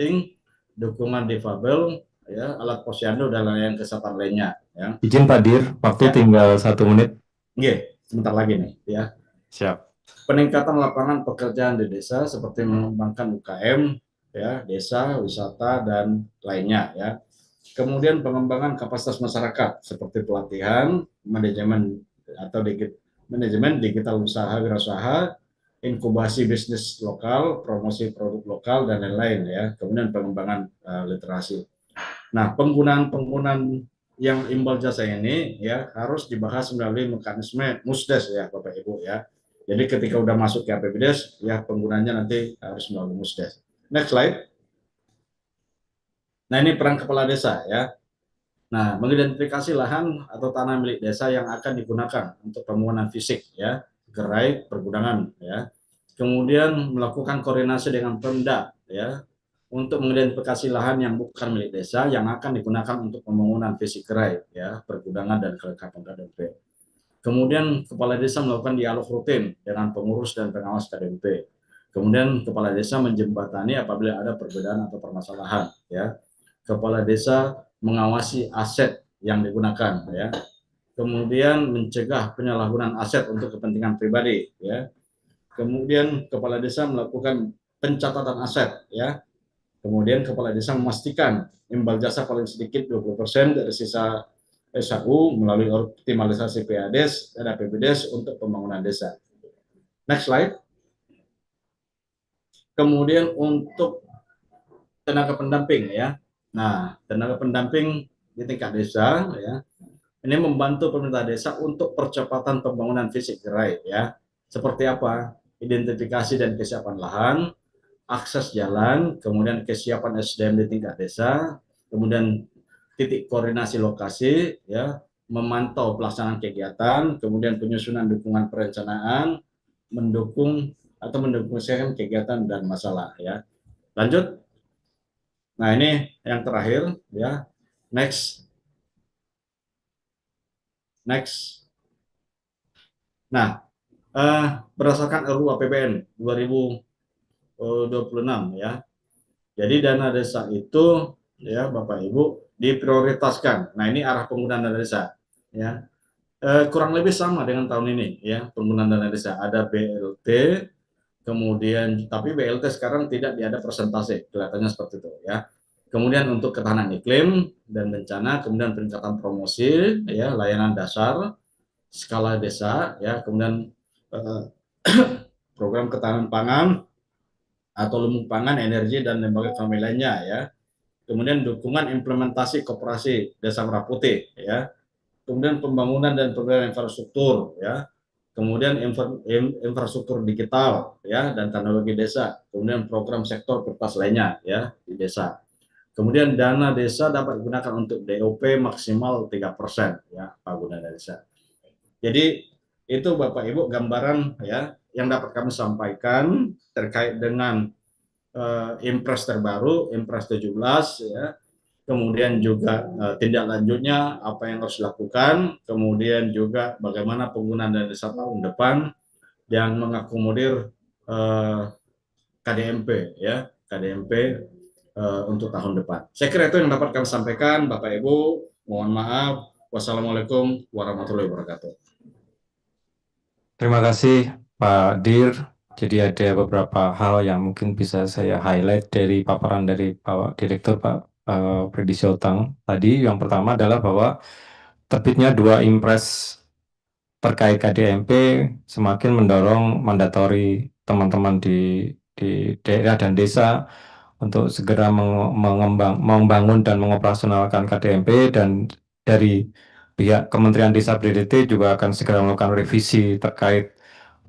Dukungan difabel ya, alat posyandu dan layanan kesehatan lainnya ya. Izin Pak Dir, waktu tinggal 1 menit. Oke, sebentar lagi nih ya. Siap. Peningkatan lapangan pekerjaan di desa seperti mengembangkan UKM ya, desa, wisata dan lainnya ya. Kemudian pengembangan kapasitas masyarakat seperti pelatihan, manajemen atau manajemen digital usaha wirausaha, inkubasi bisnis lokal, promosi produk lokal dan lain-lain ya. Kemudian pengembangan literasi. Nah, penggunaan yang imbal jasa ini ya harus dibahas melalui mekanisme musdes ya Bapak Ibu ya. Jadi ketika udah masuk ke APBDes ya penggunanya nanti harus melalui musdes. Next slide. Nah, ini peran kepala desa ya. Nah, mengidentifikasi lahan atau tanah milik desa yang akan digunakan untuk pembangunan fisik ya, gerai, pergudangan ya. Kemudian melakukan koordinasi dengan Pemda ya untuk mengidentifikasi lahan yang bukan milik desa yang akan digunakan untuk pembangunan fisik gerai ya, pergudangan dan kelengkapan KDMP. Kemudian kepala desa melakukan dialog rutin dengan pengurus dan pengawas KDMP. Kemudian kepala desa menjembatani apabila ada perbedaan atau permasalahan ya. Kepala desa mengawasi aset yang digunakan ya. Kemudian mencegah penyalahgunaan aset untuk kepentingan pribadi ya. Kemudian kepala desa melakukan pencatatan aset ya. Kemudian kepala desa memastikan imbal jasa paling sedikit 20% dari sisa SAU melalui optimalisasi PADes dan APBDes untuk pembangunan desa. Next slide. Kemudian untuk tenaga pendamping ya. Nah, tenaga pendamping di tingkat desa ya, ini membantu pemerintah desa untuk percepatan pembangunan fisik gerai ya. Seperti apa? Identifikasi dan kesiapan lahan, akses jalan, kemudian kesiapan SDM di tingkat desa, kemudian titik koordinasi lokasi ya, memantau pelaksanaan kegiatan, kemudian penyusunan dukungan perencanaan, mendukung kegiatan dan masalah ya. Lanjut. Nah, ini yang terakhir ya. Next. Nah, berdasarkan RUU APBN 2026 ya. Jadi dana desa itu ya Bapak Ibu diprioritaskan. Nah, ini arah penggunaan dana desa ya. Kurang lebih sama dengan tahun ini ya, penggunaan dana desa. Ada BLT, kemudian tapi BLT sekarang tidak ada persentase, kelihatannya seperti itu ya. Kemudian untuk ketahanan iklim dan bencana, kemudian peningkatan promosi ya, layanan dasar skala desa ya, kemudian program ketahanan pangan atau lumbung pangan, energi dan lembaga ekonomi lainnya ya. Kemudian dukungan implementasi koperasi Desa Merah Putih ya. Kemudian pembangunan dan pembangunan infrastruktur ya. Kemudian infrastruktur digital ya dan teknologi desa, kemudian program sektor prioritas lainnya ya di desa. Kemudian dana desa dapat digunakan untuk DOP maksimal 3% ya pengguna desa. Jadi itu Bapak Ibu gambaran ya yang dapat kami sampaikan terkait dengan Impres terbaru, Impres 17 ya. Kemudian juga tindak lanjutnya apa yang harus dilakukan, kemudian juga bagaimana penggunaan dana desa tahun depan, yang mengakomodir KDMP ya, KDMP untuk tahun depan. Saya kira itu yang dapat kami sampaikan, Bapak Ibu. Mohon maaf. Wassalamualaikum warahmatullahi wabarakatuh. Terima kasih Pak Dir. Jadi ada beberapa hal yang mungkin bisa saya highlight dari paparan dari Pak Direktur Pak Freddy Siotang tadi. Yang pertama adalah bahwa terbitnya 2 impres terkait KDMP semakin mendorong mandatori teman-teman di daerah dan desa untuk segera membangun dan mengoperasionalkan KDMP, dan dari pihak Kementerian Desa PDDT juga akan segera melakukan revisi terkait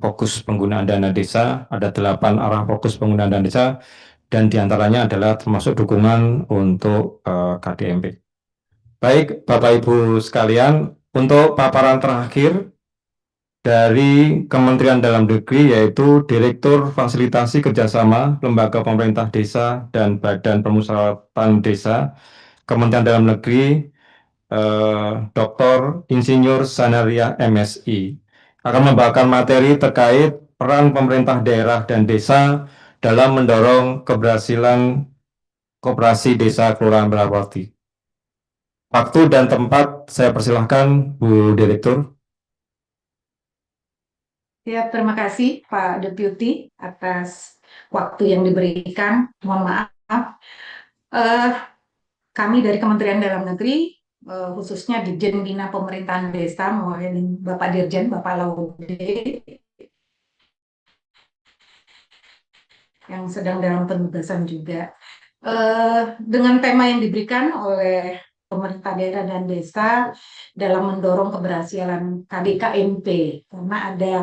fokus penggunaan dana desa. Ada 8 arah fokus penggunaan dana desa dan diantaranya adalah termasuk dukungan untuk KDMP. Baik Bapak Ibu sekalian, untuk paparan terakhir dari Kementerian Dalam Negeri yaitu Direktur Fasilitasi Kerjasama Lembaga Pemerintah Desa dan Badan Permusyawaratan Desa Kementerian Dalam Negeri, Dr. Insinyur Sanaria MSI akan membawakan materi terkait peran pemerintah daerah dan desa dalam mendorong keberhasilan koperasi desa kelurahan Merahwati. Waktu dan tempat saya persilahkan Bu Direktur. Ya, terima kasih Pak Deputi atas waktu yang diberikan. Mohon maaf, kami dari Kementerian Dalam Negeri, khususnya Dirjen Bina Pemerintahan Desa, mewakili Bapak Dirjen, Bapak Laude, yang sedang dalam penugasan juga. Dengan tema yang diberikan oleh pemerintah daerah dan desa dalam mendorong keberhasilan KDKMP, karena ada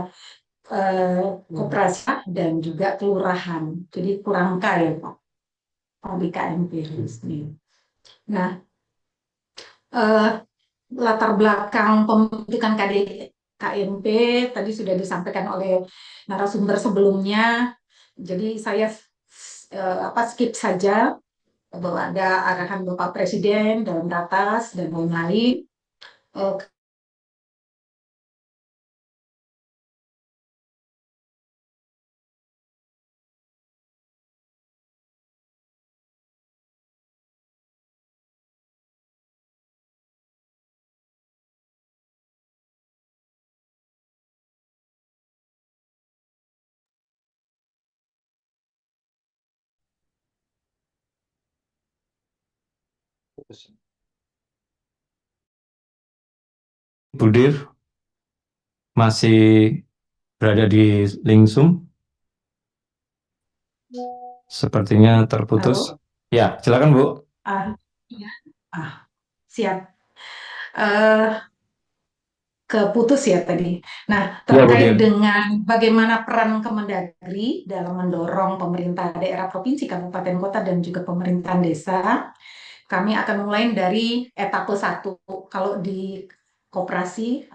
koperasi dan juga kelurahan, jadi kurang kaya Pak KDKMP ini. Nah, latar belakang pembentukan KDKMP tadi sudah disampaikan oleh narasumber sebelumnya, jadi saya skip saja bahwa ada arahan Bapak Presiden dalam ratas dan lain-lain. Bu Dir masih berada di link Zoom? Sepertinya terputus. Halo? Ya, silakan Bu. Siap. Keputus ya tadi. Nah, Ya, Bu terkait Dir. dengan bagaimana peran Kemendagri dalam mendorong pemerintah daerah provinsi, kabupaten, kota, dan juga pemerintahan desa, kami akan mulai dari etape 1. Kalau di koperasi,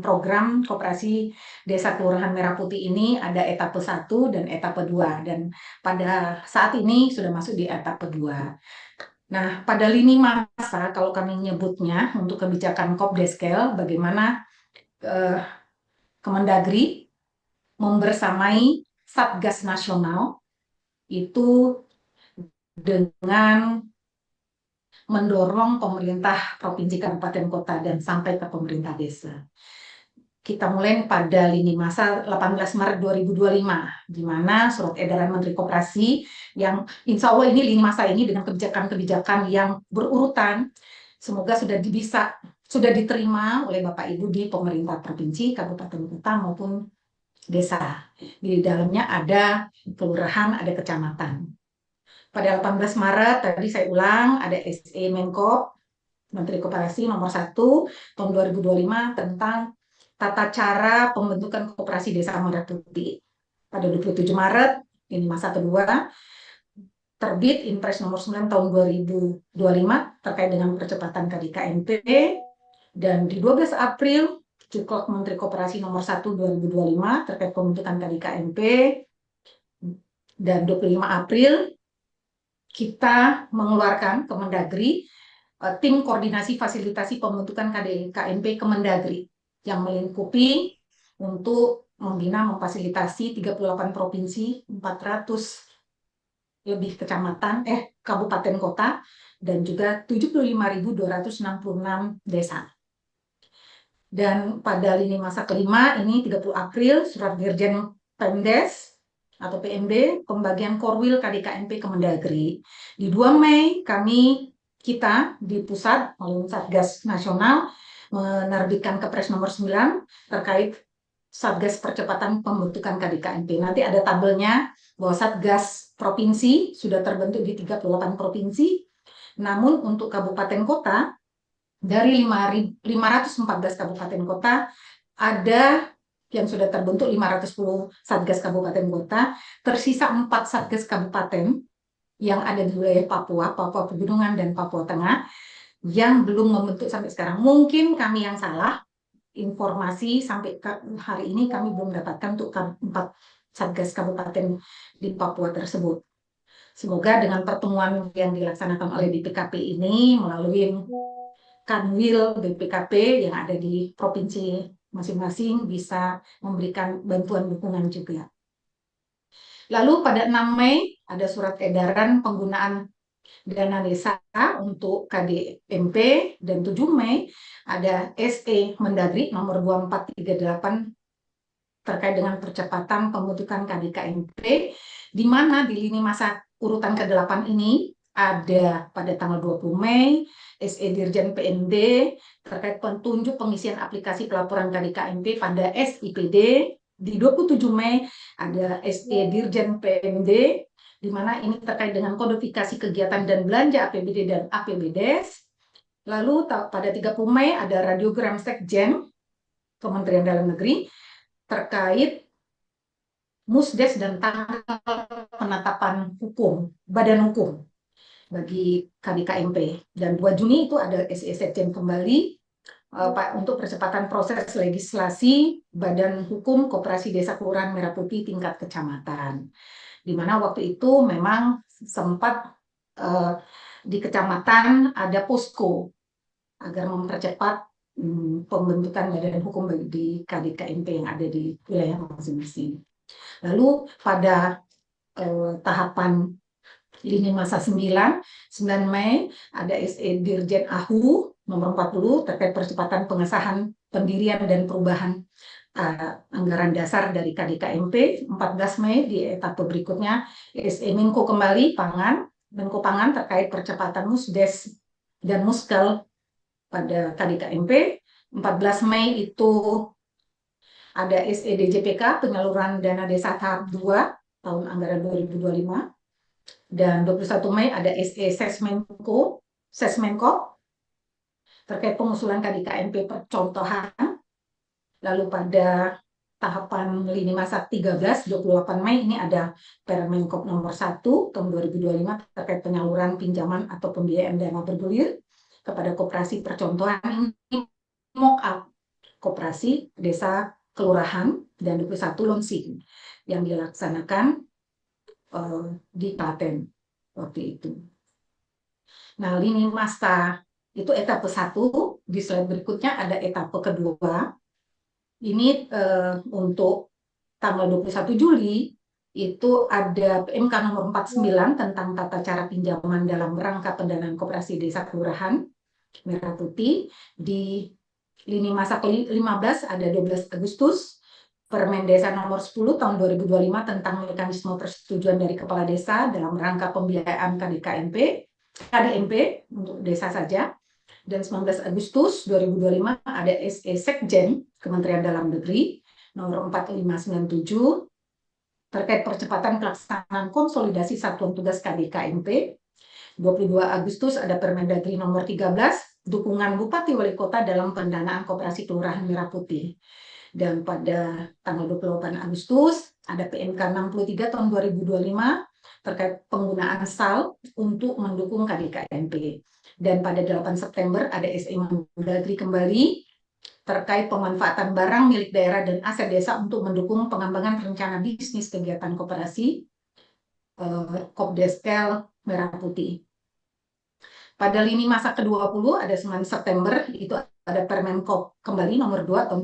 program koperasi Desa Kelurahan Merah Putih ini ada etape 1 dan etape 2, dan pada saat ini sudah masuk di etape 2. Nah, pada lini masa, kalau kami nyebutnya untuk kebijakan Kopdeskel, bagaimana Kemendagri membersamai Satgas Nasional itu dengan mendorong pemerintah provinsi, kabupaten, kota, dan sampai ke pemerintah desa. Kita mulai pada lini masa 18 Maret 2025, di mana surat edaran Menteri Koperasi yang insya Allah ini lini masa ini dengan kebijakan-kebijakan yang berurutan, semoga sudah diterima oleh Bapak Ibu di pemerintah provinsi, kabupaten, kota maupun desa. Di dalamnya ada kelurahan, ada kecamatan. Pada 18 Maret tadi saya ulang, ada SE Menko Menteri Koperasi nomor 1 tahun 2025 tentang tata cara pembentukan koperasi Desa Merah Putih. Pada 27 Maret, ini masa kedua, terbit Impres nomor 9 tahun 2025 terkait dengan percepatan KDKMP, dan di 12 April, Cuklok Menteri Koperasi nomor 1 2025 terkait pembentukan KDKMP, dan 25 April kita mengeluarkan Kemendagri tim koordinasi fasilitasi pembentukan KDKMP Kemendagri yang melingkupi untuk membina memfasilitasi 38 provinsi, 400 lebih kabupaten kota, dan juga 75.266 desa. Dan pada lini masa kelima ini 30 April Surat Dirjen Pemdes atau PMD pembagian Korwil KDKMP Kemendagri. Di 2 Mei kita di pusat melalui Satgas Nasional menerbitkan Kepres nomor 9 terkait Satgas Percepatan Pembentukan KDKMP. Nanti ada tabelnya bahwa Satgas Provinsi sudah terbentuk di 38 provinsi, namun untuk kabupaten kota dari 514 kabupaten kota ada yang sudah terbentuk 510 Satgas Kabupaten Kota, tersisa 4 Satgas Kabupaten yang ada di wilayah Papua, Papua Pegunungan dan Papua Tengah yang belum membentuk sampai sekarang. Mungkin kami yang salah, informasi sampai hari ini kami belum mendapatkan untuk 4 Satgas Kabupaten di Papua tersebut. Semoga dengan pertemuan yang dilaksanakan oleh BPKP ini melalui Kanwil BPKP yang ada di provinsi masing-masing bisa memberikan bantuan dukungan juga. Lalu pada 6 Mei ada surat edaran penggunaan dana desa untuk KDMP, dan 7 Mei ada SE Mendagri nomor 2438 terkait dengan percepatan pembentukan KDKMP, di mana di lini masa urutan ke-8 ini ada pada tanggal 20 Mei SE Dirjen PMD terkait petunjuk pengisian aplikasi pelaporan KDKMP pada SIPD. Di 27 Mei ada SE Dirjen PMD, di mana ini terkait dengan kodifikasi kegiatan dan belanja APBD dan APBDes. Lalu pada 30 Mei ada radiogram Sekjen Kementerian Dalam Negeri terkait Musdes dan tanggal penetapan hukum, badan hukum bagi KDKMP. Dan 2 Juni itu ada SE Sekjen kembali untuk percepatan proses legislasi Badan Hukum Koperasi Desa Kelurahan Merah Putih tingkat kecamatan. Di mana waktu itu memang sempat di kecamatan ada posko agar mempercepat pembentukan badan hukum di KDKMP yang ada di wilayah masing-masing. Lalu pada tahapan lini masa 9 Mei ada SE Dirjen AHU nomor 40 terkait percepatan pengesahan pendirian dan perubahan anggaran dasar dari KDKMP. 14 Mei di etapa berikutnya SE Menko kembali Menko Pangan terkait percepatan Musdes dan Muskel pada KDKMP. 14 Mei itu ada SE DJPK penyaluran dana desa tahap 2 tahun anggaran 2025. Dan 21 Mei ada SE Sesmenko terkait pengusulan KDKMP percontohan. Lalu pada tahapan lini masa 13, 28 Mei ini ada Permenkop nomor 1 tahun 2025 terkait penyaluran pinjaman atau pembiayaan dana bergulir kepada koperasi percontohan. Ini mock-up koperasi desa kelurahan dan 21 launching yang dilaksanakan di Klaten waktu itu. Nah, lini masa itu etape 1. Di slide berikutnya ada etape kedua. Ini untuk tanggal 21 Juli itu ada PMK nomor 49 tentang tata cara pinjaman dalam rangka pendanaan koperasi desa kelurahan Merah Putih. Di lini masa ke-15 ada 12 Agustus Permen Desa nomor 10 tahun 2025 tentang mekanisme persetujuan dari kepala desa dalam rangka pembiayaan KDMP untuk desa saja. Dan 19 Agustus 2025 ada SE Sekjen Kementerian Dalam Negeri nomor 4597 terkait percepatan pelaksanaan konsolidasi satuan tugas KDKMP. 22 Agustus ada Permendagri nomor 13 dukungan Bupati Wali Kota dalam pendanaan koperasi kelurahan Merah Putih. Dan pada tanggal 28 Agustus ada PMK 63 tahun 2025 terkait penggunaan SAL untuk mendukung KDKMP. Dan pada 8 September ada SE Mendagri kembali terkait pemanfaatan barang milik daerah dan aset desa untuk mendukung pengembangan rencana bisnis kegiatan koperasi Kopdeskel Merah Putih. Pada lini masa ke-20 ada 9 September itu ada Permenkop kembali nomor 2 tahun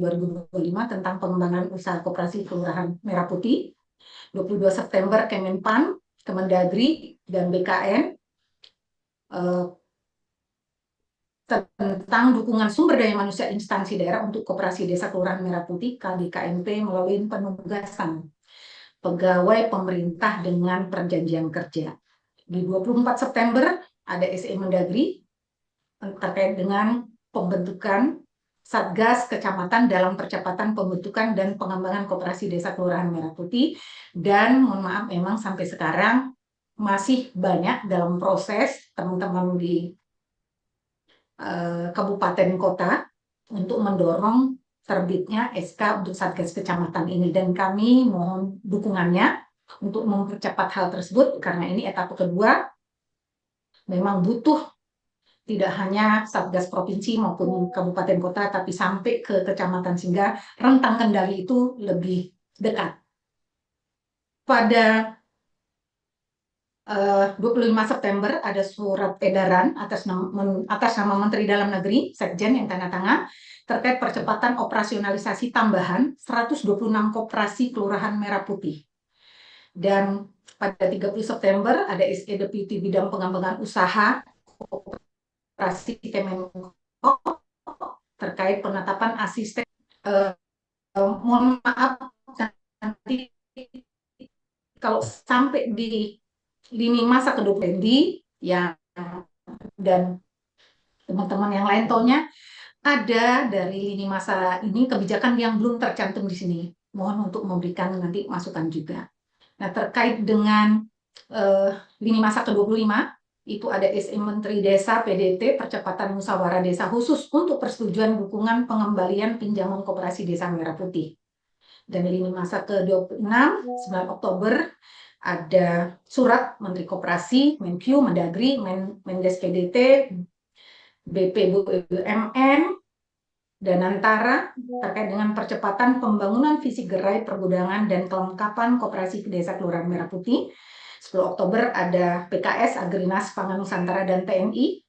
2025 tentang pengembangan usaha koperasi kelurahan Merah Putih. 22 September Kemenpan, Kemendagri, dan BKN tentang dukungan sumber daya manusia instansi daerah untuk koperasi desa kelurahan Merah Putih KDKMP melalui penugasan pegawai pemerintah dengan perjanjian kerja. Di 24 September ada SE Mendagri terkait dengan pembentukan Satgas Kecamatan dalam percepatan pembentukan dan pengembangan koperasi desa kelurahan Merah Putih, dan mohon maaf memang sampai sekarang masih banyak dalam proses teman-teman di kabupaten kota untuk mendorong terbitnya SK untuk Satgas Kecamatan ini, dan kami mohon dukungannya untuk mempercepat hal tersebut karena ini etapa kedua memang butuh tidak hanya Satgas provinsi maupun kabupaten kota tapi sampai ke kecamatan sehingga rentang kendali itu lebih dekat. Pada 25 September ada surat edaran atas nama Menteri Dalam Negeri, Sekjen yang tanda tangan terkait percepatan operasionalisasi tambahan 126 koperasi Kelurahan Merah Putih. Dan pada 30 September ada SE Deputi Bidang Pengembangan Usaha Koperasi Kemenko terkait penetapan asisten. Mohon maaf nanti kalau sampai di lini masa kedua yang dan teman-teman yang lain taunya ada dari lini masa ini kebijakan yang belum tercantum di sini. Mohon untuk memberikan nanti masukan juga. Nah, terkait dengan lini masa ke-25 itu ada SE Menteri Desa PDT percepatan musyawarah desa khusus untuk persetujuan dukungan pengembalian pinjaman koperasi Desa Merah Putih. Dan lini masa ke-26 9 Oktober ada surat Menteri Koperasi, Menkyu, Mendagri, Mendes PDT, BP BUMN, dan Antara terkait dengan percepatan pembangunan fisik gerai pergudangan dan kelengkapan koperasi desa Kelurahan Merah Putih. 10 Oktober ada PKS, Agrinas, Pangan Nusantara, dan TNI,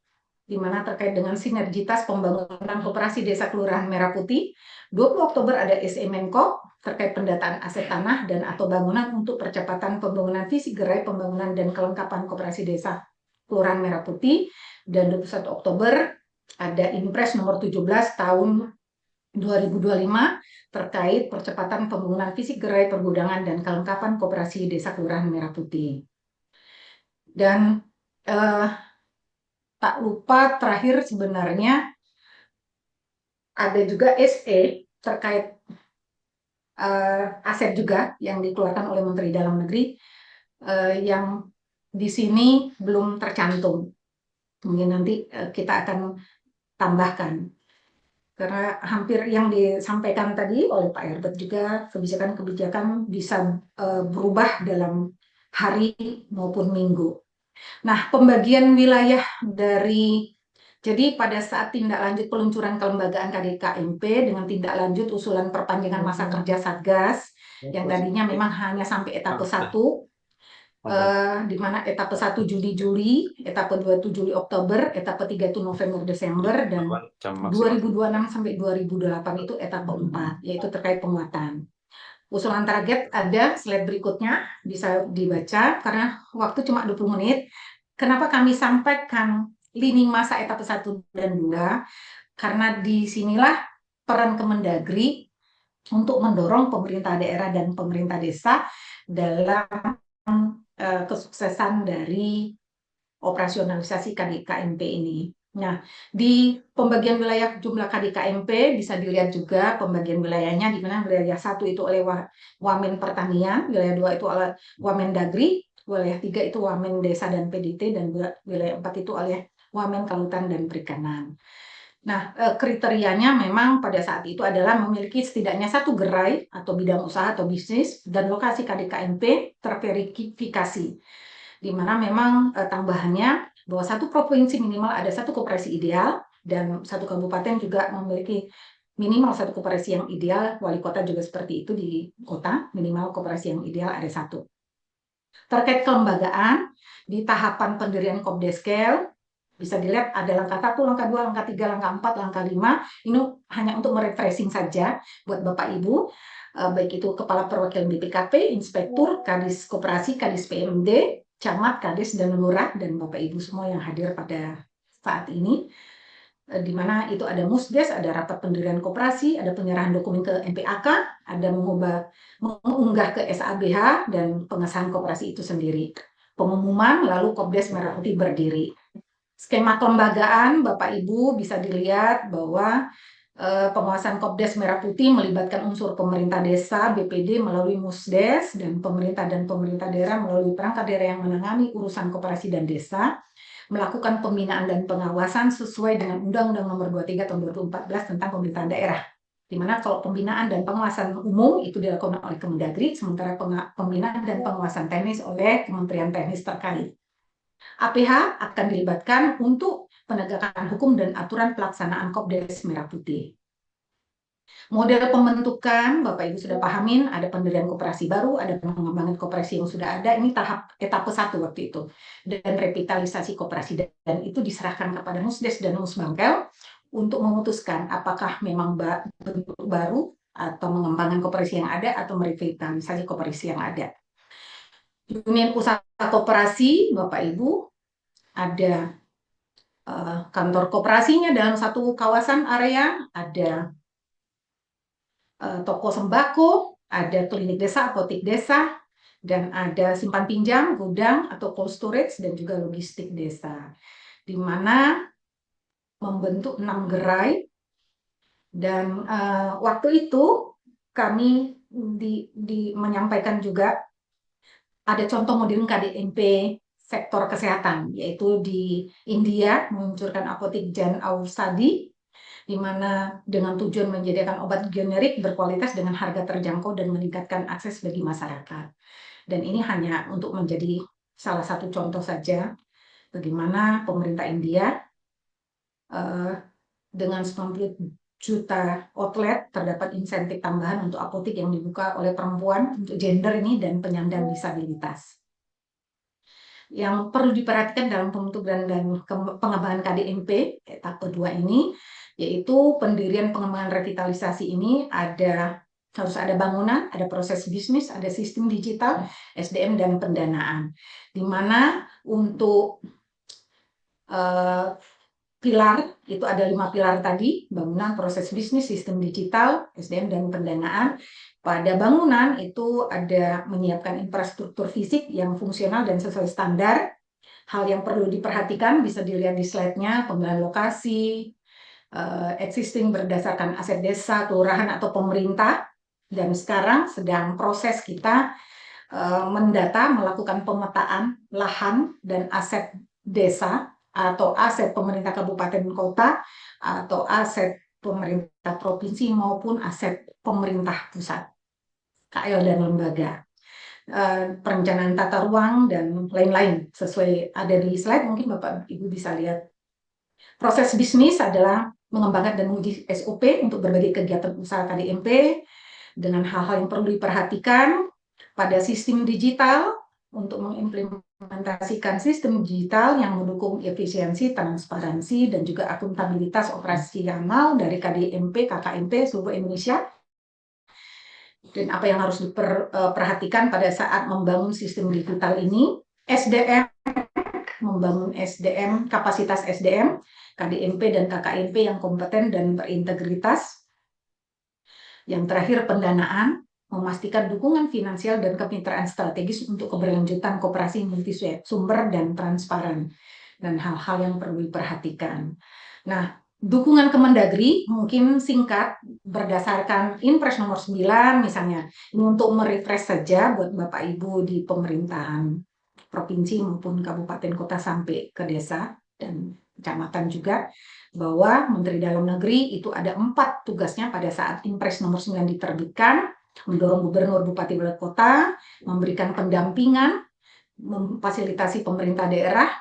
di mana terkait dengan sinergitas pembangunan koperasi desa Kelurahan Merah Putih. 20 Oktober ada SE Menko terkait pendataan aset tanah dan atau bangunan untuk percepatan pembangunan fisik gerai pembangunan dan kelengkapan koperasi desa Kelurahan Merah Putih. Dan 21 Oktober ada Impres nomor 17 tahun 2025 terkait percepatan pembangunan fisik gerai pergudangan dan kelengkapan koperasi desa Kelurahan Merah Putih. Dan tak lupa terakhir sebenarnya ada juga SE terkait aset juga yang dikeluarkan oleh Menteri Dalam Negeri yang di sini belum tercantum. Mungkin nanti kita akan tambahkan. Karena hampir yang disampaikan tadi oleh Pak Herbert juga, kebijakan-kebijakan bisa berubah dalam hari maupun minggu. Nah, pembagian wilayah jadi pada saat tindak lanjut peluncuran kelembagaan KDKMP dengan tindak lanjut usulan perpanjangan masa kerja Satgas, yang tadinya memang hanya sampai etapa 1, di mana etapa 1 Juli, etapa 2 itu Juli Oktober, etapa 3 itu November Desember, dan 2026 sampai 2028 itu etapa 4, yaitu terkait penguatan. Usulan target ada slide berikutnya, bisa dibaca karena waktu cuma 20 menit. Kenapa kami sampaikan lini masa etapa 1 dan 2? Karena disinilah peran Kemendagri untuk mendorong pemerintah daerah dan pemerintah desa dalam kesuksesan dari operasionalisasi KDKMP ini. Nah, di pembagian wilayah jumlah KDKMP bisa dilihat juga pembagian wilayahnya, di mana wilayah 1 itu oleh Wamen Pertanian, wilayah 2 itu oleh Wamen Dagri, wilayah 3 itu Wamen Desa dan PDT, dan wilayah 4 itu oleh Wamen Kelautan dan Perikanan. Nah, kriterianya memang pada saat itu adalah memiliki setidaknya 1 gerai atau bidang usaha atau bisnis dan lokasi KDKMP terverifikasi, di mana memang tambahannya bahwa 1 provinsi minimal ada 1 koperasi ideal dan 1 kabupaten juga memiliki minimal 1 koperasi yang ideal. Wali kota juga seperti itu di kota, minimal koperasi yang ideal ada 1. Terkait kelembagaan, di tahapan pendirian Kopdeskel Bisa dilihat ada langkah 1, langkah 2, langkah 3, langkah 4, langkah 5. Ini hanya untuk merefreshing saja buat Bapak Ibu, baik itu Kepala Perwakilan BPKP, Inspektur, Kadis Koperasi, Kadis PMD, Camat, Kades, dan Lurah, dan Bapak Ibu semua yang hadir pada saat ini. Di mana itu ada musdes, ada rapat pendirian koperasi, ada penyerahan dokumen ke MPAK, ada mengunggah ke SABH, dan pengesahan koperasi itu sendiri. Pengumuman, lalu Kopdes Merah Putih berdiri. Skema kelembagaan, Bapak Ibu bisa dilihat bahwa penguasaan Kopdes Merah Putih melibatkan unsur pemerintah desa, BPD melalui musdes, dan pemerintah daerah melalui perangkat daerah yang menangani urusan koperasi dan desa, melakukan pembinaan dan pengawasan sesuai dengan Undang-Undang Nomor 23 Tahun 2014 tentang pemerintahan daerah. Di mana kalau pembinaan dan pengawasan umum itu dilakukan oleh Kemendagri, sementara pembinaan dan pengawasan teknis oleh Kementerian Teknis terkait. APH akan dilibatkan untuk penegakan hukum dan aturan pelaksanaan Kopdes Merah Putih. Model pembentukan, Bapak Ibu sudah pahamin, ada pendirian koperasi baru, ada pengembangan koperasi yang sudah ada, ini etape 1 waktu itu, dan revitalisasi koperasi, dan itu diserahkan kepada Musdes dan Musbangkel untuk memutuskan apakah memang bentuk baru atau mengembangkan koperasi yang ada atau merevitalisasi koperasi yang ada. Unit usaha koperasi, Bapak Ibu, ada kantor koperasinya dalam satu kawasan area, ada toko sembako, ada klinik desa, apotik desa, dan ada simpan pinjam, gudang atau cold storage, dan juga logistik desa. Di mana membentuk 6 gerai, dan waktu itu kami menyampaikan juga ada contoh model KDMP sektor kesehatan, yaitu di India meluncurkan apotik Jan Ausadi, di mana dengan tujuan menyediakan obat generik berkualitas dengan harga terjangkau dan meningkatkan akses bagi masyarakat. Dan ini hanya untuk menjadi salah satu contoh saja bagaimana pemerintah India dengan 90 juta outlet terdapat insentif tambahan untuk apotik yang dibuka oleh perempuan untuk gender ini dan penyandang disabilitas. Yang perlu diperhatikan dalam pembentukan dan pengembangan KDMP etape 2 ini, yaitu pendirian pengembangan revitalisasi ini harus ada bangunan, ada proses bisnis, ada sistem digital, SDM, dan pendanaan. Di mana untuk pilar, itu ada 5 pilar tadi, bangunan, proses bisnis, sistem digital, SDM, dan pendanaan. Pada bangunan itu ada menyiapkan infrastruktur fisik yang fungsional dan sesuai standar. Hal yang perlu diperhatikan bisa dilihat di slide-nya, pemilihan lokasi, existing berdasarkan aset desa, kelurahan, atau pemerintah. Dan sekarang sedang proses kita mendata, melakukan pemetaan lahan dan aset desa, atau aset pemerintah kabupaten kota, atau aset pemerintah provinsi maupun aset pemerintah pusat, KL dan lembaga, perencanaan tata ruang dan lain-lain sesuai ada di slide, mungkin Bapak Ibu bisa lihat. Proses bisnis adalah mengembangkan dan menguji SOP untuk berbagai kegiatan usaha KDMP dengan hal-hal yang perlu diperhatikan pada sistem digital untuk mengimplementasikan sistem digital yang mendukung efisiensi, transparansi, dan juga akuntabilitas operasional dari KDMP, KKMP seluruh Indonesia. Dan apa yang harus diperhatikan pada saat membangun sistem digital ini, SDM, membangun SDM, kapasitas SDM, KDMP dan KKMP yang kompeten dan berintegritas. Yang terakhir, pendanaan, memastikan dukungan finansial dan kemitraan strategis untuk keberlanjutan koperasi multi-sumber dan transparan, dan hal-hal yang perlu diperhatikan. Nah, dukungan Kemendagri mungkin singkat berdasarkan Inpres nomor 9 misalnya, ini untuk merefresh saja buat Bapak Ibu di pemerintahan provinsi maupun kabupaten kota sampai ke desa dan kecamatan juga, bahwa Menteri Dalam Negeri itu ada 4 tugasnya pada saat Inpres nomor 9 diterbitkan: mendorong gubernur, bupati, wali kota, memberikan pendampingan, memfasilitasi pemerintah daerah,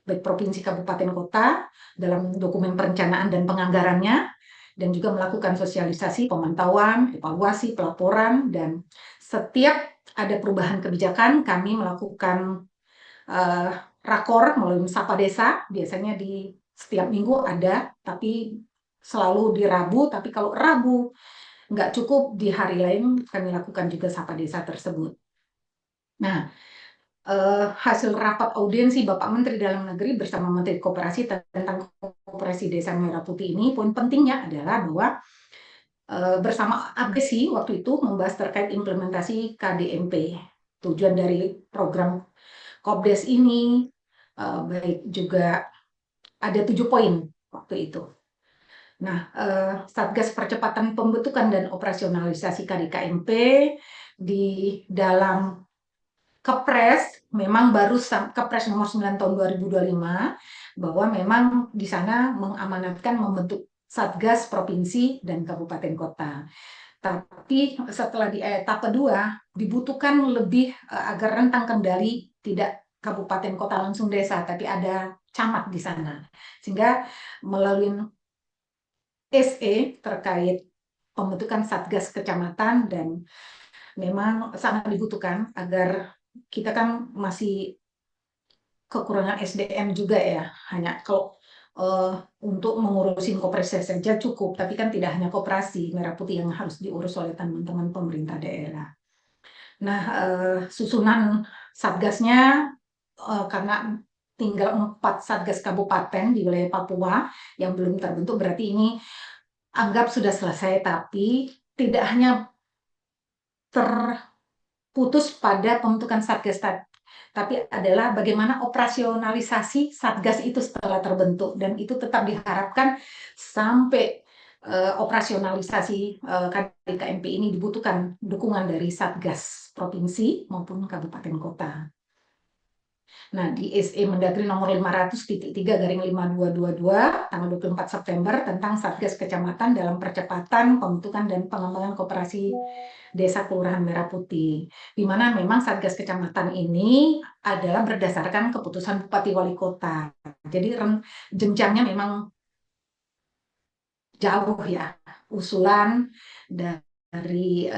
baik provinsi, kabupaten, kota, dalam dokumen perencanaan dan penganggarannya, dan juga melakukan sosialisasi, pemantauan, evaluasi, pelaporan, dan setiap ada perubahan kebijakan, kami melakukan rakor melalui Sapa Desa, biasanya di setiap minggu ada, tapi selalu di Rabu, tapi kalau Rabu nggak cukup, di hari lain kami lakukan juga Sapa Desa tersebut. Nah, hasil rapat audiensi Bapak Menteri Dalam Negeri bersama Menteri Koperasi tentang Koperasi Desa Merah Putih ini, poin pentingnya adalah bahwa bersama ABSI waktu itu membahas terkait implementasi KDMP. Tujuan dari program Kopdes ini baik juga ada 7 poin waktu itu. Nah, Satgas Percepatan Pembentukan dan Operasionalisasi KDKMP di dalam Kepres memang baru Kepres nomor 9 tahun 2025 bahwa memang di sana mengamanatkan membentuk Satgas provinsi dan kabupaten kota. Tapi setelah di etap kedua dibutuhkan lebih agar rentang kendali tidak kabupaten kota langsung desa, tapi ada camat di sana. Sehingga melalui SE terkait pembentukan Satgas kecamatan, dan memang sangat dibutuhkan agar kita kan masih kekurangan SDM juga ya, hanya kalau untuk mengurusin koperasi saja cukup, tapi kan tidak hanya koperasi Merah Putih yang harus diurus oleh teman-teman pemerintah daerah. Nah, susunan Satgasnya karena tinggal 4 Satgas kabupaten di wilayah Papua yang belum terbentuk, berarti ini anggap sudah selesai, tapi tidak hanya terputus pada pembentukan Satgas, tapi adalah bagaimana operasionalisasi Satgas itu setelah terbentuk, dan itu tetap diharapkan sampai operasionalisasi KDKMP ini dibutuhkan dukungan dari Satgas provinsi maupun kabupaten kota. Nah, di SE Mendagri nomor 500.3/5222 tanggal 24 September tentang Satgas Kecamatan dalam percepatan pembentukan dan pengembangan koperasi Desa Kelurahan Merah Putih, di mana memang Satgas Kecamatan ini adalah berdasarkan keputusan Bupati Wali Kota. Jadi jenjangnya memang jauh ya, usulan dari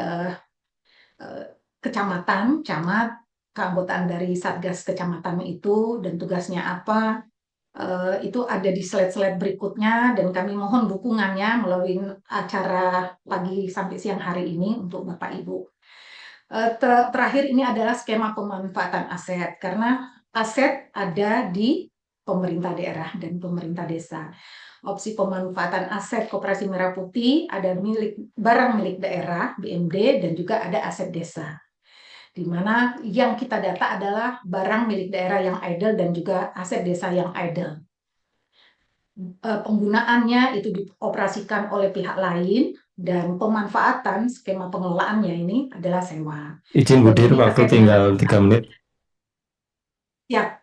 kecamatan, camat, keanggotaan dari Satgas Kecamatan itu dan tugasnya apa, itu ada di slide-slide berikutnya, dan kami mohon dukungannya melalui acara pagi sampai siang hari ini untuk Bapak Ibu. Terakhir ini adalah skema pemanfaatan aset, karena aset ada di pemerintah daerah dan pemerintah desa. Opsi pemanfaatan aset Koperasi Merah Putih ada barang milik daerah BMD dan juga ada aset desa, di mana yang kita data adalah barang milik daerah yang idle dan juga aset desa yang idle. Penggunaannya itu dioperasikan oleh pihak lain, dan pemanfaatan skema pengelolaannya ini adalah sewa. Izin Bu Dir, waktu tinggal 3 menit. Ya,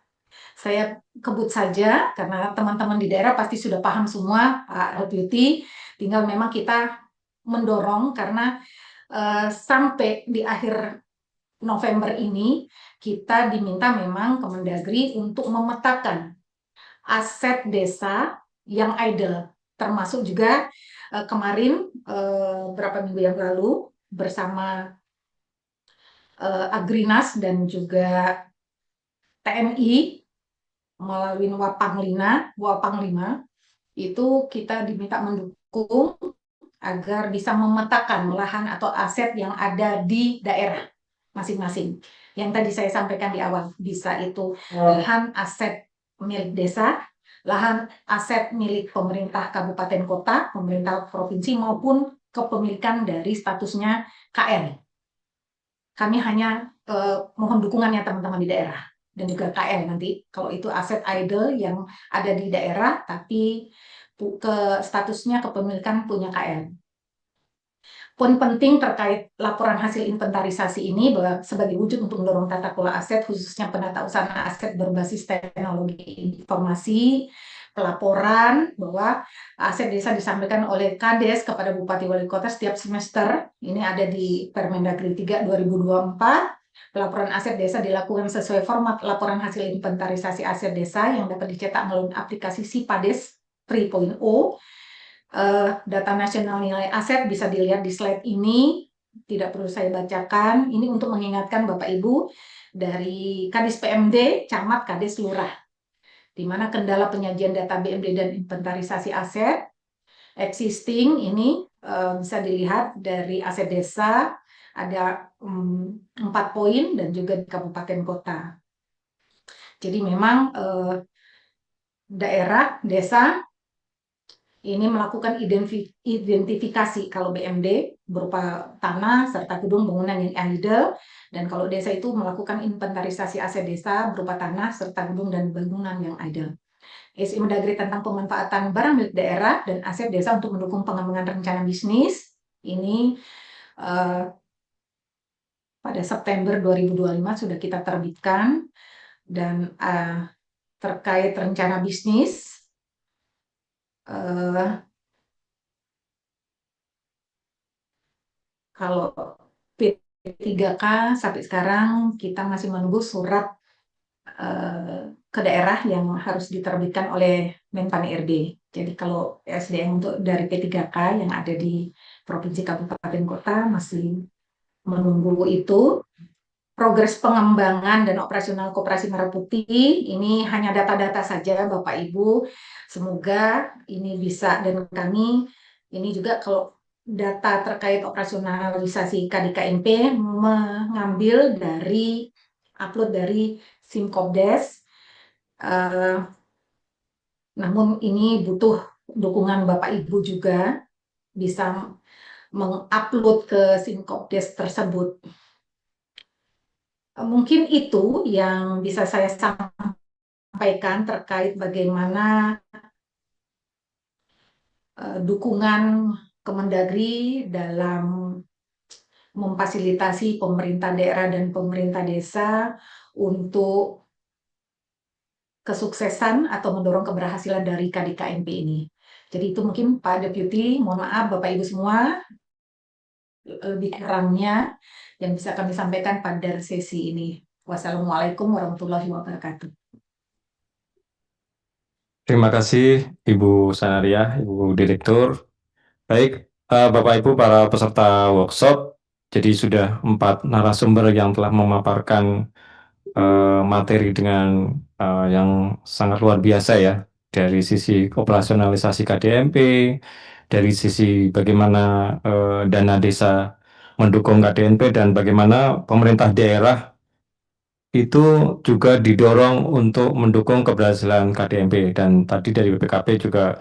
saya kebut saja karena teman-teman di daerah pasti sudah paham semua, Pak Deputi. Tinggal memang kita mendorong karena sampai di akhir November ini kita diminta memang Kemendagri untuk memetakan aset desa yang idle, termasuk juga kemarin beberapa minggu yang lalu bersama Agrinas dan juga TNI melalui Wapanglima itu kita diminta mendukung agar bisa memetakan lahan atau aset yang ada di daerah masing-masing. Yang tadi saya sampaikan di awal, bisa itu lahan aset milik desa, lahan aset milik pemerintah kabupaten kota, pemerintah provinsi, maupun kepemilikan dari statusnya KL. Kami hanya mohon dukungannya teman-teman di daerah dan juga KL nanti kalau itu aset idle yang ada di daerah tapi statusnya kepemilikan punya KL. Poin penting terkait laporan hasil inventarisasi ini bahwa sebagai wujud untuk mendorong tata kelola aset khususnya penatausahaan aset berbasis teknologi informasi, pelaporan bahwa aset desa disampaikan oleh Kades kepada Bupati Wali Kota setiap semester. Ini ada di Permendagri 3 2024. Pelaporan aset desa dilakukan sesuai format laporan hasil inventarisasi aset desa yang dapat dicetak melalui aplikasi Sipades 3.0. Data nasional nilai aset bisa dilihat di slide ini, tidak perlu saya bacakan. Ini untuk mengingatkan Bapak Ibu dari Kadis PMD, Camat, Kades, Lurah, di mana kendala penyajian data BMD dan inventarisasi aset existing ini bisa dilihat dari aset desa ada 4 poin dan juga di kabupaten kota. Jadi memang daerah, desa ini melakukan identifikasi kalau BMD berupa tanah serta gedung bangunan yang idle, dan kalau desa itu melakukan inventarisasi aset desa berupa tanah serta gedung dan bangunan yang idle. SI Mendagri tentang pemanfaatan barang milik daerah dan aset desa untuk mendukung pengembangan rencana bisnis ini pada September 2025 sudah kita terbitkan, dan terkait rencana bisnis kalau P3K sampai sekarang kita masih menunggu surat ke daerah yang harus diterbitkan oleh Menpan RB. Jadi kalau SDM untuk dari P3K yang ada di provinsi kabupaten kota masih menunggu itu. Progres pengembangan dan operasional Koperasi Merah Putih ini hanya data-data saja Bapak Ibu. Semoga ini bisa, dan kami ini juga kalau data terkait operasionalisasi KDKNP mengambil dari upload dari Simkobdes. Namun ini butuh dukungan Bapak Ibu juga bisa mengupload ke Simkobdes tersebut. Mungkin itu yang bisa saya sampaikan terkait bagaimana dukungan Kemendagri dalam memfasilitasi pemerintah daerah dan pemerintah desa untuk kesuksesan atau mendorong keberhasilan dari KDKNP ini. Jadi itu mungkin Pak Deputi, mohon maaf Bapak Ibu semua, lebih kurangnya yang bisa kami sampaikan pada sesi ini. Wassalamualaikum warahmatullahi wabarakatuh. Terima kasih Ibu Sanaria, Ibu Direktur. Baik, Bapak Ibu para peserta workshop, jadi sudah 4 narasumber yang telah memaparkan materi dengan yang sangat luar biasa ya, dari sisi operasionalisasi KDMP, dari sisi bagaimana dana desa mendukung KDNP, dan bagaimana pemerintah daerah itu juga didorong untuk mendukung keberhasilan KDMP. Dan tadi dari BPKP juga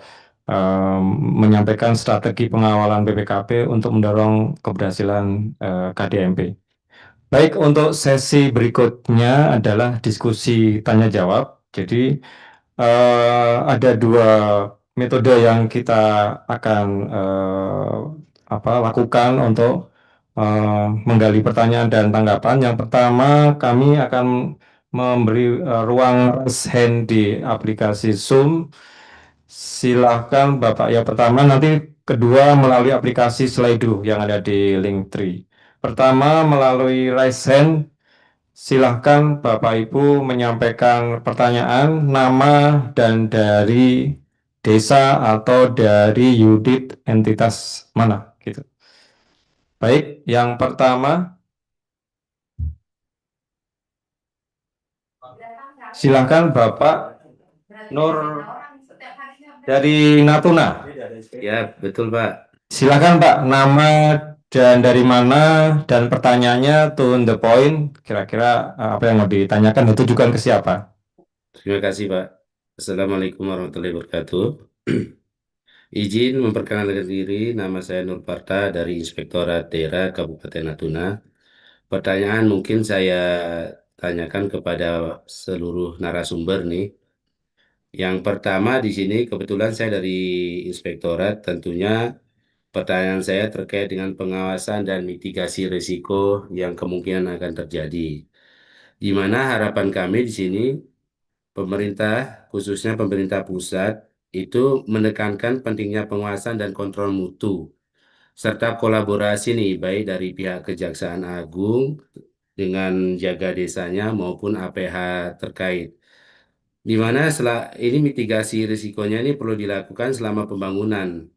menyampaikan strategi pengawalan BPKP untuk mendorong keberhasilan KDMP. Baik, untuk sesi berikutnya adalah diskusi tanya jawab. Jadi ada 2 metode yang kita akan lakukan untuk menggali pertanyaan dan tanggapan. Yang pertama, kami akan memberi ruang raise hand di aplikasi Zoom. Silahkan Bapak yang pertama, nanti kedua melalui aplikasi Slido yang ada di Linktree. Pertama melalui raise hand, silahkan Bapak Ibu menyampaikan pertanyaan, nama dan dari desa atau dari unit entitas mana gitu. Baik, yang pertama silahkan Bapak Nur dari Natuna. Ya, betul Pak. Silakan Pak, nama dan dari mana, dan pertanyaannya to the point, kira-kira apa yang mau ditanyakan ditujukan ke siapa? Terima kasih Pak. Assalamualaikum warahmatullahi wabarakatuh. Izin memperkenalkan diri, nama saya Nur Parta dari Inspektorat Daerah Kabupaten Natuna. Pertanyaan mungkin saya tanyakan kepada seluruh narasumber nih. Yang pertama di sini kebetulan saya dari Inspektorat, tentunya pertanyaan saya terkait dengan pengawasan dan mitigasi risiko yang kemungkinan akan terjadi. Di mana harapan kami di sini pemerintah, khususnya pemerintah pusat, itu menekankan pentingnya pengawasan dan kontrol mutu, serta kolaborasi nih, baik dari pihak Kejaksaan Agung dengan jaga desanya maupun APH terkait. Di mana ini mitigasi risikonya ini perlu dilakukan selama pembangunan.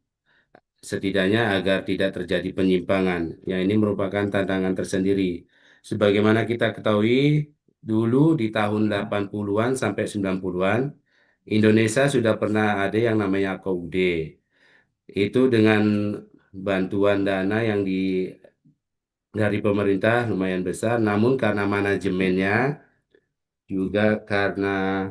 setidaknya agar tidak terjadi penyimpangan. Yang ini merupakan tantangan tersendiri. Sebagaimana kita ketahui, dulu di tahun 80-an sampai 90-an, Indonesia sudah pernah ada yang namanya KUD. Itu dengan bantuan dana yang dari pemerintah lumayan besar, namun karena manajemennya juga karena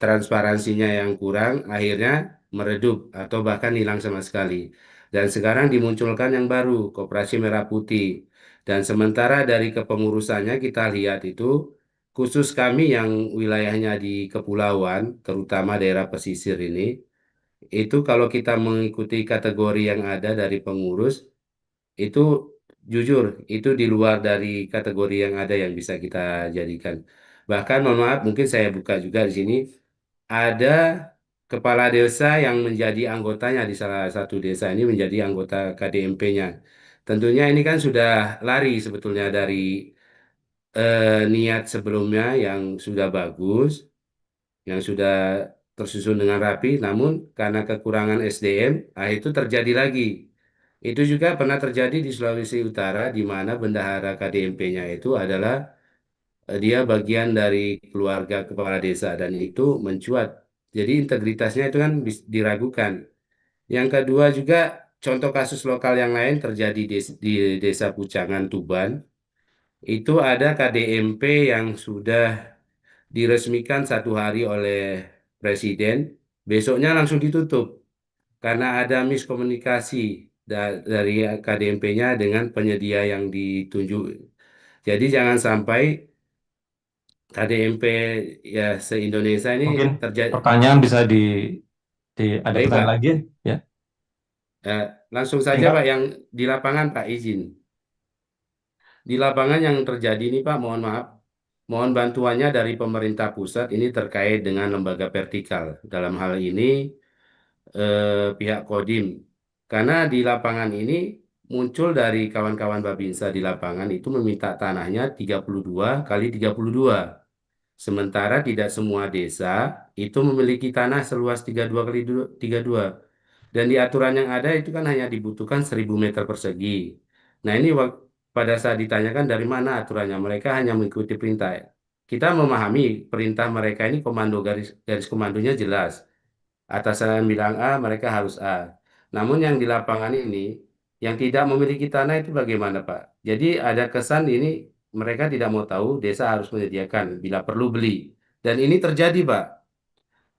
transparansinya yang kurang, akhirnya meredup atau bahkan hilang sama sekali. Dan sekarang dimunculkan yang baru, Koperasi Merah Putih. Dan sementara dari kepengurusannya kita lihat itu, khusus kami yang wilayahnya di kepulauan, terutama daerah pesisir ini, itu kalau kita mengikuti kategori yang ada dari pengurus, itu jujur, itu di luar dari kategori yang ada yang bisa kita jadikan. Bahkan mohon maaf, mungkin saya buka juga di sini, ada kepala desa yang menjadi anggotanya di salah satu desa ini menjadi anggota KDMP-nya. Tentunya ini kan sudah lari sebetulnya dari niat sebelumnya yang sudah bagus, yang sudah tersusun dengan rapi, namun karena kekurangan SDM, itu terjadi lagi. Itu juga pernah terjadi di Sulawesi Utara, di mana bendahara KDMP-nya itu adalah dia bagian dari keluarga kepala desa dan itu mencuat. Jadi integritasnya itu kan diragukan. Yang kedua juga contoh kasus lokal yang lain terjadi di Desa Pucangan, Tuban. Itu ada KDMP yang sudah diresmikan 1 hari oleh Presiden, besoknya langsung ditutup karena ada miskomunikasi dari KDMP-nya dengan penyedia yang ditunjuk. Jadi jangan sampai KDMP ya se-Indonesia ini Mungkin terjadi. pertanyaan bisa ada Baik, pertanyaan Pak. lagi ya? Langsung saja Singkat. Pak yang di lapangan Pak izin. Di lapangan yang terjadi ini Pak, mohon maaf, mohon bantuannya dari pemerintah pusat ini terkait dengan lembaga vertikal. Dalam hal ini pihak Kodim. Karena di lapangan ini muncul dari kawan-kawan Babinsa di lapangan itu meminta tanahnya 32 kali 32. Sementara tidak semua desa itu memiliki tanah seluas 32 kali 32. Dan di aturan yang ada itu kan hanya dibutuhkan 1000 meter persegi. Nah ini pada saat ditanyakan dari mana aturannya, mereka hanya mengikuti perintah. Kita memahami perintah mereka ini garis komandonya jelas. Atasan bilang A, mereka harus A. Namun yang di lapangan ini, yang tidak memiliki tanah itu bagaimana Pak? Jadi ada kesan ini mereka tidak mau tahu, desa harus menyediakan bila perlu beli. Dan ini terjadi Pak.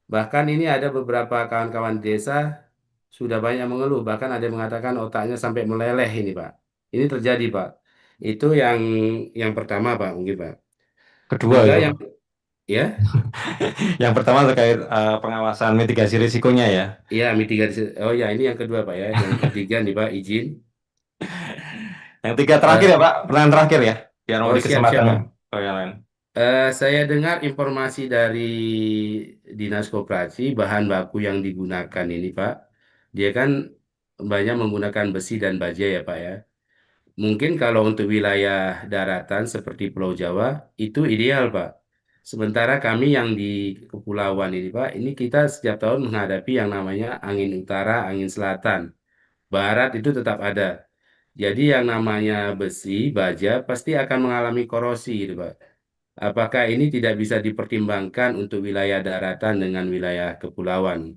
Bahkan ini ada beberapa kawan-kawan desa sudah banyak mengeluh, bahkan ada yang mengatakan otaknya sampai meleleh ini Pak. Ini terjadi Pak. Itu yang pertama Pak, mungkin Pak. Kedua Juga itu, yang Pak. ya, Yang pertama terkait pengawasan mitigasi risikonya ya. iya mitigasi. Oh ya, ini yang kedua Pak ya. Yang ketiga nih Pak, izin. Yang tiga terakhir ya Pak, pertanyaan terakhir ya, biar Oh memberi siap kesempatan Pak. ke yang lain. Saya dengar informasi dari Dinas Koperasi bahan baku yang digunakan ini Pak, dia kan banyak menggunakan besi dan baja ya Pak ya. Mungkin kalau untuk wilayah daratan seperti Pulau Jawa itu ideal Pak. Sementara kami yang di kepulauan ini Pak, ini kita setiap tahun menghadapi yang namanya angin utara, angin selatan, barat itu tetap ada. Jadi yang namanya besi, baja pasti akan mengalami korosi gitu Pak. Apakah ini tidak bisa dipertimbangkan untuk wilayah daratan dengan wilayah kepulauan?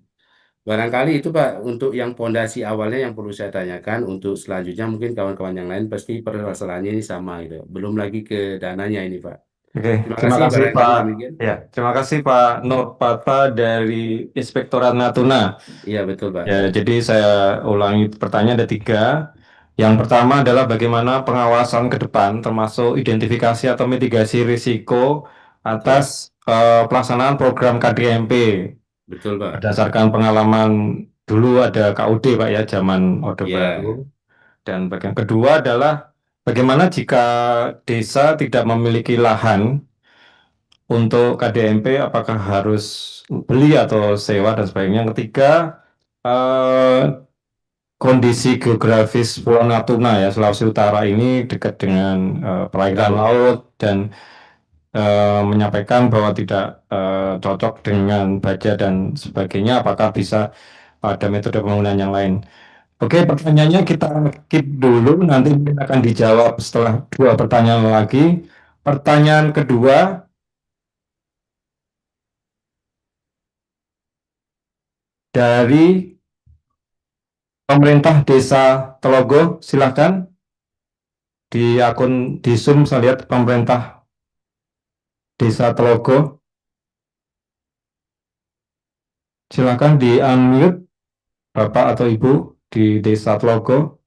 Barangkali itu Pak, untuk yang pondasi awalnya yang perlu saya tanyakan, untuk selanjutnya mungkin kawan-kawan yang lain pasti permasalahannya ini sama gitu. Belum lagi ke dananya ini Pak. Oke, Terima terima kasih, kasih barangkali Pak. demikian. Ya, terima kasih Pak Nur Pata dari Inspektorat Natuna. Iya betul Pak. Ya, jadi saya ulangi pertanyaan ada 3. Yang pertama adalah bagaimana pengawasan ke depan, termasuk identifikasi atau mitigasi risiko atas pelaksanaan program KDMP. Betul Pak. Berdasarkan pengalaman dulu ada KUD Pak ya, zaman Orde Iya. Baru. Dan bagian kedua adalah bagaimana jika desa tidak memiliki lahan untuk KDMP, apakah harus beli atau sewa dan sebagainya. Yang ketiga, kondisi geografis Pulau Natuna ya, Sulawesi Utara ini dekat dengan perairan laut dan menyampaikan bahwa tidak cocok dengan baja dan sebagainya. Apakah bisa pada metode pembangunan yang lain. Oke, pertanyaannya kita keep dulu, nanti mungkin akan dijawab setelah 2 pertanyaan lagi. Pertanyaan kedua dari pemerintah Desa Telogo, silakan. Di akun di Zoom saya lihat pemerintah Desa Telogo. Silakan di unmute Bapak atau Ibu di Desa Telogo.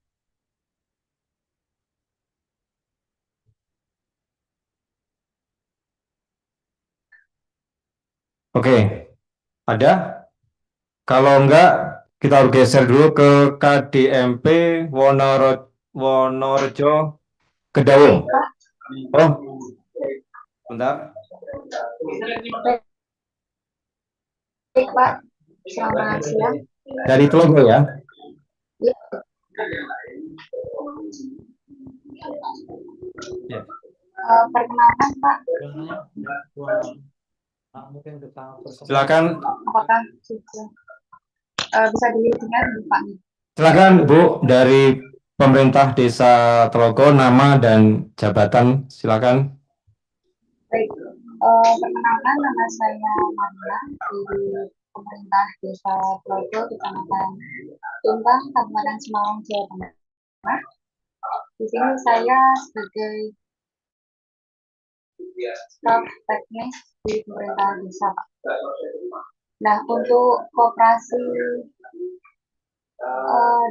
Oke, ada? Kalau enggak, kita harus geser dulu ke KDMP Wonorejo Kedawung. Oh, bentar. Baik, Pak. Selamat siang. Dari Telogo ya? Ya. Perkenalkan, Pak. Silakan. Apakah bisa dilihat Pak? Silakan Bu, dari pemerintah Desa Telogo, nama dan jabatan, silakan. Baik, perkenalkan nama saya Marina dari pemerintah Desa Telogo, Kecamatan Tumpang, Kabupaten Semarang, Jawa Tengah. Di sini saya sebagai staf teknis di pemerintah desa, Pak. Nah, untuk koperasi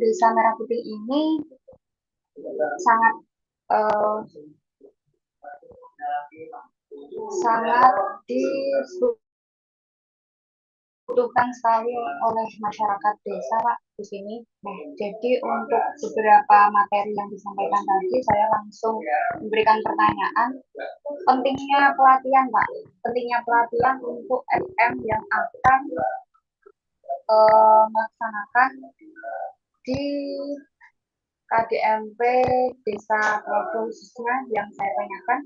Desa Merah Putih ini sangat dibutuhkan sekali oleh masyarakat desa, Pak, di sini. Nah, jadi untuk beberapa materi yang disampaikan tadi, saya langsung memberikan pertanyaan. Pentingnya pelatihan, Pak. Pentingnya pelatihan untuk FM yang akan melaksanakan di KDMP Desa Telogo khususnya yang saya tanyakan.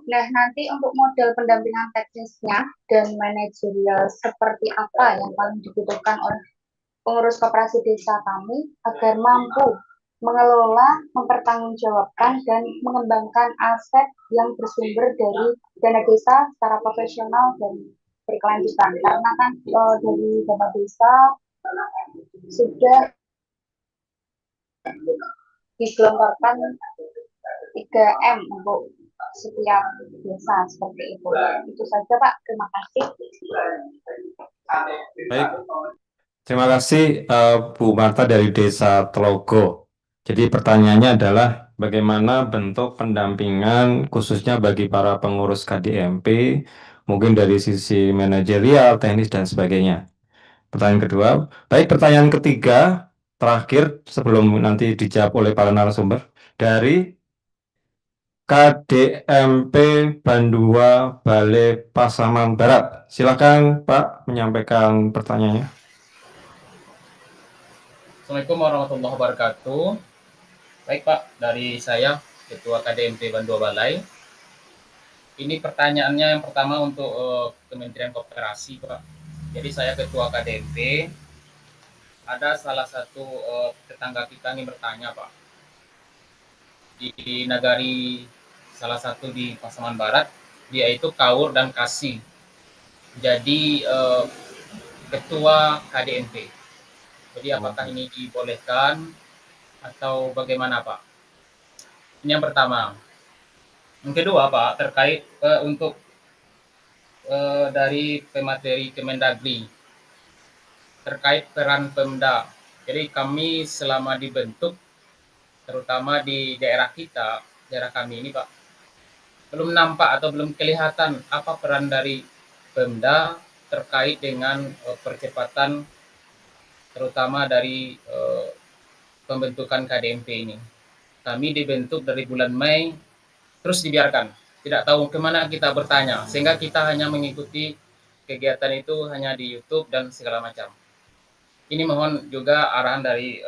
Nah, nanti untuk model pendampingan teknisnya dan manajerial seperti apa yang paling dibutuhkan oleh pengurus koperasi desa kami agar mampu mengelola, mempertanggungjawabkan, dan mengembangkan aset yang bersumber dari dana desa secara profesional dan berkelanjutan. Karena kan dari dana desa sudah digelontorkan 3M untuk setiap desa seperti itu. Itu saja, Pak. Terima kasih. Baik, terima kasih Bu Marta dari Desa Telogo. Jadi pertanyaannya adalah bagaimana bentuk pendampingan khususnya bagi para pengurus KDMP, mungkin dari sisi manajerial, teknis, dan sebagainya. Pertanyaan kedua. Baik, pertanyaan ketiga, terakhir sebelum nanti dijawab oleh para narasumber, dari KDMP Bandua Balai Pasaman Barat. Silakan Pak menyampaikan pertanyaannya. Assalamualaikum warahmatullahi wabarakatuh. Baik Pak, dari saya Ketua KDMP Bandua Balai. Ini pertanyaannya yang pertama untuk Kementerian Koperasi, Pak. Jadi saya Ketua KDMP. Ada salah satu tetangga kita nih bertanya, Pak. Di nagari salah satu di Pasaman Barat, dia itu Kaur dan Kasih. Jadi Ketua KDMP. Jadi apakah ini dibolehkan atau bagaimana, Pak? Ini yang pertama. Yang kedua, Pak, terkait untuk dari pemateri Kemendagri terkait peran Pemda. Jadi kami selama dibentuk, terutama di daerah kita, daerah kami ini, Pak, belum nampak atau belum kelihatan apa peran dari Pemda terkait dengan percepatan, terutama dari pembentukan KDMP ini. Kami dibentuk dari bulan Mei, terus dibiarkan. Tidak tahu kemana kita bertanya, sehingga kita hanya mengikuti kegiatan itu hanya di YouTube dan segala macam. Ini mohon juga arahan dari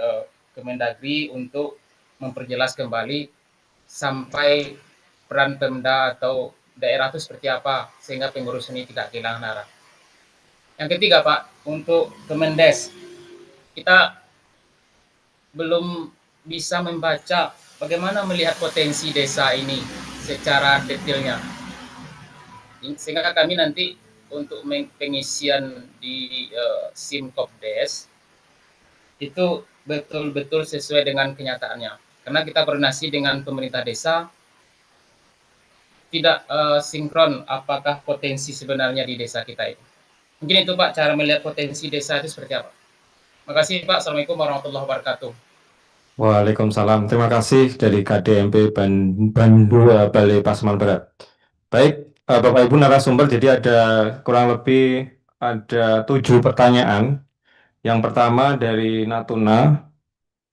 Kemendagri untuk memperjelas kembali sampai peran Pemda atau daerah itu seperti apa, sehingga pengurus ini tidak kehilangan arah. Yang ketiga, Pak, untuk Kemendes. kita belum bisa membaca bagaimana melihat potensi desa ini secara detailnya. Sehingga kami nanti untuk pengisian di Simkopdes itu betul-betul sesuai dengan kenyataannya. Karena kita koordinasi dengan pemerintah desa, tidak sinkron apakah potensi sebenarnya di desa kita itu. Mungkin itu Pak, cara melihat potensi desa itu seperti apa. Makasih Pak. Assalamualaikum warahmatullahi wabarakatuh. Waalaikumsalam. Terima kasih dari KDMP Bandua Balai Pasaman Barat. Baik, Bapak Ibu narasumber, jadi ada kurang lebih ada 7 pertanyaan. Yang pertama dari Natuna.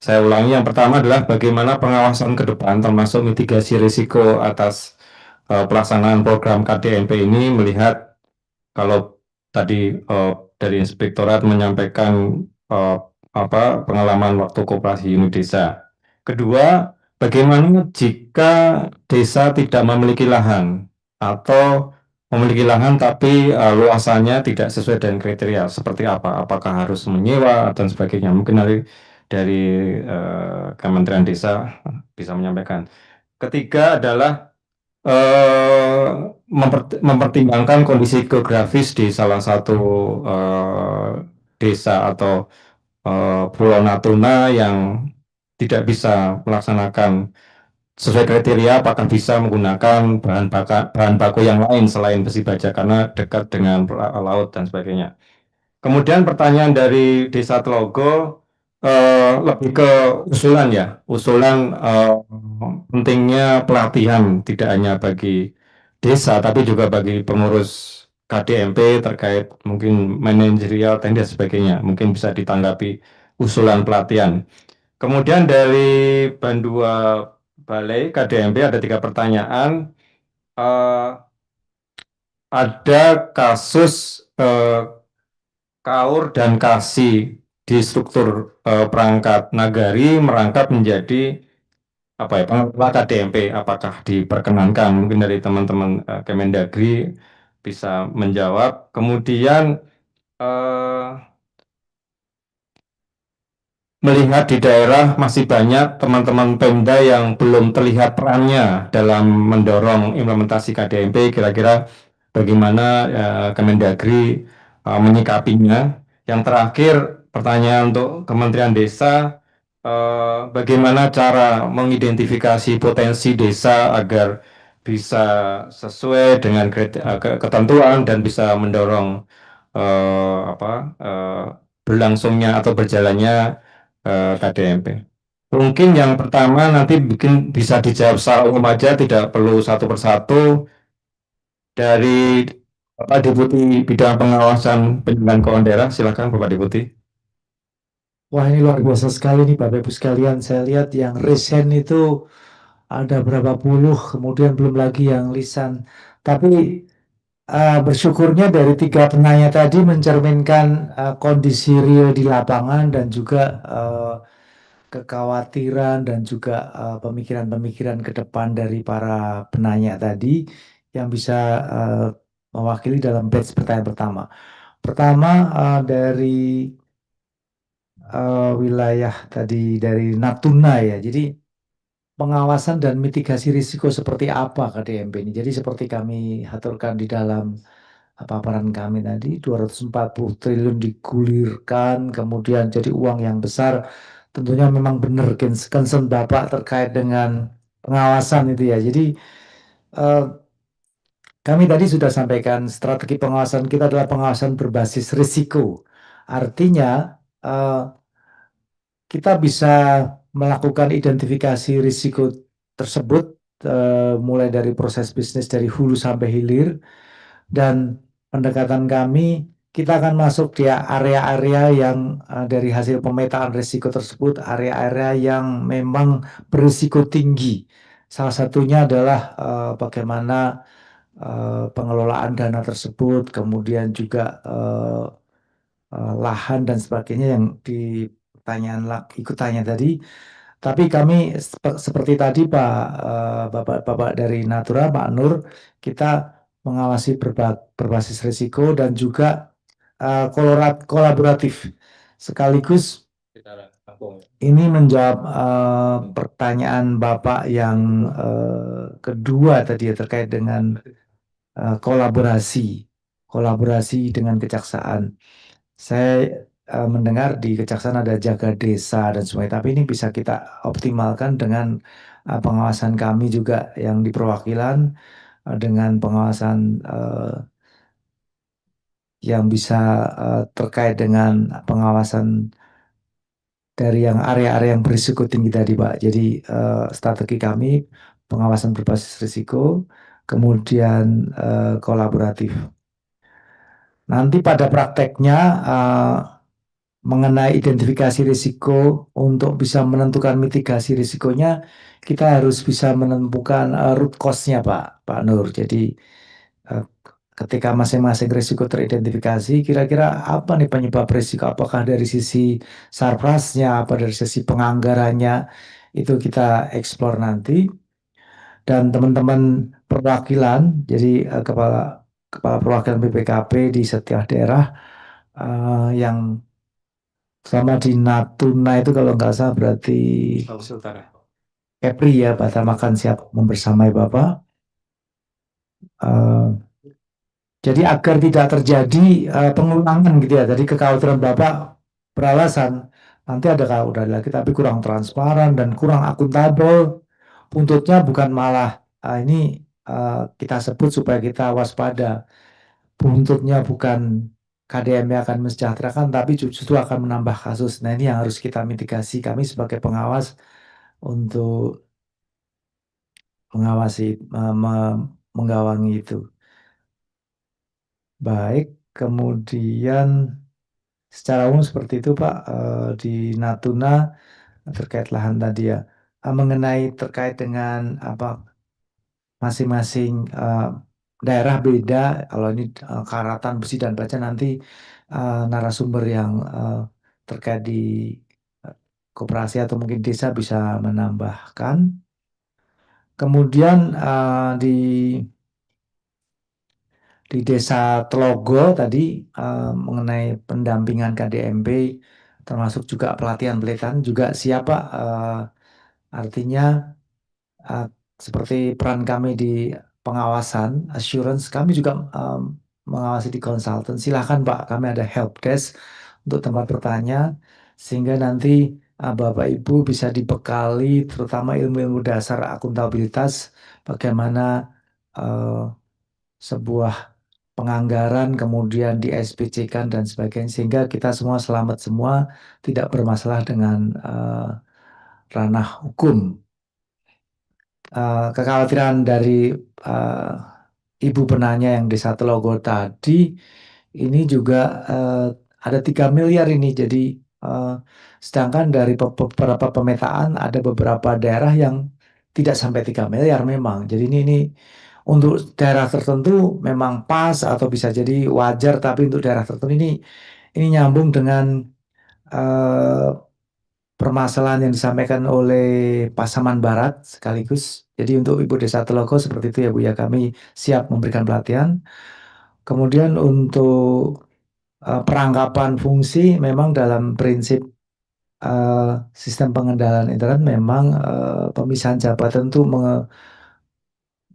Saya ulangi, yang pertama adalah bagaimana pengawasan ke depan termasuk mitigasi risiko atas pelaksanaan program KDMP ini, melihat kalau tadi dari Inspektorat menyampaikan pengalaman waktu koperasi unit desa. Kedua, bagaimana jika desa tidak memiliki lahan atau memiliki lahan tapi luasannya tidak sesuai dengan kriteria, seperti apa? Apakah harus menyewa dan sebagainya? Mungkin dari Kementerian Desa bisa menyampaikan. Ketiga adalah mempertimbangkan kondisi geografis di salah satu desa atau Pulau Natuna yang tidak bisa melaksanakan sesuai kriteria, apakah bisa menggunakan bahan baku yang lain selain besi baja karena dekat dengan laut dan sebagainya. Kemudian pertanyaan dari Desa Telogo lebih ke usulan ya, usulan pentingnya pelatihan tidak hanya bagi desa tapi juga bagi pengurus KDMP terkait mungkin manajerial, teknis dan sebagainya. Mungkin bisa ditanggapi usulan pelatihan. Kemudian dari Bandua Balai KDMP ada 3 pertanyaan. Ada kasus KAUR dan KASI di struktur perangkat nagari merangkap menjadi pengelola KDMP. Apakah diperkenankan? Mungkin dari teman-teman Kemendagri bisa menjawab. Kemudian melihat di daerah masih banyak teman-teman Pemda yang belum terlihat perannya dalam mendorong implementasi KDMP, kira-kira bagaimana Kemendagri menyikapinya. Yang terakhir, pertanyaan untuk Kementerian Desa, bagaimana cara mengidentifikasi potensi desa agar bisa sesuai dengan ketentuan dan bisa mendorong berlangsungnya atau berjalannya KDMP. Mungkin yang pertama nanti bisa dijawab secara umum aja, tidak perlu satu persatu. Dari Bapak Deputi Bidang Pengawasan Penyelenggaraan Keuangan Daerah, silakan Bapak Deputi. Wah, ini luar biasa sekali nih Bapak Ibu sekalian. Saya lihat yang resen itu ada berapa puluh, kemudian belum lagi yang lisan. Tapi bersyukurnya dari 3 penanya tadi mencerminkan kondisi real di lapangan dan juga kekhawatiran dan juga pemikiran-pemikiran ke depan dari para penanya tadi yang bisa mewakili dalam batch pertanyaan pertama. Pertama dari wilayah tadi dari Natuna ya. Jadi pengawasan dan mitigasi risiko seperti apa KDMP ini? Jadi seperti kami aturkan di dalam paparan kami tadi, 240 triliun digulirkan, kemudian jadi uang yang besar. Tentunya memang benar concern Bapak terkait dengan pengawasan itu ya. Jadi kami tadi sudah sampaikan strategi pengawasan kita adalah pengawasan berbasis risiko. Artinya kita bisa melakukan identifikasi risiko tersebut mulai dari proses bisnis dari hulu sampai hilir, dan pendekatan kami kita akan masuk di area-area yang dari hasil pemetaan risiko tersebut, area-area yang memang berisiko tinggi. Salah satunya adalah bagaimana pengelolaan dana tersebut, kemudian juga lahan dan sebagainya yang di pertanyaan ikut tanya tadi. Tapi kami seperti tadi Bapak dari Natura, Pak Nur, kita mengawasi berbasis risiko dan juga kolaboratif. Sekaligus Kita tampung. Ini menjawab pertanyaan Bapak yang kedua tadi ya, terkait dengan kolaborasi dengan kejaksaan. Saya mendengar di kejaksaan ada jaga desa dan sebagainya, tapi ini bisa kita optimalkan dengan pengawasan kami juga yang di perwakilan, dengan pengawasan yang bisa terkait dengan pengawasan dari yang area-area yang berisiko tinggi tadi, Pak. Jadi strategi kami pengawasan berbasis risiko, kemudian kolaboratif. Nanti pada prakteknya mengenai identifikasi risiko untuk bisa menentukan mitigasi risikonya, kita harus bisa menemukan root cause-nya, Pak Nur. Jadi ketika masing-masing risiko teridentifikasi, kira-kira apa nih penyebab risiko? Apakah dari sisi sarprasnya, apa dari sisi penganggarannya, itu kita eksplor nanti. Dan teman-teman perwakilan, jadi kepala perwakilan BPKP di setiap daerah yang selama di Natuna itu kalau nggak salah berarti Kepri ya, Batam akan siap membersamai Bapak. Jadi agar tidak terjadi pengulangan gitu ya. Jadi kekhawatiran Bapak beralasan nanti ada udah lagi tapi kurang transparan dan kurang akuntabel. Buntutnya bukan malah ini kita sebut supaya kita waspada. Buntutnya bukan KDM akan mensejahterakan tapi justru akan menambah kasus. Nah ini yang harus kita mitigasi kami sebagai pengawas untuk mengawasi menggawangi itu. Baik, kemudian secara umum seperti itu Pak, di Natuna terkait lahan tadi ya. Mengenai terkait dengan apa masing-masing daerah beda, kalau ini karatan besi dan baja nanti narasumber yang terkait di koperasi atau mungkin desa bisa menambahkan. Kemudian di Desa Telogo tadi mengenai pendampingan KDMP termasuk juga pelatihan-pelatihan juga siapa artinya seperti peran kami di pengawasan assurance kami juga mengawasi di konsultan. Silakan Pak, kami ada help desk untuk tempat bertanya sehingga nanti Bapak Ibu bisa dibekali terutama ilmu-ilmu dasar akuntabilitas bagaimana sebuah penganggaran kemudian di SPC-kan dan sebagainya sehingga kita semua selamat semua tidak bermasalah dengan ranah hukum. Kekhawatiran dari Ibu penanya yang Desa Telogo tadi ini juga ada 3 miliar ini jadi sedangkan dari beberapa pemetaan ada beberapa daerah yang tidak sampai 3 miliar memang. Jadi ini untuk daerah tertentu memang pas atau bisa jadi wajar, tapi untuk daerah tertentu ini nyambung dengan permasalahan yang disampaikan oleh Pasaman Barat sekaligus. Jadi untuk Ibu Desa Telogo seperti itu ya Bu ya, kami siap memberikan pelatihan. Kemudian untuk perangkapan fungsi memang dalam prinsip sistem pengendalian internet memang pemisahan jabatan itu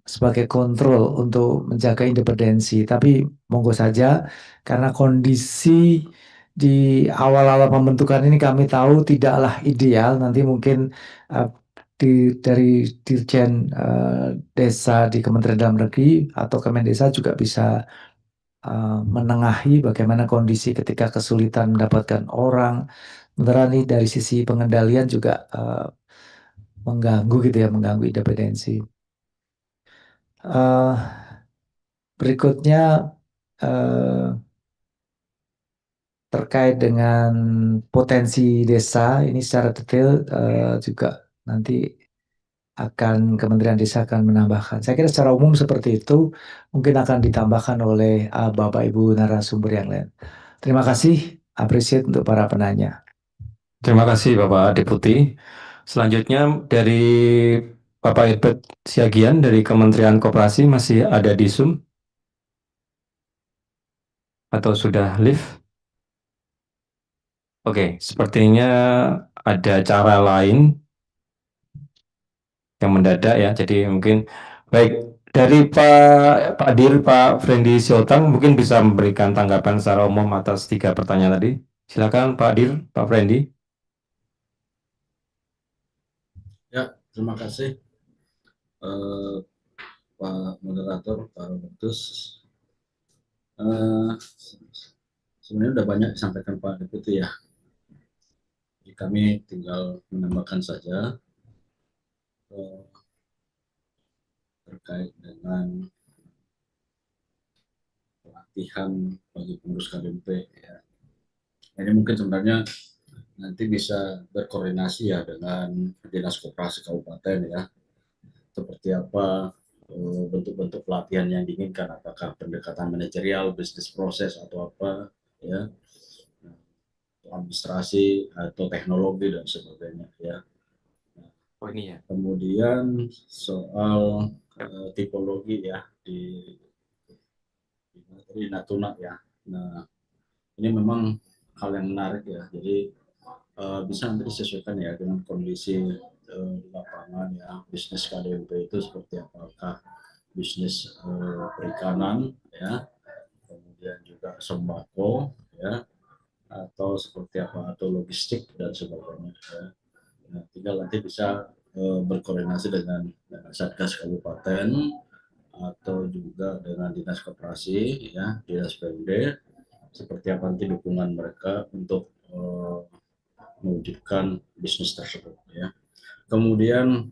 sebagai kontrol untuk menjaga independensi. Tapi monggo saja karena kondisi di awal-awal pembentukan ini kami tahu tidaklah ideal. Nanti mungkin dari Dirjen Desa di Kementerian Dalam Negeri atau Kemendesa juga bisa menengahi bagaimana kondisi ketika kesulitan mendapatkan orang. Sementara ini dari sisi pengendalian juga mengganggu gitu ya, mengganggu independensi. Berikutnya terkait dengan potensi desa ini secara detail juga nanti akan Kementerian Desa akan menambahkan. Saya kira secara umum seperti itu mungkin akan ditambahkan oleh Bapak Ibu narasumber yang lain. Terima kasih, appreciate untuk para penanya. Terima kasih Bapak Deputi. Selanjutnya dari Bapak Herbert Siagian dari Kementerian Koperasi masih ada di Zoom? Atau sudah live? Oke, sepertinya ada cara lain yang mendadak ya. Jadi mungkin baik dari Pak Dir, Pak Frendi Siotang mungkin bisa memberikan tanggapan secara umum atas 3 pertanyaan tadi. Silakan Pak Dir, Pak Frendi. Ya, terima kasih Pak Moderator, Pak Robertus. Sebenarnya udah banyak disampaikan Pak Deputi ya. Jadi kami tinggal menambahkan saja terkait dengan pelatihan bagi pengurus KDMP ya. Ini mungkin sebenarnya nanti bisa berkoordinasi ya dengan Dinas Koperasi Kabupaten ya. Seperti apa bentuk-bentuk pelatihan yang diinginkan, apakah pendekatan manajerial, bisnis proses atau apa ya, administrasi atau teknologi dan sebagainya ya. Oh ini ya. Kemudian soal tipologi ya di Natuna ya. Nah, ini memang hal yang menarik ya. Jadi bisa nanti disesuaikan ya dengan kondisi di lapangan ya. Bisnis KDMP itu seperti apakah bisnis perikanan ya, kemudian juga sembako ya, atau seperti apa, atau logistik dan sebagainya ya. Nah, tinggal nanti bisa berkoordinasi dengan Satgas Kabupaten atau juga dengan Dinas Koperasi ya, Dinas PMD, seperti apa nanti dukungan mereka untuk mewujudkan bisnis tersebut ya. Kemudian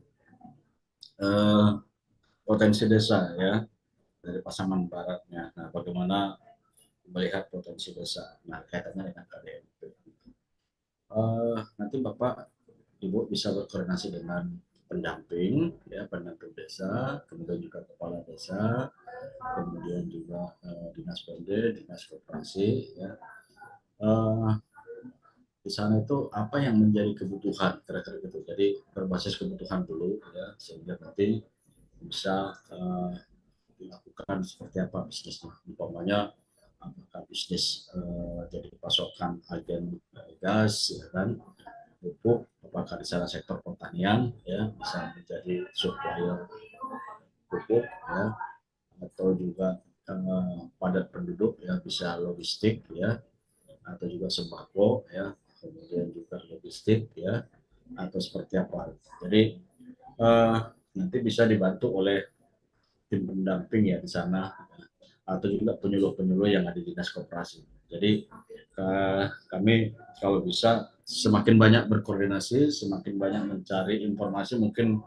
potensi desa ya dari Pasaman Baratnya. Nah, bagaimana melihat potensi desa? Nah, kaitannya dengan KDMP. Nanti Bapak Ibu bisa berkoordinasi dengan pendamping ya, pendamping desa, kemudian juga kepala desa, kemudian juga dinas PMD, dinas koperasi ya. Di sana itu apa yang menjadi kebutuhan kira-kira gitu. Jadi berbasis kebutuhan dulu ya, sehingga nanti bisa dilakukan seperti apa bisnisnya. Umpamanya apakah bisnis jadi pasokan agen gas ya kan, pupuk, apakah di sana sektor pertanian ya bisa menjadi supplier pupuk ya, atau juga padat penduduk ya bisa logistik ya, atau juga sembako ya, kemudian juga logistik ya, atau seperti apa. Jadi nanti bisa dibantu oleh tim pendamping ya di sana, atau juga penyuluh-penyuluh yang ada di dinas koperasi. Jadi kami kalau bisa semakin banyak berkoordinasi, semakin banyak mencari informasi, mungkin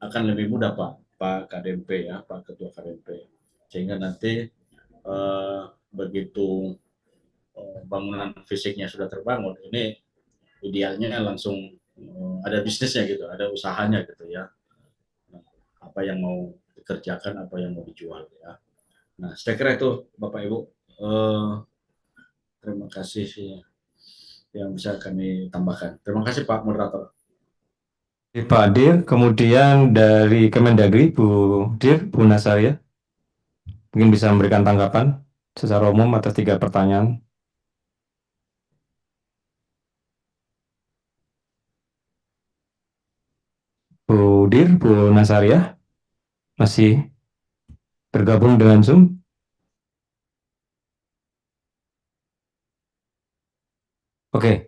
akan lebih mudah Pak KDMP ya, Pak Ketua KDMP, sehingga nanti begitu bangunan fisiknya sudah terbangun, ini idealnya langsung ada bisnisnya gitu, ada usahanya gitu ya, apa yang mau dikerjakan, apa yang mau dijual ya. Nah, saya kira itu Bapak Ibu. Terima kasih yang bisa kami tambahkan. Terima kasih Pak Moderator. Pak Dir, kemudian dari Kemendagri, Bu Dir, Bu Nasaria, mungkin bisa memberikan tanggapan secara umum atas 3 pertanyaan. Bu Dir, Bu Nasaria, masih bergabung dengan Zoom? Oke.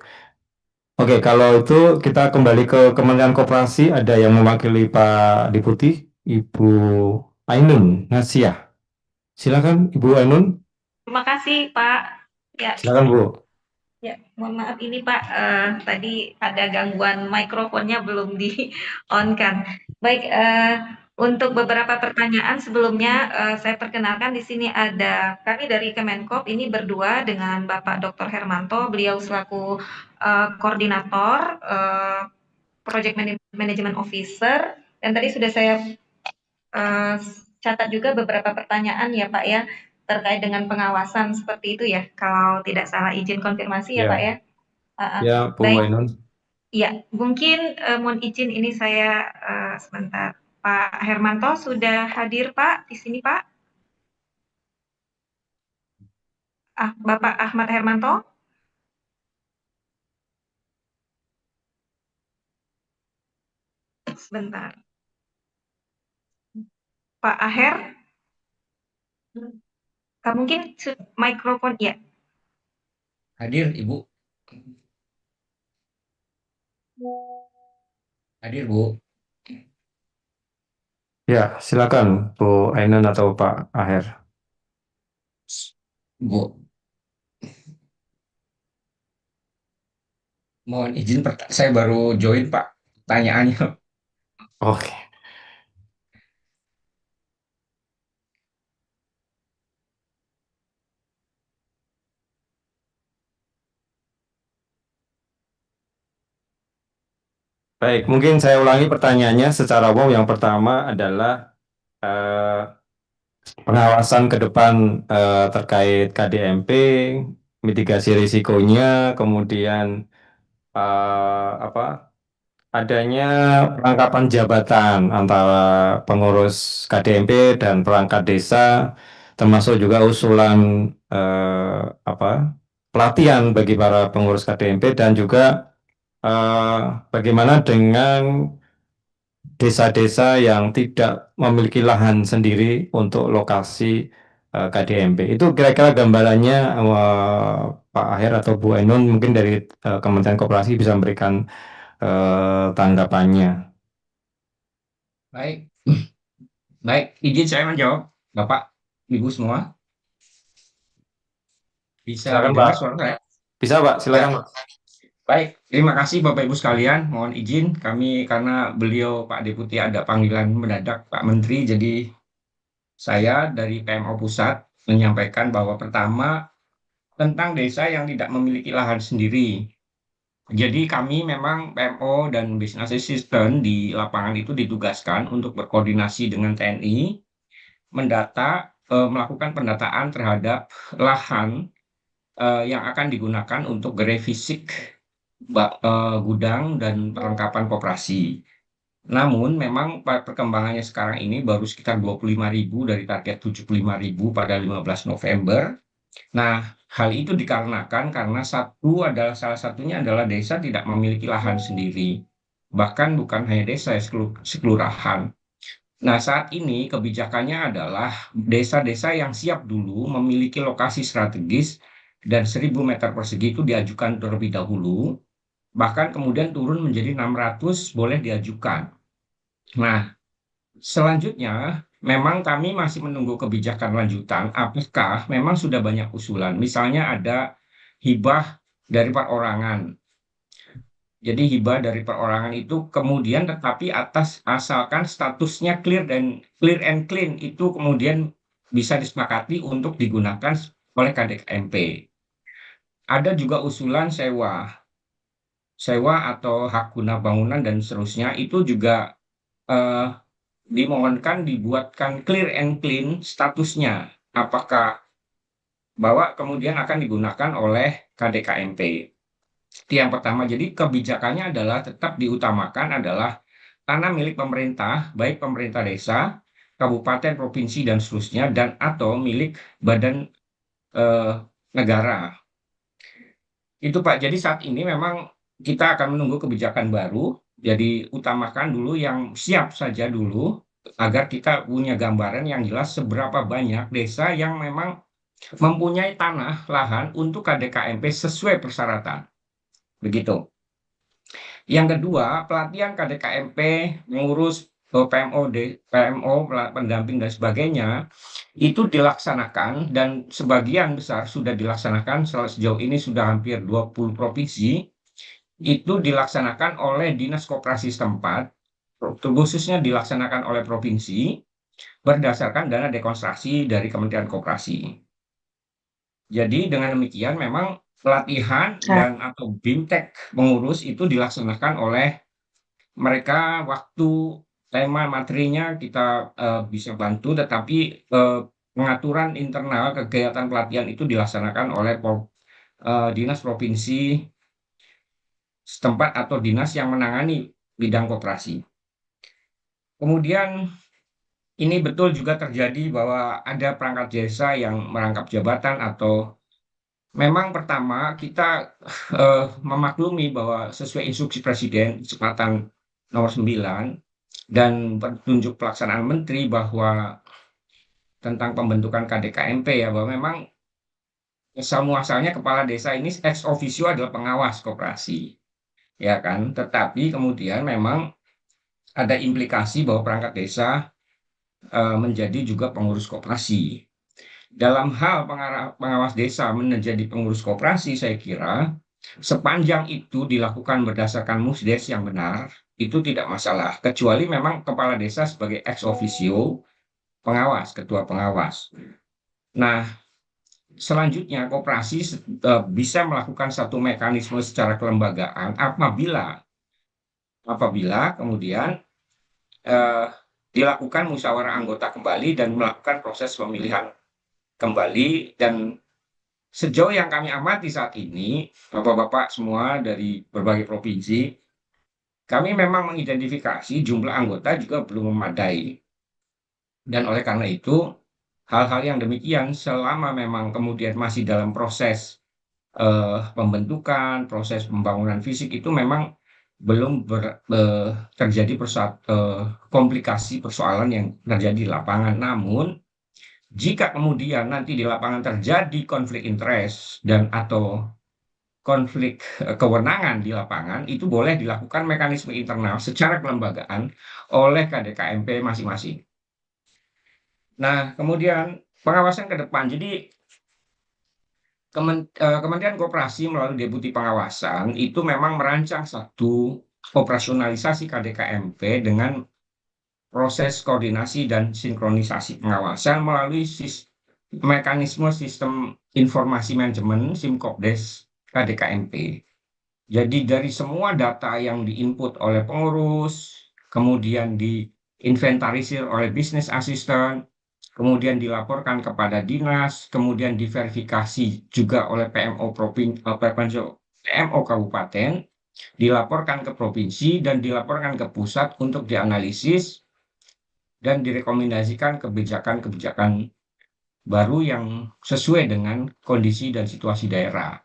Oke, kalau itu kita kembali ke Kementerian Koperasi, ada yang mewakili Pak Deputi, Ibu Ainun Nasiah. Silakan Ibu Ainun. Terima kasih Pak. Ya, Silakan Bu. ya, mohon maaf ini Pak, tadi ada gangguan mikrofonnya belum di on kan. Baik, untuk beberapa pertanyaan sebelumnya saya perkenalkan di sini ada kami dari Kemenkop ini berdua dengan Bapak Dr. Hermanto, beliau selaku koordinator Project Management Officer, dan tadi sudah saya catat juga beberapa pertanyaan ya Pak ya, terkait dengan pengawasan seperti itu ya, kalau tidak salah izin konfirmasi ya Pak ya. Ya, Bu Baik. Ainun. Ya, mungkin mohon izin ini saya sebentar. Pak Hermanto sudah hadir Pak di sini Pak? Bapak Ahmad Hermanto? sebentar. Pak Aher? Mungkin mikrofon ya. Hadir, Ibu. Hadir, Bu. Ya, silakan Bu Ainun atau Pak Aher. Bu, mohon izin, saya baru join, Pak. Pertanyaannya. Oke. Baik, mungkin saya ulangi pertanyaannya secara umum. Yang pertama adalah pengawasan ke depan terkait KDMP, mitigasi risikonya, kemudian adanya perangkapan jabatan antara pengurus KDMP dan perangkat desa, termasuk juga usulan pelatihan bagi para pengurus KDMP, dan juga bagaimana dengan desa-desa yang tidak memiliki lahan sendiri untuk lokasi KDMP. Itu kira-kira gambarannya, Pak Aher atau Bu Ainun mungkin dari Kementerian Koperasi bisa memberikan tanggapannya. Baik. Baik, izin saya menjawab, Bapak, Ibu semua. Bisa Silakan, mendengar Pak. suara saya? Bisa, Pak. Silakan, Pak. Baik, terima kasih Bapak Ibu sekalian. Mohon izin kami karena beliau Pak Deputi ada panggilan mendadak Pak Menteri, jadi saya dari PMO Pusat menyampaikan bahwa pertama tentang desa yang tidak memiliki lahan sendiri. Jadi kami memang PMO dan Business Assistant di lapangan itu ditugaskan untuk berkoordinasi dengan TNI, melakukan pendataan terhadap lahan yang akan digunakan untuk gerai fisik gudang dan perlengkapan koperasi. Namun memang perkembangannya sekarang ini baru sekitar 25.000 dari target 75.000 pada 15 November. Nah, hal itu dikarenakan karena salah satunya adalah desa tidak memiliki lahan sendiri. Bahkan bukan hanya desa, sekelurahan. Nah, saat ini kebijakannya adalah desa-desa yang siap dulu memiliki lokasi strategis dan 1.000 meter persegi itu diajukan terlebih dahulu, bahkan kemudian turun menjadi 600 boleh diajukan. Nah, selanjutnya memang kami masih menunggu kebijakan lanjutan, apakah memang sudah banyak usulan, misalnya ada hibah dari perorangan. Jadi hibah dari perorangan itu kemudian tetapi asalkan statusnya clear and clean itu kemudian bisa disepakati untuk digunakan oleh KDKMP. Ada juga usulan sewa atau hak guna bangunan dan seterusnya, itu juga dimohonkan dibuatkan clear and clean statusnya, apakah bahwa kemudian akan digunakan oleh KDKMP. Itu yang pertama. Jadi kebijakannya adalah tetap diutamakan adalah tanah milik pemerintah, baik pemerintah desa, kabupaten, provinsi, dan seterusnya, dan atau milik badan negara. Itu Pak, jadi saat ini memang kita akan menunggu kebijakan baru, jadi utamakan dulu yang siap saja dulu, agar kita punya gambaran yang jelas seberapa banyak desa yang memang mempunyai tanah, lahan untuk KDKMP sesuai persyaratan. Begitu. Yang kedua, pelatihan KDKMP, mengurus PMO, pendamping dan sebagainya, itu dilaksanakan dan sebagian besar sudah dilaksanakan, sejauh ini sudah hampir 20 provinsi, itu dilaksanakan oleh Dinas Koperasi setempat, khususnya dilaksanakan oleh provinsi, berdasarkan dana dekonstruksi dari Kementerian Koperasi. Jadi dengan demikian memang pelatihan dan atau BIMTEK mengurus itu dilaksanakan oleh mereka, waktu tema materinya kita bisa bantu, tetapi pengaturan internal kegiatan pelatihan itu dilaksanakan oleh dinas provinsi setempat atau dinas yang menangani bidang koperasi. Kemudian ini betul juga terjadi bahwa ada perangkat desa yang merangkap jabatan atau memang pertama kita memaklumi bahwa sesuai instruksi Presiden kesempatan nomor 9, dan petunjuk pelaksanaan menteri bahwa tentang pembentukan KDKMP ya, bahwa memang muasalnya kepala desa ini ex officio adalah pengawas koperasi, ya kan? Tetapi kemudian memang ada implikasi bahwa perangkat desa menjadi juga pengurus koperasi. Dalam hal pengawas desa menjadi pengurus koperasi, saya kira sepanjang itu dilakukan berdasarkan musdes yang benar, itu tidak masalah. Kecuali memang kepala desa sebagai ex officio pengawas, ketua pengawas. Nah, selanjutnya koperasi bisa melakukan satu mekanisme secara kelembagaan apabila kemudian dilakukan musyawarah anggota kembali dan melakukan proses pemilihan kembali. Dan sejauh yang kami amati saat ini, Bapak-bapak semua dari berbagai provinsi, kami memang mengidentifikasi jumlah anggota juga belum memadai. Dan oleh karena itu, hal-hal yang demikian selama memang kemudian masih dalam proses pembentukan, proses pembangunan fisik, itu memang belum terjadi komplikasi persoalan yang terjadi di lapangan. Namun, jika kemudian nanti di lapangan terjadi konflik interest dan atau konflik kewenangan di lapangan, itu boleh dilakukan mekanisme internal secara kelembagaan oleh KDKMP masing-masing. Nah, kemudian pengawasan ke depan. Jadi Kementerian Koperasi melalui Deputi Pengawasan itu memang merancang satu operasionalisasi KDKMP dengan proses koordinasi dan sinkronisasi pengawasan melalui mekanisme sistem informasi manajemen SIMKOPDES KDKMP. Jadi dari semua data yang diinput oleh pengurus, kemudian diinventarisir oleh business assistant, kemudian dilaporkan kepada dinas, kemudian diverifikasi juga oleh PMO kabupaten, dilaporkan ke provinsi, dan dilaporkan ke pusat untuk dianalisis dan direkomendasikan kebijakan-kebijakan baru yang sesuai dengan kondisi dan situasi daerah.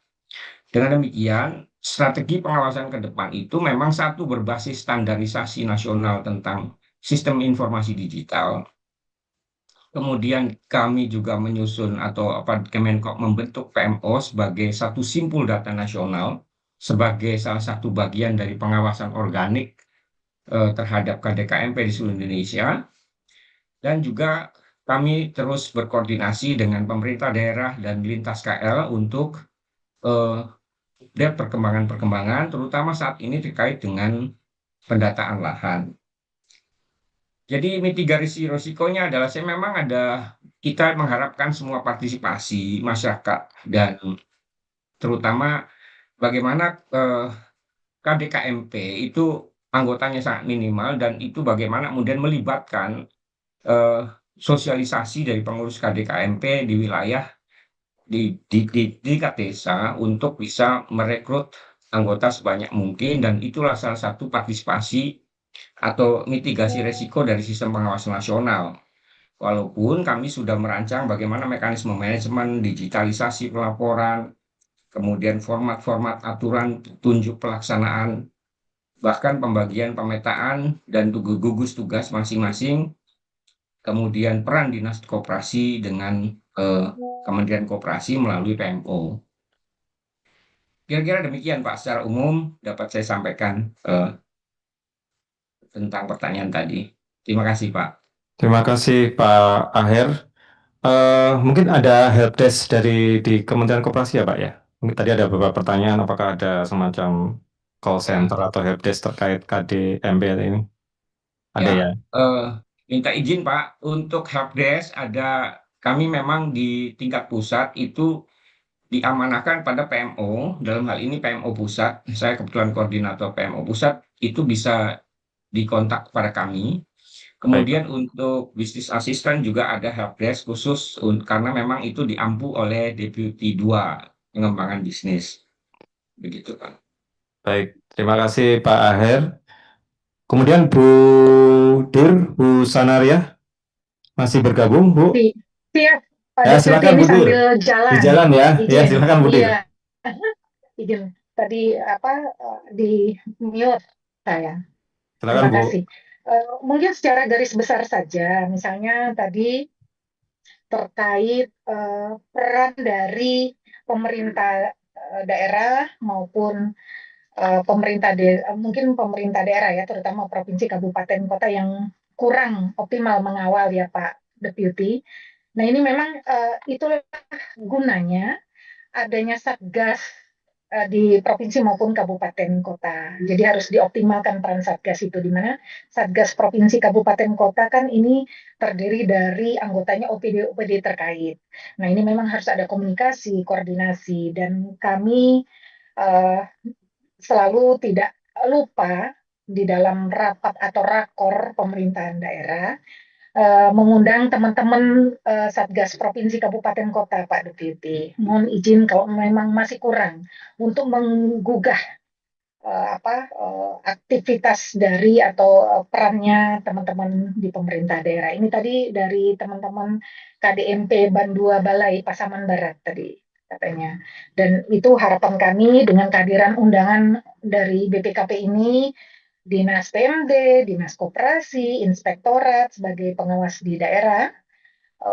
Dengan demikian, strategi pengawasan ke depan itu memang satu berbasis standarisasi nasional tentang sistem informasi digital. Kemudian kami juga menyusun atau Kemenkop membentuk PMO sebagai satu simpul data nasional sebagai salah satu bagian dari pengawasan organik terhadap KDKMP di seluruh Indonesia. Dan juga kami terus berkoordinasi dengan pemerintah daerah dan lintas KL untuk update perkembangan-perkembangan, terutama saat ini terkait dengan pendataan lahan. Jadi mitigasi risikonya adalah kita mengharapkan semua partisipasi masyarakat dan terutama bagaimana KDKMP itu anggotanya sangat minimal dan itu bagaimana kemudian melibatkan sosialisasi dari pengurus KDKMP di wilayah di tingkat desa untuk bisa merekrut anggota sebanyak mungkin, dan itulah salah satu partisipasi atau mitigasi resiko dari sistem pengawasan nasional. Walaupun kami sudah merancang bagaimana mekanisme manajemen, digitalisasi pelaporan, kemudian format-format aturan tunjuk pelaksanaan, bahkan pembagian pemetaan dan gugus tugas masing-masing, kemudian peran dinas koperasi dengan Kementerian Koperasi melalui PMO. Kira-kira demikian Pak, secara umum dapat saya sampaikan tentang pertanyaan tadi. Terima kasih Pak. Terima kasih Pak Aher. Mungkin ada helpdesk di Kementerian Koperasi ya Pak ya? Mungkin tadi ada beberapa pertanyaan, apakah ada semacam call center atau helpdesk terkait KDMP ini? Ada ya? Minta izin Pak, untuk helpdesk kami memang di tingkat pusat itu diamanahkan pada PMO, dalam hal ini PMO pusat, saya kebetulan koordinator PMO pusat, itu bisa dikontak kepada kami. Kemudian untuk bisnis asisten juga ada helpdesk khusus karena memang itu diampu oleh Deputi 2 pengembangan bisnis. Begitu Pak. Baik, terima kasih Pak Aher. Kemudian Bu Sanaria masih bergabung, Bu? Iya, Ya, silakan Bu Dir. sambil jalan. Di jalan ya. Ya, Izin. silakan Bu Dir. Iya. Izin. Tadi di mute saya. Silakan Terima Bu. kasih. Mungkin secara garis besar saja, misalnya tadi terkait peran dari pemerintah daerah maupun mungkin pemerintah daerah ya, terutama provinsi, kabupaten, kota yang kurang optimal mengawal ya Pak Deputi. Nah ini memang itulah gunanya adanya satgas di provinsi maupun kabupaten kota. Jadi harus dioptimalkan peran satgas itu, di mana satgas provinsi, kabupaten, kota kan ini terdiri dari anggotanya OPD-OPD terkait. Nah ini memang harus ada komunikasi, koordinasi, dan kami uh, selalu tidak lupa di dalam rapat atau rakor pemerintahan daerah mengundang teman-teman Satgas Provinsi Kabupaten Kota Pak Deputi. Mohon izin kalau memang masih kurang untuk menggugah aktivitas dari atau perannya teman-teman di pemerintah daerah. Ini tadi dari teman-teman KDMP Bandua Balai Pasaman Barat tadi katanya. Dan itu harapan kami dengan kehadiran undangan dari BPKP ini, Dinas PMD, Dinas Koperasi, Inspektorat sebagai pengawas di daerah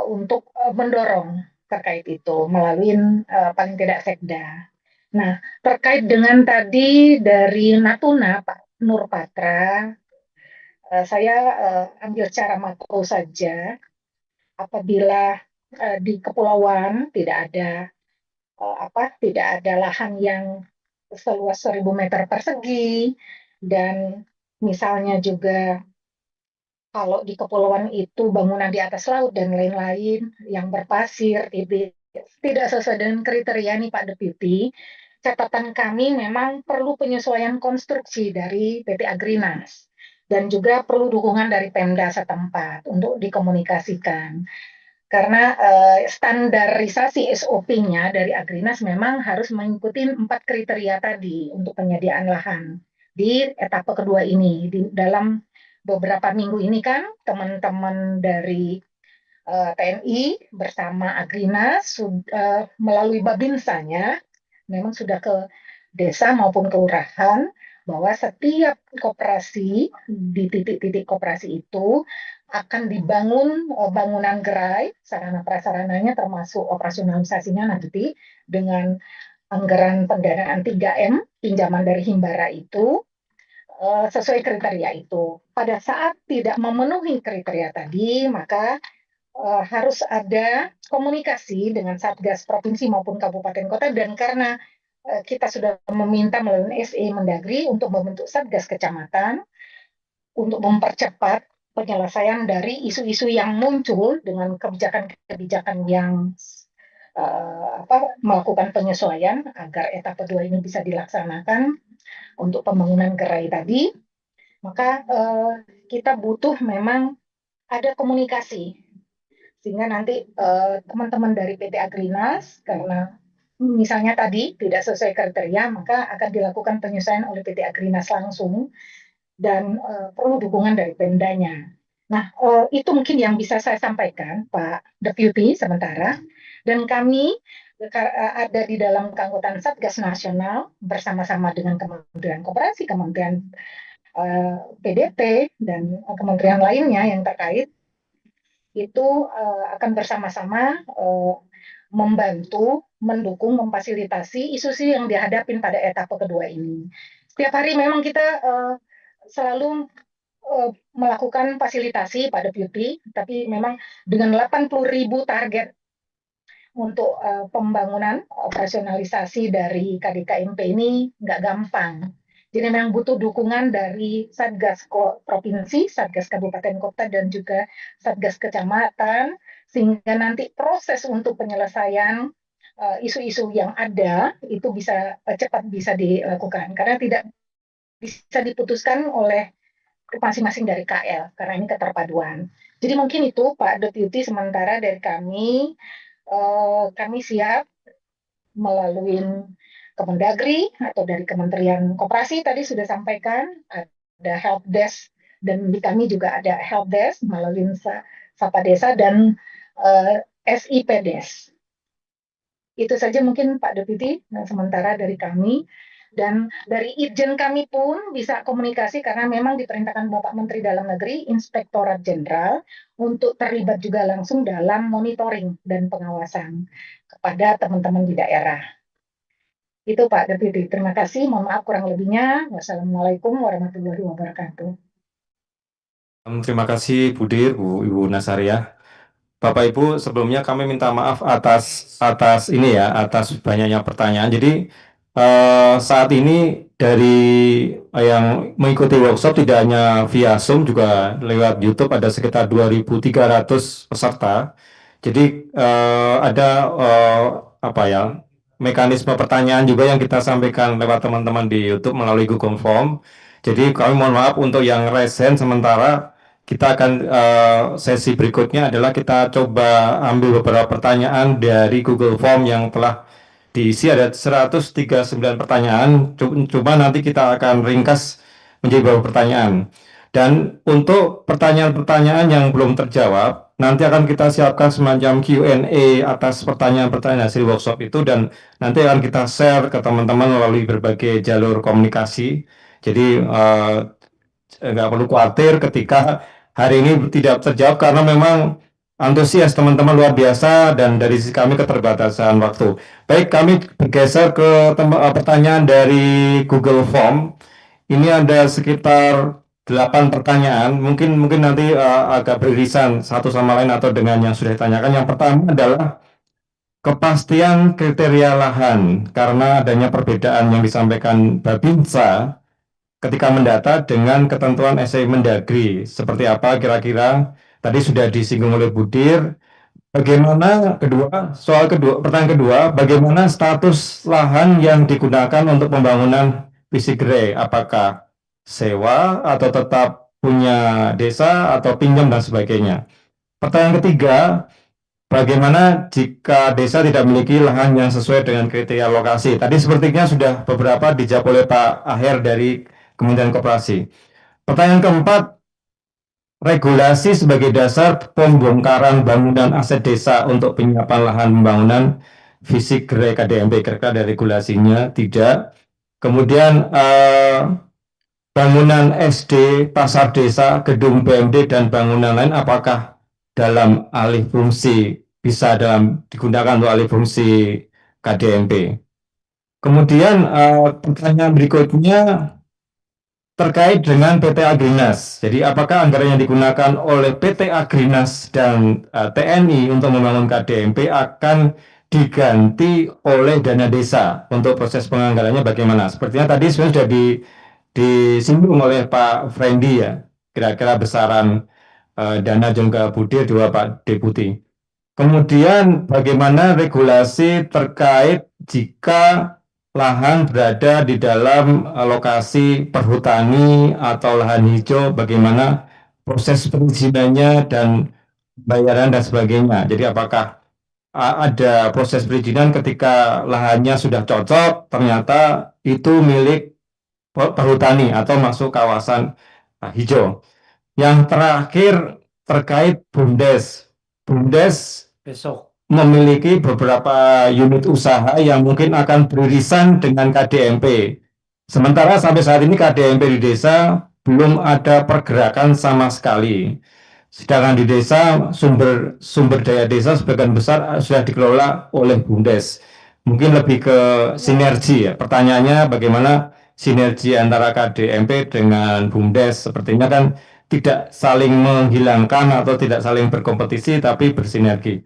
untuk mendorong terkait itu melalui paling tidak Sekda. Nah, terkait dengan tadi dari Natuna, Pak Nur Patra, saya ambil secara makro saja. Apabila di kepulauan tidak ada lahan yang seluas 1.000 meter persegi, dan misalnya juga kalau di kepulauan itu bangunan di atas laut dan lain-lain yang berpasir, tidak sesuai dengan kriteria nih Pak Deputi. Catatan kami memang perlu penyesuaian konstruksi dari PT Agrinas dan juga perlu dukungan dari Pemda setempat untuk dikomunikasikan. Karena standarisasi SOP-nya dari Agrinas memang harus mengikuti 4 kriteria tadi untuk penyediaan lahan di etapa kedua ini. Di dalam beberapa minggu ini kan teman-teman dari TNI bersama Agrinas melalui Babinsanya memang sudah ke desa maupun kelurahan bahwa setiap koperasi di titik-titik koperasi itu akan dibangun bangunan gerai, sarana prasarananya termasuk operasionalisasinya nanti dengan anggaran pendanaan 3M, pinjaman dari Himbara itu sesuai kriteria itu. Pada saat tidak memenuhi kriteria tadi, maka harus ada komunikasi dengan Satgas Provinsi maupun Kabupaten Kota, dan karena kita sudah meminta melalui SE Mendagri untuk membentuk Satgas Kecamatan untuk mempercepat penyelesaian dari isu-isu yang muncul dengan kebijakan-kebijakan yang melakukan penyesuaian agar etapa 2 ini bisa dilaksanakan untuk pembangunan gerai tadi. Maka kita butuh memang ada komunikasi sehingga nanti teman-teman dari PT Agrinas, karena misalnya tadi tidak sesuai kriteria, maka akan dilakukan penyesuaian oleh PT Agrinas langsung dan perlu dukungan dari Pemdanya. Nah, itu mungkin yang bisa saya sampaikan, Pak Deputi, sementara. Dan kami ada di dalam keanggotaan Satgas Nasional bersama-sama dengan Kementerian Koperasi, Kementerian PDP, dan kementerian lainnya yang terkait, itu akan bersama-sama membantu, mendukung, memfasilitasi isu-isu yang dihadapin pada etapa kedua ini. Setiap hari memang kita selalu melakukan fasilitasi Pak Deputi, tapi memang dengan 80.000 target untuk pembangunan operasionalisasi dari KDKMP ini nggak gampang. Jadi memang butuh dukungan dari Satgas Provinsi, Satgas Kabupaten Kota, dan juga Satgas Kecamatan, sehingga nanti proses untuk penyelesaian isu-isu yang ada itu bisa cepat bisa dilakukan, karena tidak bisa diputuskan oleh masing-masing dari KL, karena ini keterpaduan. Jadi mungkin itu Pak Deputi sementara dari kami. Kami siap melalui Kemendagri atau dari Kementerian Koperasi tadi sudah sampaikan ada help desk, dan di kami juga ada help desk melalui Sapa Desa dan SIP Desk. Itu saja mungkin Pak Deputi, sementara dari kami. Dan dari Irjen kami pun bisa komunikasi karena memang diperintahkan Bapak Menteri Dalam Negeri, Inspektorat Jenderal, untuk terlibat juga langsung dalam monitoring dan pengawasan kepada teman-teman di daerah. Itu Pak Deputi. Terima kasih. Mohon maaf kurang lebihnya. Wassalamualaikum warahmatullahi wabarakatuh. Terima kasih Bu Dir, Ibu Nasaria. Bapak Ibu, sebelumnya kami minta maaf atas ini ya, atas banyaknya pertanyaan. Jadi saat ini dari yang mengikuti workshop tidak hanya via Zoom, juga lewat YouTube ada sekitar 2.300 peserta. Jadi ada apa ya, mekanisme pertanyaan juga yang kita sampaikan lewat teman-teman di YouTube melalui Google Form. Jadi kami mohon maaf untuk yang resen sementara. Kita akan sesi berikutnya adalah kita coba ambil beberapa pertanyaan dari Google Form yang telah diisi, ada 139 pertanyaan. Coba nanti kita akan ringkas menjadi beberapa pertanyaan. Dan untuk pertanyaan-pertanyaan yang belum terjawab, nanti akan kita siapkan semacam Q&A atas pertanyaan-pertanyaan hasil workshop itu, dan nanti akan kita share ke teman-teman melalui berbagai jalur komunikasi. Jadi nggak perlu khawatir ketika hari ini tidak terjawab karena memang antusias teman-teman luar biasa dan dari sisi kami keterbatasan waktu. Baik, kami bergeser ke pertanyaan dari Google Form. Ini ada sekitar 8 pertanyaan. Mungkin nanti agak beririsan satu sama lain atau dengan yang sudah ditanyakan. Yang pertama adalah kepastian kriteria lahan karena adanya perbedaan yang disampaikan Babinsa ketika mendata dengan ketentuan SI Mendagri. Seperti apa kira-kira? Tadi sudah disinggung oleh Budir. Bagaimana pertanyaan kedua, bagaimana status lahan yang digunakan untuk pembangunan Pisigre? Apakah sewa atau tetap punya desa atau pinjam dan sebagainya? Pertanyaan ketiga, bagaimana jika desa tidak memiliki lahan yang sesuai dengan kriteria lokasi? Tadi sepertinya sudah beberapa dijawab oleh Pak Aher dari Kementerian Koperasi. Pertanyaan keempat, regulasi sebagai dasar pembongkaran bangunan aset desa untuk penyiapan lahan pembangunan fisik KDMP, kira-kira ada regulasinya? Tidak. Kemudian bangunan SD, pasar desa, gedung BMD, dan bangunan lain apakah dalam alih fungsi bisa digunakan untuk alih fungsi KDMP? Kemudian pertanyaan berikutnya terkait dengan PT Agrinas. Jadi apakah anggaran yang digunakan oleh PT Agrinas dan TNI untuk membangun KDMP akan diganti oleh dana desa? Untuk proses penganggarannya bagaimana? Sepertinya tadi sebenarnya sudah disinggung oleh Pak Frendi ya, kira-kira besaran dana juga Budir juga Pak Deputi. Kemudian bagaimana regulasi terkait jika lahan berada di dalam lokasi perhutani atau lahan hijau, bagaimana proses perizinannya dan bayaran dan sebagainya. Jadi apakah ada proses perizinan ketika lahannya sudah cocok, ternyata itu milik perhutani atau masuk kawasan hijau. Yang terakhir terkait BUMDes. BUMDes Besok. memiliki beberapa unit usaha yang mungkin akan beririsan dengan KDMP. Sementara sampai saat ini KDMP di desa belum ada pergerakan sama sekali. Sedangkan di desa sumber daya desa sebagian besar sudah dikelola oleh BUMDes. Mungkin lebih ke sinergi ya. Pertanyaannya bagaimana sinergi antara KDMP dengan BUMDes? Sepertinya kan tidak saling menghilangkan atau tidak saling berkompetisi tapi bersinergi.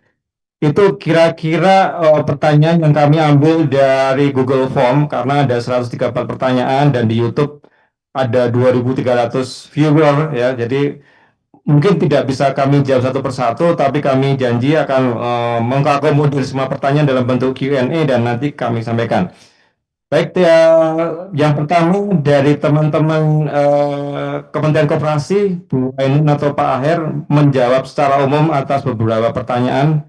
Itu kira-kira pertanyaan yang kami ambil dari Google Form karena ada 134 pertanyaan dan di YouTube ada 2.300 viewer ya. Jadi mungkin tidak bisa kami jawab satu persatu, tapi kami janji akan mengakomodir semua pertanyaan dalam bentuk Q&A dan nanti kami sampaikan. Baik, ya, yang pertama dari teman-teman Kementerian Koperasi, Bu Ainun atau Pak Aher menjawab secara umum atas beberapa pertanyaan.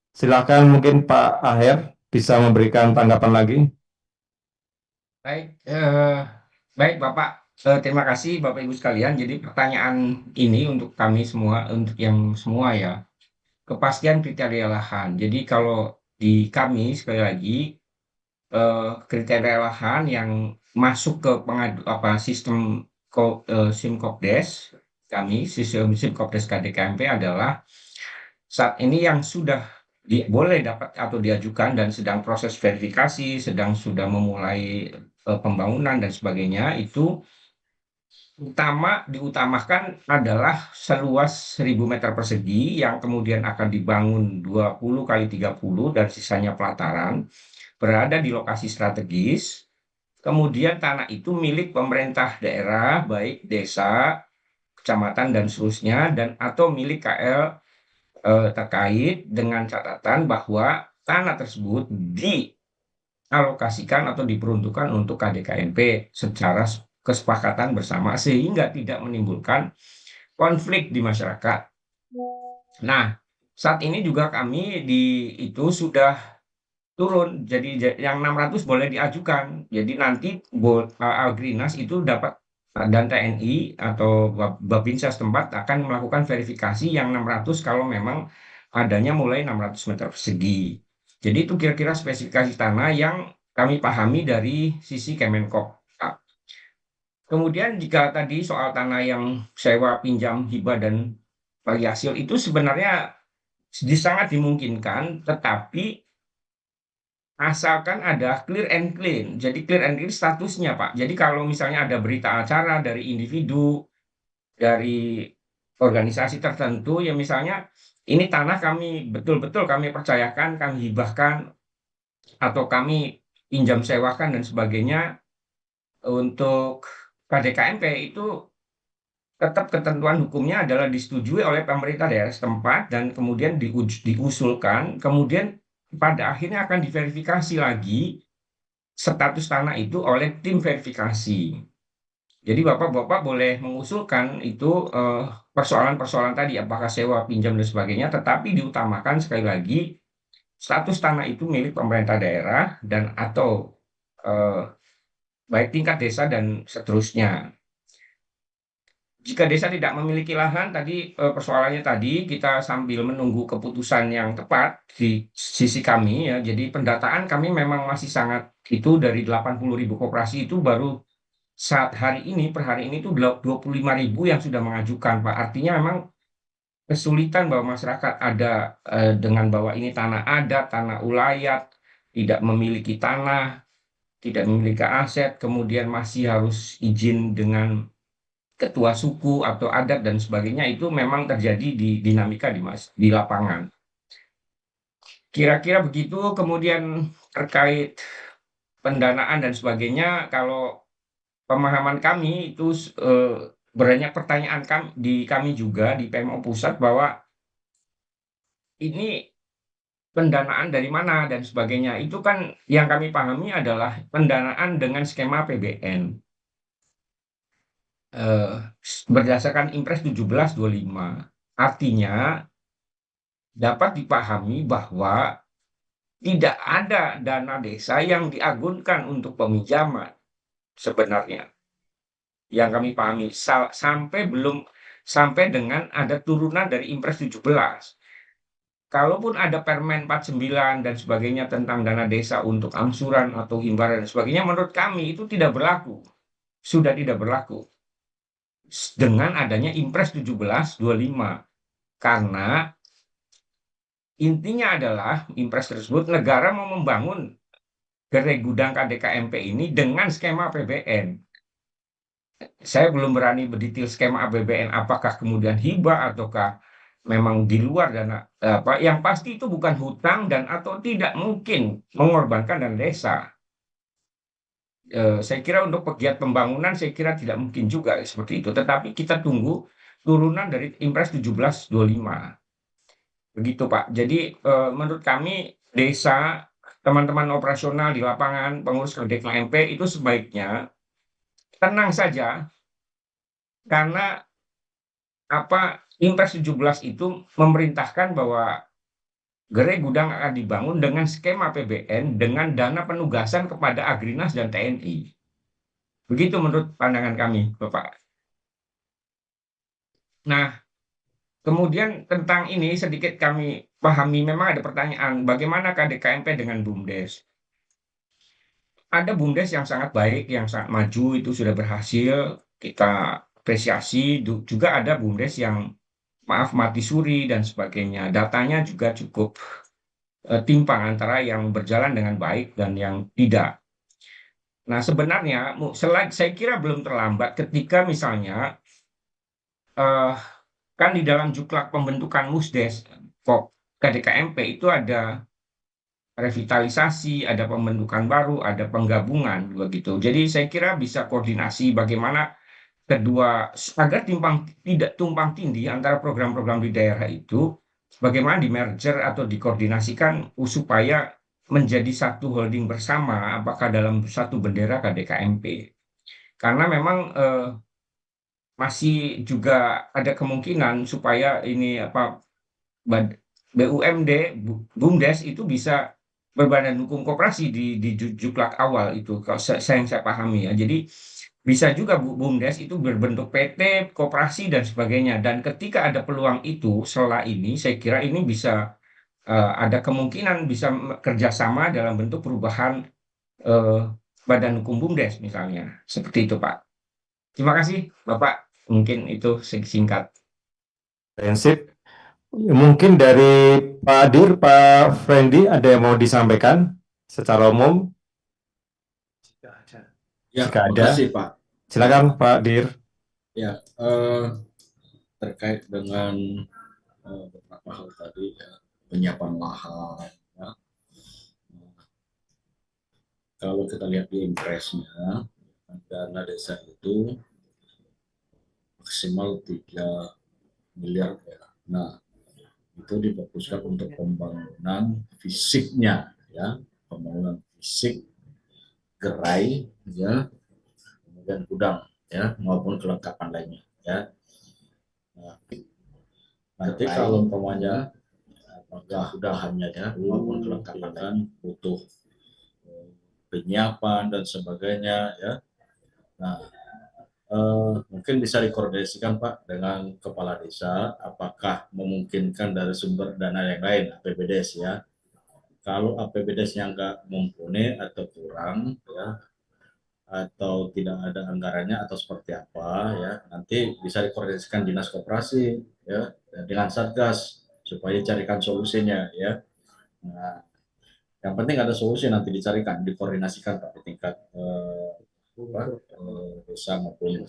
Silakan mungkin Pak Aher bisa memberikan tanggapan lagi. Baik, baik Bapak, terima kasih Bapak Ibu sekalian. Jadi pertanyaan ini untuk kami semua, untuk yang semua ya, kepastian kriteria lahan. Jadi kalau di kami sekali lagi kriteria lahan yang masuk ke sistem Simkopdes kami, sistem Simkopdes KDKMP adalah saat ini yang sudah boleh dapat atau diajukan dan sedang proses verifikasi, sudah memulai pembangunan dan sebagainya, itu diutamakan adalah seluas 1.000 meter persegi yang kemudian akan dibangun 20 kali 30 dan sisanya pelataran, berada di lokasi strategis. Kemudian tanah itu milik pemerintah daerah, baik desa, kecamatan dan seterusnya, dan atau milik KL terkait, dengan catatan bahwa tanah tersebut dialokasikan atau diperuntukkan untuk KDKMP secara kesepakatan bersama sehingga tidak menimbulkan konflik di masyarakat. Nah, saat ini juga kami itu sudah turun, jadi yang 600 boleh diajukan. Jadi nanti Agrinas itu dapat, dan TNI atau Babinsa setempat akan melakukan verifikasi yang 600 kalau memang adanya mulai 600 meter persegi. Jadi itu kira-kira spesifikasi tanah yang kami pahami dari sisi Kemenkop. Kemudian jika tadi soal tanah yang sewa, pinjam, hibah, dan bagi hasil itu sebenarnya sangat dimungkinkan, tetapi asalkan ada clear and clean. Jadi clear and clean statusnya, Pak. Jadi kalau misalnya ada berita acara dari individu, dari organisasi tertentu, ya misalnya ini tanah kami betul-betul kami percayakan, kami hibahkan, atau kami pinjam sewakan dan sebagainya untuk KDKMP, itu tetap ketentuan hukumnya adalah disetujui oleh pemerintah daerah setempat dan kemudian diusulkan, kemudian pada akhirnya akan diverifikasi lagi status tanah itu oleh tim verifikasi. Jadi Bapak-Bapak boleh mengusulkan itu persoalan-persoalan tadi, apakah sewa, pinjam, dan sebagainya, tetapi diutamakan sekali lagi status tanah itu milik pemerintah daerah dan atau baik tingkat desa dan seterusnya. Jika desa tidak memiliki lahan, tadi persoalannya tadi kita sambil menunggu keputusan yang tepat di sisi kami, ya. Jadi pendataan kami memang masih sangat, itu dari 80.000 koperasi itu baru saat hari ini, per hari ini itu 25.000 yang sudah mengajukan, Pak. Artinya memang kesulitan bahwa masyarakat ada dengan bahwa ini tanah adat, tanah ulayat, tidak memiliki tanah, tidak memiliki aset, kemudian masih harus izin dengan ketua suku atau adat dan sebagainya, itu memang terjadi di dinamika di lapangan. Kira-kira begitu. Kemudian terkait pendanaan dan sebagainya, kalau pemahaman kami itu banyak pertanyaan kami juga di PMO Pusat bahwa ini pendanaan dari mana dan sebagainya. Itu kan yang kami pahami adalah pendanaan dengan skema APBN. Berdasarkan Impres 1725, artinya dapat dipahami bahwa tidak ada dana desa yang diagunkan untuk peminjaman sebenarnya, yang kami pahami sampai dengan ada turunan dari Impres 17. Kalaupun ada Permen 49 dan sebagainya tentang dana desa untuk angsuran atau himbaran dan sebagainya, menurut kami itu tidak berlaku, sudah tidak berlaku dengan adanya Impres 1725, karena intinya adalah Impres tersebut negara mau membangun gerai gudang KDKMP ini dengan skema APBN. Saya belum berani berdetail skema APBN apakah kemudian hibah ataukah memang di luar dana apa. Yang pasti itu bukan hutang dan atau tidak mungkin mengorbankan dana desa. Saya kira untuk pegiat pembangunan saya kira tidak mungkin juga seperti itu, tetapi kita tunggu turunan dari Impres 1725. Begitu, Pak. Jadi menurut kami desa, teman-teman operasional di lapangan, pengurus KDKMP itu sebaiknya tenang saja, karena Impres 17 itu memerintahkan bahwa gerai gudang akan dibangun dengan skema APBN dengan dana penugasan kepada Agrinas dan TNI. Begitu menurut pandangan kami, Bapak. Nah, kemudian tentang ini sedikit kami pahami, memang ada pertanyaan, bagaimana KDKMP dengan BUMDes? ada BUMDes yang sangat baik, yang sangat maju, itu sudah berhasil, kita apresiasi. Juga ada BUMDes yang maaf mati suri dan sebagainya. Datanya juga cukup timpang antara yang berjalan dengan baik dan yang tidak. Nah, sebenarnya saya kira belum terlambat ketika misalnya eh, kan di dalam juklak pembentukan Musdes kok KDKMP itu ada revitalisasi, ada pembentukan baru, ada penggabungan begitu. Jadi saya kira bisa koordinasi bagaimana kedua agar tidak tumpang tindih antara program-program di daerah itu, bagaimana di merger atau dikoordinasikan supaya menjadi satu holding bersama, apakah dalam satu bendera KDKMP. Karena memang masih juga ada kemungkinan supaya ini apa BUMD, BUMDes itu bisa berbadan hukum koperasi di juklak awal itu, kalau yang saya pahami ya. Jadi bisa juga BUMDes itu berbentuk PT, koperasi dan sebagainya. Dan ketika ada peluang itu setelah ini, saya kira ini bisa ada kemungkinan bisa kerjasama dalam bentuk perubahan badan hukum BUMDes misalnya, seperti itu Pak. Terima kasih Bapak. Mungkin itu singkat. Prinsip. Mungkin dari Pak Dir, Pak Friendly ada yang mau disampaikan secara umum? Ya, Jika ada, makasih Pak. silakan Pak Dir. Ya, terkait dengan beberapa hal tadi ya, penyiapan lahan. Ya. Kalau kita lihat di impresnya, dana desa itu maksimal 3 miliar ya. Nah, itu difokuskan untuk pembangunan fisiknya ya, pembangunan fisik gerai ya, kemudian gudang ya, maupun kelengkapan lainnya ya. Nah, nanti kalau umpamanya apakah hanya ya maupun kelengkapan kan butuh penyiapan dan sebagainya ya. Nah, mungkin bisa dikoordinasikan Pak dengan kepala desa, apakah memungkinkan dari sumber dana yang lain, APBDes ya. Kalau APBDes-nya nggak mumpuni atau kurang ya, atau tidak ada anggarannya atau seperti apa ya, nanti bisa dikoordinasikan dinas koperasi ya dengan satgas supaya dicarikan solusinya ya. Nah, yang penting ada solusi nanti dicarikan, dikoordinasikan Pak di tingkat desa maupun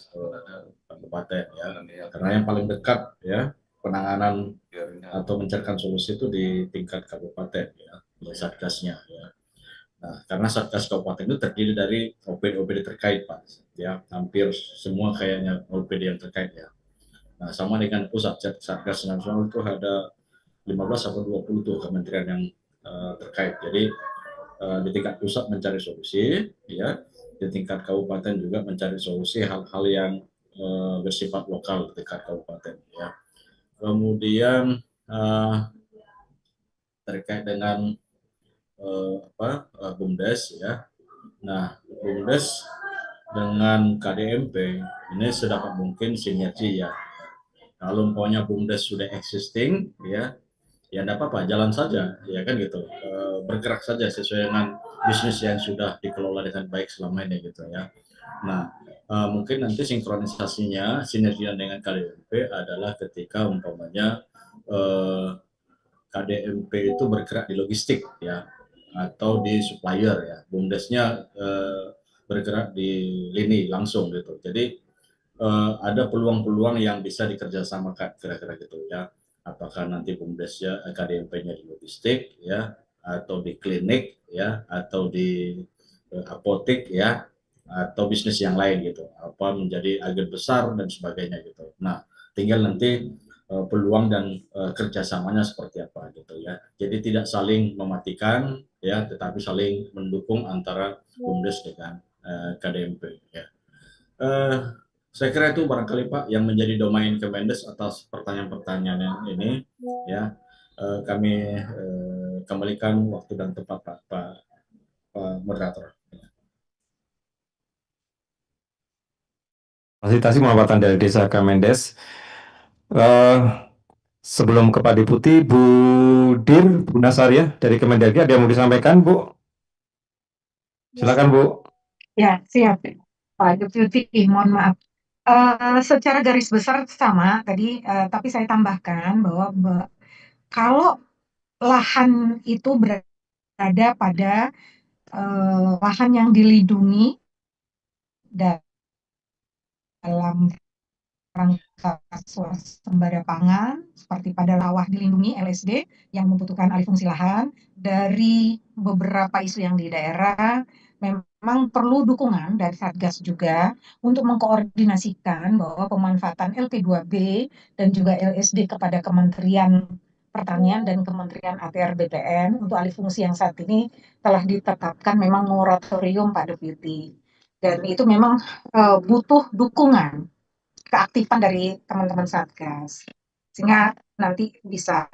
kabupaten ya, karena yang paling dekat ya penanganan atau mencarikan solusi itu di tingkat kabupaten ya, di satgasnya ya. Nah, karena satgas kabupaten itu terdiri dari OPD terkait Pak ya, hampir semua kayaknya OPD yang terkait ya. Nah, sama dengan pusat satgas nasional itu ada 15 atau 20 tuh kementerian yang terkait. Jadi di tingkat pusat mencari solusi ya, di tingkat kabupaten juga mencari solusi hal-hal yang bersifat lokal di tingkat kabupaten ya. Kemudian terkait dengan BUMDes ya. Nah, BUMDes dengan KDMP ini sedapat mungkin sinergi ya. Kalau umpamanya BUMDes sudah existing ya, ya enggak apa-apa, jalan saja ya kan gitu. Bergerak saja sesuai dengan bisnis yang sudah dikelola dengan baik selama ini gitu ya. Nah, mungkin nanti sinkronisasinya, sinerginya dengan KDMP adalah ketika umpamanya KDMP itu bergerak di logistik ya, atau di supplier ya, BUMDesnya bergerak di lini langsung gitu. Jadi ada peluang-peluang yang bisa dikerjasamakan kira-kira gitu ya. Apakah nanti BUMDesnya KDMP-nya di logistik ya, atau di klinik ya, atau di apotek ya, atau bisnis yang lain gitu. Apa menjadi agen besar dan sebagainya gitu. Nah, tinggal nanti peluang dan kerjasamanya seperti apa gitu ya. Jadi tidak saling mematikan ya, tetapi saling mendukung antara BUMDes dengan KDMP ya. Saya kira itu barangkali Pak yang menjadi domain Kemendes atas pertanyaan-pertanyaan ini ya. Kami kembalikan waktu dan tempat Pak moderator. Fasilitasi pengobatan dari Desa Kemendes. Sebelum ke Pak Deputi, Bu Dir, Bu Nasaria dari Kemendagri ada yang mau disampaikan, Bu? Silakan Bu. Ya, siap. Pak Deputi, mohon maaf. Secara garis besar sama tadi, tapi saya tambahkan bahwa kalau lahan itu berada pada lahan yang dilindungi dalam rangka swasembada pangan seperti pada lawah dilindungi LSD yang membutuhkan alih fungsi lahan. Dari beberapa isu yang di daerah memang perlu dukungan dari Satgas juga untuk mengkoordinasikan bahwa pemanfaatan LP2B dan juga LSD kepada Kementerian Pertanian dan Kementerian ATR BPN untuk alih fungsi yang saat ini telah ditetapkan memang moratorium Pak Deputi. Dan itu memang butuh dukungan keaktifan dari teman-teman Satgas. Sehingga nanti bisa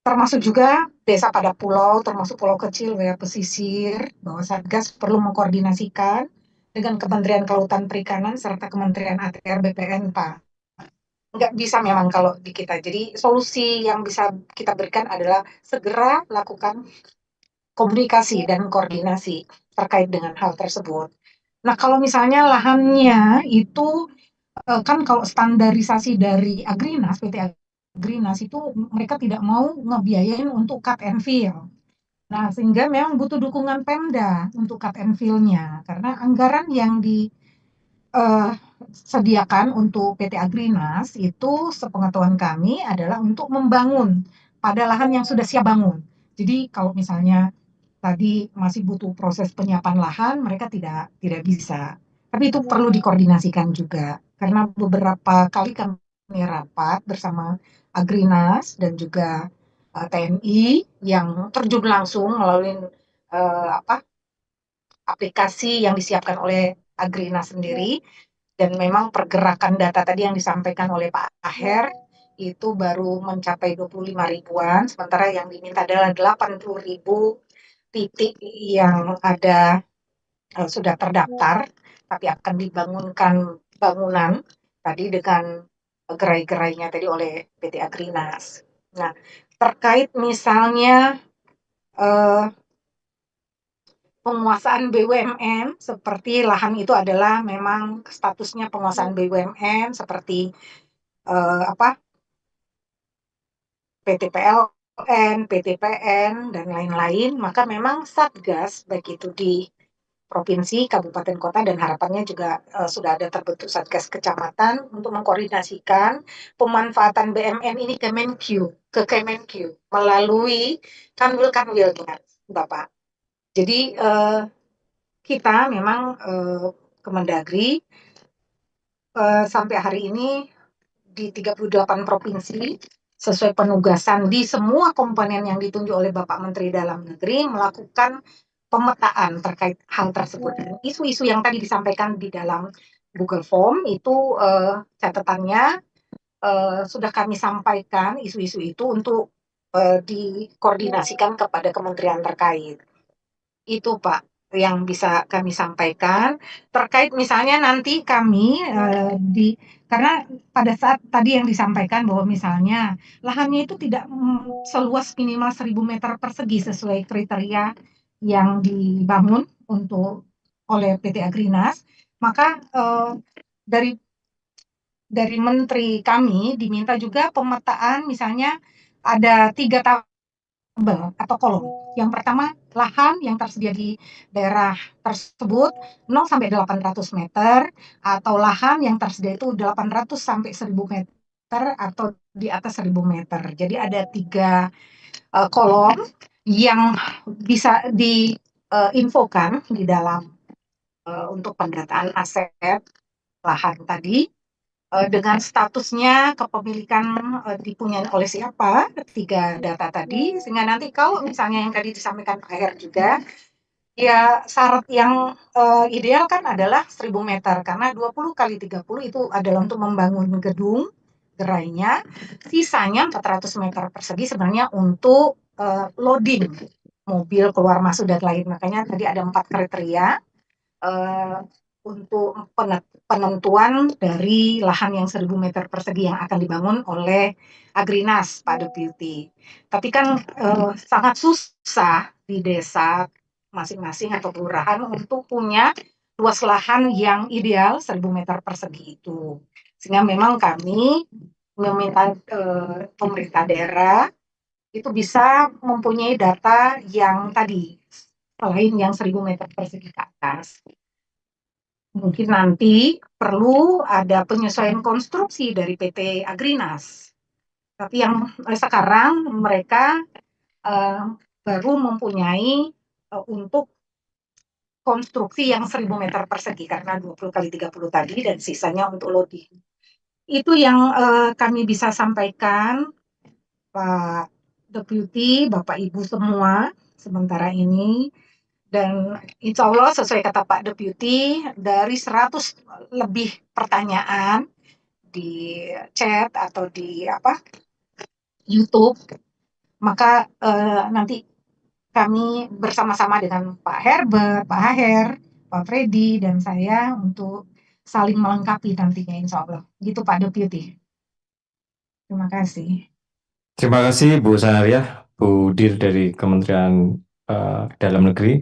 termasuk juga desa pada pulau, termasuk pulau kecil, wilayah pesisir, bahwa Satgas perlu mengkoordinasikan dengan Kementerian Kelautan Perikanan serta Kementerian ATR BPN, Pak. Nggak bisa memang kalau di kita. Jadi solusi yang bisa kita berikan adalah segera lakukan komunikasi dan koordinasi terkait dengan hal tersebut. Nah, kalau misalnya lahannya itu kan kalau standarisasi dari Agrinas, PT Agrinas itu mereka tidak mau ngebiayain untuk cut and fill. Nah, sehingga memang butuh dukungan Pemda untuk cut and fill-nya. Karena anggaran yang disediakan untuk PT Agrinas itu sepengetahuan kami adalah untuk membangun pada lahan yang sudah siap bangun. Jadi kalau misalnya tadi masih butuh proses penyiapan lahan, mereka tidak bisa. Tapi itu perlu dikoordinasikan juga, karena beberapa kali kami rapat bersama Agrinas dan juga TNI yang terjun langsung melalui aplikasi yang disiapkan oleh Agrinas sendiri, dan memang pergerakan data tadi yang disampaikan oleh Pak Aher itu baru mencapai 25 ribuan, sementara yang diminta adalah 80 ribu titik yang ada sudah terdaftar, tapi akan dibangunkan bangunan tadi dengan gerai-gerainya tadi oleh PT Agrinas. Nah, terkait misalnya penguasaan BUMN, seperti lahan itu adalah memang statusnya penguasaan BUMN seperti PT PLN, PT PN, dan lain-lain, maka memang Satgas, baik itu di provinsi, kabupaten, kota, dan harapannya juga sudah ada terbentuk Satgas Kecamatan untuk mengkoordinasikan pemanfaatan BMN ini ke Kemenq melalui kanwil-kanwilnya, Bapak. Jadi kita memang Kemendagri sampai hari ini di 38 provinsi sesuai penugasan di semua komponen yang ditunjuk oleh Bapak Menteri Dalam Negeri melakukan pemetaan terkait hal tersebut. Isu-isu yang tadi disampaikan di dalam Google Form itu catatannya sudah kami sampaikan isu-isu itu untuk dikoordinasikan kepada kementerian terkait. Itu Pak yang bisa kami sampaikan terkait misalnya nanti kami karena pada saat tadi yang disampaikan bahwa misalnya lahannya itu tidak seluas minimal 1.000 meter persegi sesuai kriteria yang dibangun oleh PT Agrinas, maka dari menteri kami diminta juga pemetaan, misalnya ada 3 tabel atau kolom. Yang pertama, lahan yang tersedia di daerah tersebut 0 sampai 800 meter, atau lahan yang tersedia itu 800 sampai 1.000 meter, atau di atas 1.000 meter. Jadi ada 3 kolom yang bisa diinfokan di dalam untuk pendataan aset lahan tadi dengan statusnya kepemilikan dipunyai oleh siapa, 3 data tadi, sehingga nanti kalau misalnya yang tadi disampaikan Pak Her juga, ya syarat yang ideal kan adalah 1.000 meter, karena 20 kali 30 itu adalah untuk membangun gedung gerainya, sisanya 400 meter persegi sebenarnya untuk loading mobil keluar masuk dan lain. Makanya tadi ada 4 kriteria untuk penentuan dari lahan yang 1.000 meter persegi yang akan dibangun oleh Agrinas, Pak Deputi. Tapi kan sangat susah di desa masing-masing atau kelurahan untuk punya luas lahan yang ideal 1.000 meter persegi itu. Sehingga memang kami meminta pemerintah daerah itu bisa mempunyai data yang tadi, selain yang 1.000 meter persegi ke atas. Mungkin nanti perlu ada penyesuaian konstruksi dari PT Agrinas. Tapi yang sekarang mereka baru mempunyai untuk konstruksi yang 1.000 meter persegi karena 20 kali 30 tadi dan sisanya untuk loading. Itu yang kami bisa sampaikan, Pak Deputi, Bapak Ibu semua sementara ini. Dan insya Allah sesuai kata Pak Deputi, dari 100 lebih pertanyaan di chat atau di YouTube, maka nanti kami bersama-sama dengan Pak Herbert, Pak Aher, Pak Freddy, dan saya untuk saling melengkapi nantinya insya Allah. Gitu Pak Deputi. Terima kasih. Terima kasih Bu Sanaria, Bu Dir dari Kementerian Dalam Negeri.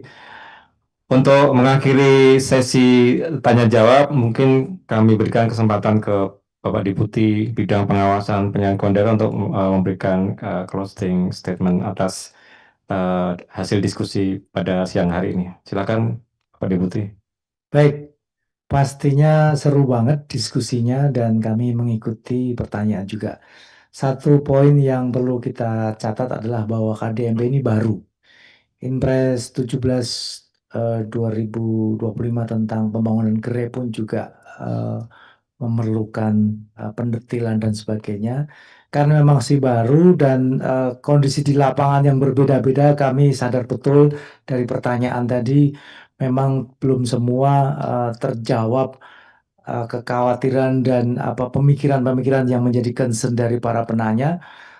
Untuk mengakhiri sesi tanya jawab, mungkin kami berikan kesempatan ke Bapak Deputi Bidang Pengawasan Penyelenggaraan Daerah untuk memberikan closing statement atas hasil diskusi pada siang hari ini. Silakan Bapak Deputi. Baik, pastinya seru banget diskusinya dan kami mengikuti pertanyaan juga. Satu poin yang perlu kita catat adalah bahwa KDMP ini baru. Impres 17 2025 tentang pembangunan gerai pun juga memerlukan pendetilan dan sebagainya. Karena memang masih baru dan kondisi di lapangan yang berbeda-beda, kami sadar betul dari pertanyaan tadi memang belum semua terjawab kekhawatiran dan pemikiran-pemikiran yang menjadi concern dari para penanya.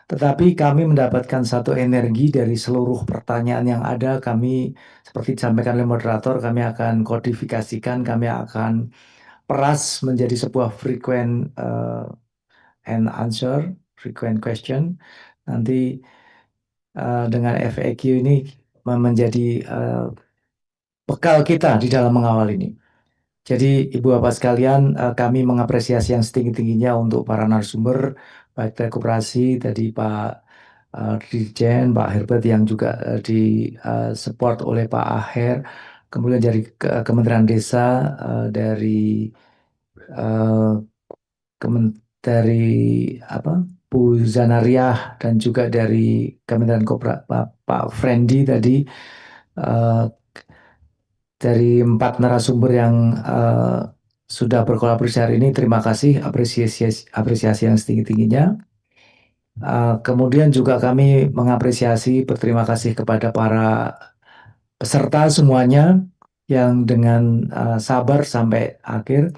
Tetapi kami mendapatkan satu energi dari seluruh pertanyaan yang ada. Kami seperti disampaikan oleh moderator, kami akan kodifikasikan, kami akan peras menjadi sebuah frequent and answer, frequent question. Nanti dengan FAQ ini menjadi bekal kita di dalam mengawal ini. Jadi Ibu Bapak sekalian, kami mengapresiasi yang setinggi-tingginya untuk para narasumber, baik dari koperasi, tadi Pak Dirjen, Pak Herbert yang juga di-support oleh Pak Aher, kemudian dari Kementerian Desa, dari Bu Zanariah, dan juga dari Kementerian Koperasi, Pak Friendly tadi, dari 4 narasumber yang sudah berkolaborasi hari ini, terima kasih, apresiasi yang setinggi-tingginya. Kemudian juga kami mengapresiasi, berterima kasih kepada para peserta semuanya yang dengan sabar sampai akhir.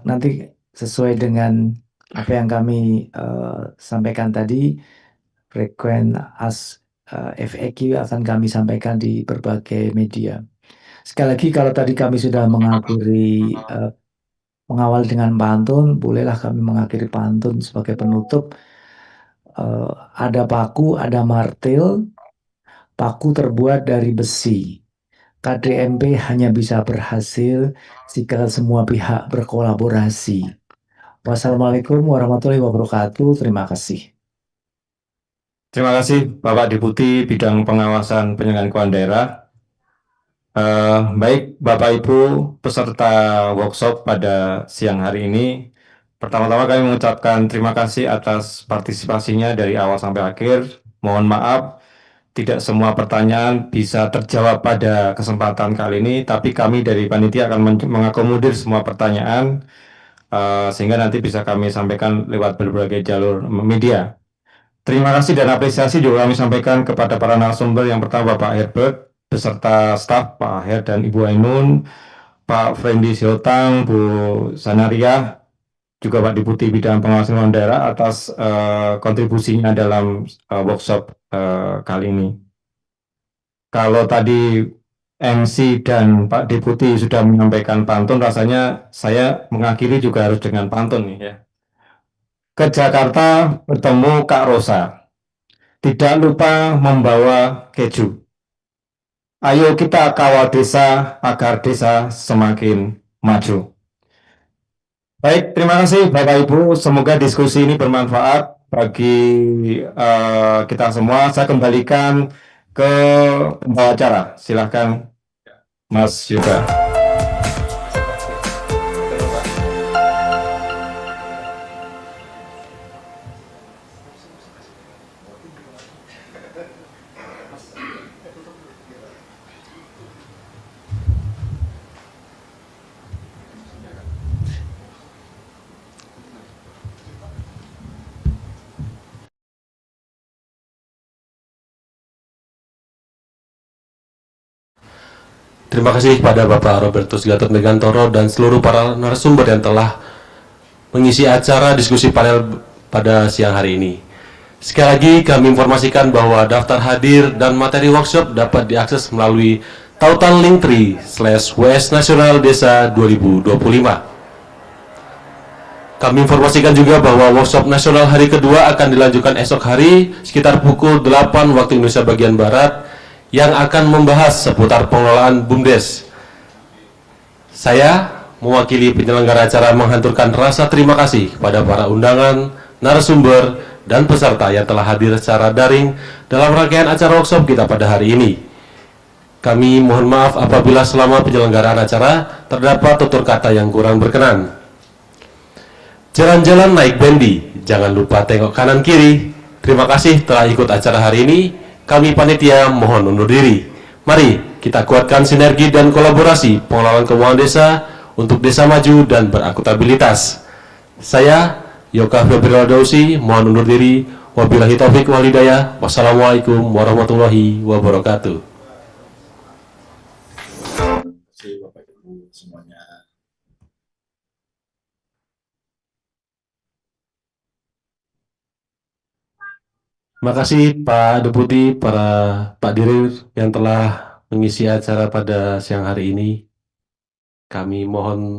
Nanti sesuai dengan apa yang kami sampaikan tadi, frequent as FAQ akan kami sampaikan di berbagai media. Sekali lagi, kalau tadi kami sudah mengakhiri mengawal dengan pantun, bolehlah kami mengakhiri pantun sebagai penutup. Ada paku, ada martil, paku terbuat dari besi. KDMP hanya bisa berhasil jika semua pihak berkolaborasi. Wassalamualaikum warahmatullahi wabarakatuh. Terima kasih. Terima kasih Bapak Deputi Bidang Pengawasan Penyelenggaraan Keuangan Daerah. Baik Bapak Ibu peserta workshop pada siang hari ini, pertama-tama kami mengucapkan terima kasih atas partisipasinya dari awal sampai akhir. Mohon maaf tidak semua pertanyaan bisa terjawab pada kesempatan kali ini, tapi kami dari panitia akan mengakomodir semua pertanyaan sehingga nanti bisa kami sampaikan lewat berbagai jalur media. Terima kasih dan apresiasi juga kami sampaikan kepada para narasumber. Yang pertama Bapak Herbert beserta staf Pak Aher dan Ibu Ainun, Pak Friendly Siotang, Bu Sanaria, juga Pak Deputi Bidang Pengawasan Keuangan Daerah atas kontribusinya dalam workshop kali ini. Kalau tadi MC dan Pak Deputi sudah menyampaikan pantun, rasanya saya mengakhiri juga harus dengan pantun nih ya. Ke Jakarta bertemu Kak Rosa, tidak lupa membawa keju. Ayo kita kawal desa agar desa semakin maju. Baik, terima kasih Bapak Ibu. Semoga diskusi ini bermanfaat bagi kita semua. Saya kembalikan ke pembawa acara. Silahkan Mas Yuka. Terima kasih kepada Bapak Robertus Gatot Megantoro dan seluruh para narasumber yang telah mengisi acara diskusi panel pada siang hari ini. Sekali lagi kami informasikan bahwa daftar hadir dan materi workshop dapat diakses melalui tautan linktree/WS Nasional Desa 2025. Kami informasikan juga bahwa workshop nasional hari kedua akan dilanjutkan esok hari sekitar pukul 8 waktu Indonesia bagian Barat yang akan membahas seputar pengelolaan BUMDes. Saya mewakili penyelenggara acara menghaturkan rasa terima kasih kepada para undangan, narasumber, dan peserta yang telah hadir secara daring dalam rangkaian acara workshop kita pada hari ini. Kami mohon maaf apabila selama penyelenggaraan acara terdapat tutur kata yang kurang berkenan. Jalan-jalan naik bendi, jangan lupa tengok kanan kiri. Terima kasih telah ikut acara hari ini. Kami panitia mohon undur diri. Mari kita kuatkan sinergi dan kolaborasi pengelolaan keuangan desa untuk desa maju dan berakuntabilitas. Saya Yoka Febrile Dausi mohon undur diri. Wabillahi taufik wal hidayah. Wassalamualaikum warahmatullahi wabarakatuh. Terima kasih Bapak Ibu semuanya. Terima kasih Pak Deputi, Pak Dirut yang telah mengisi acara pada siang hari ini. Kami mohon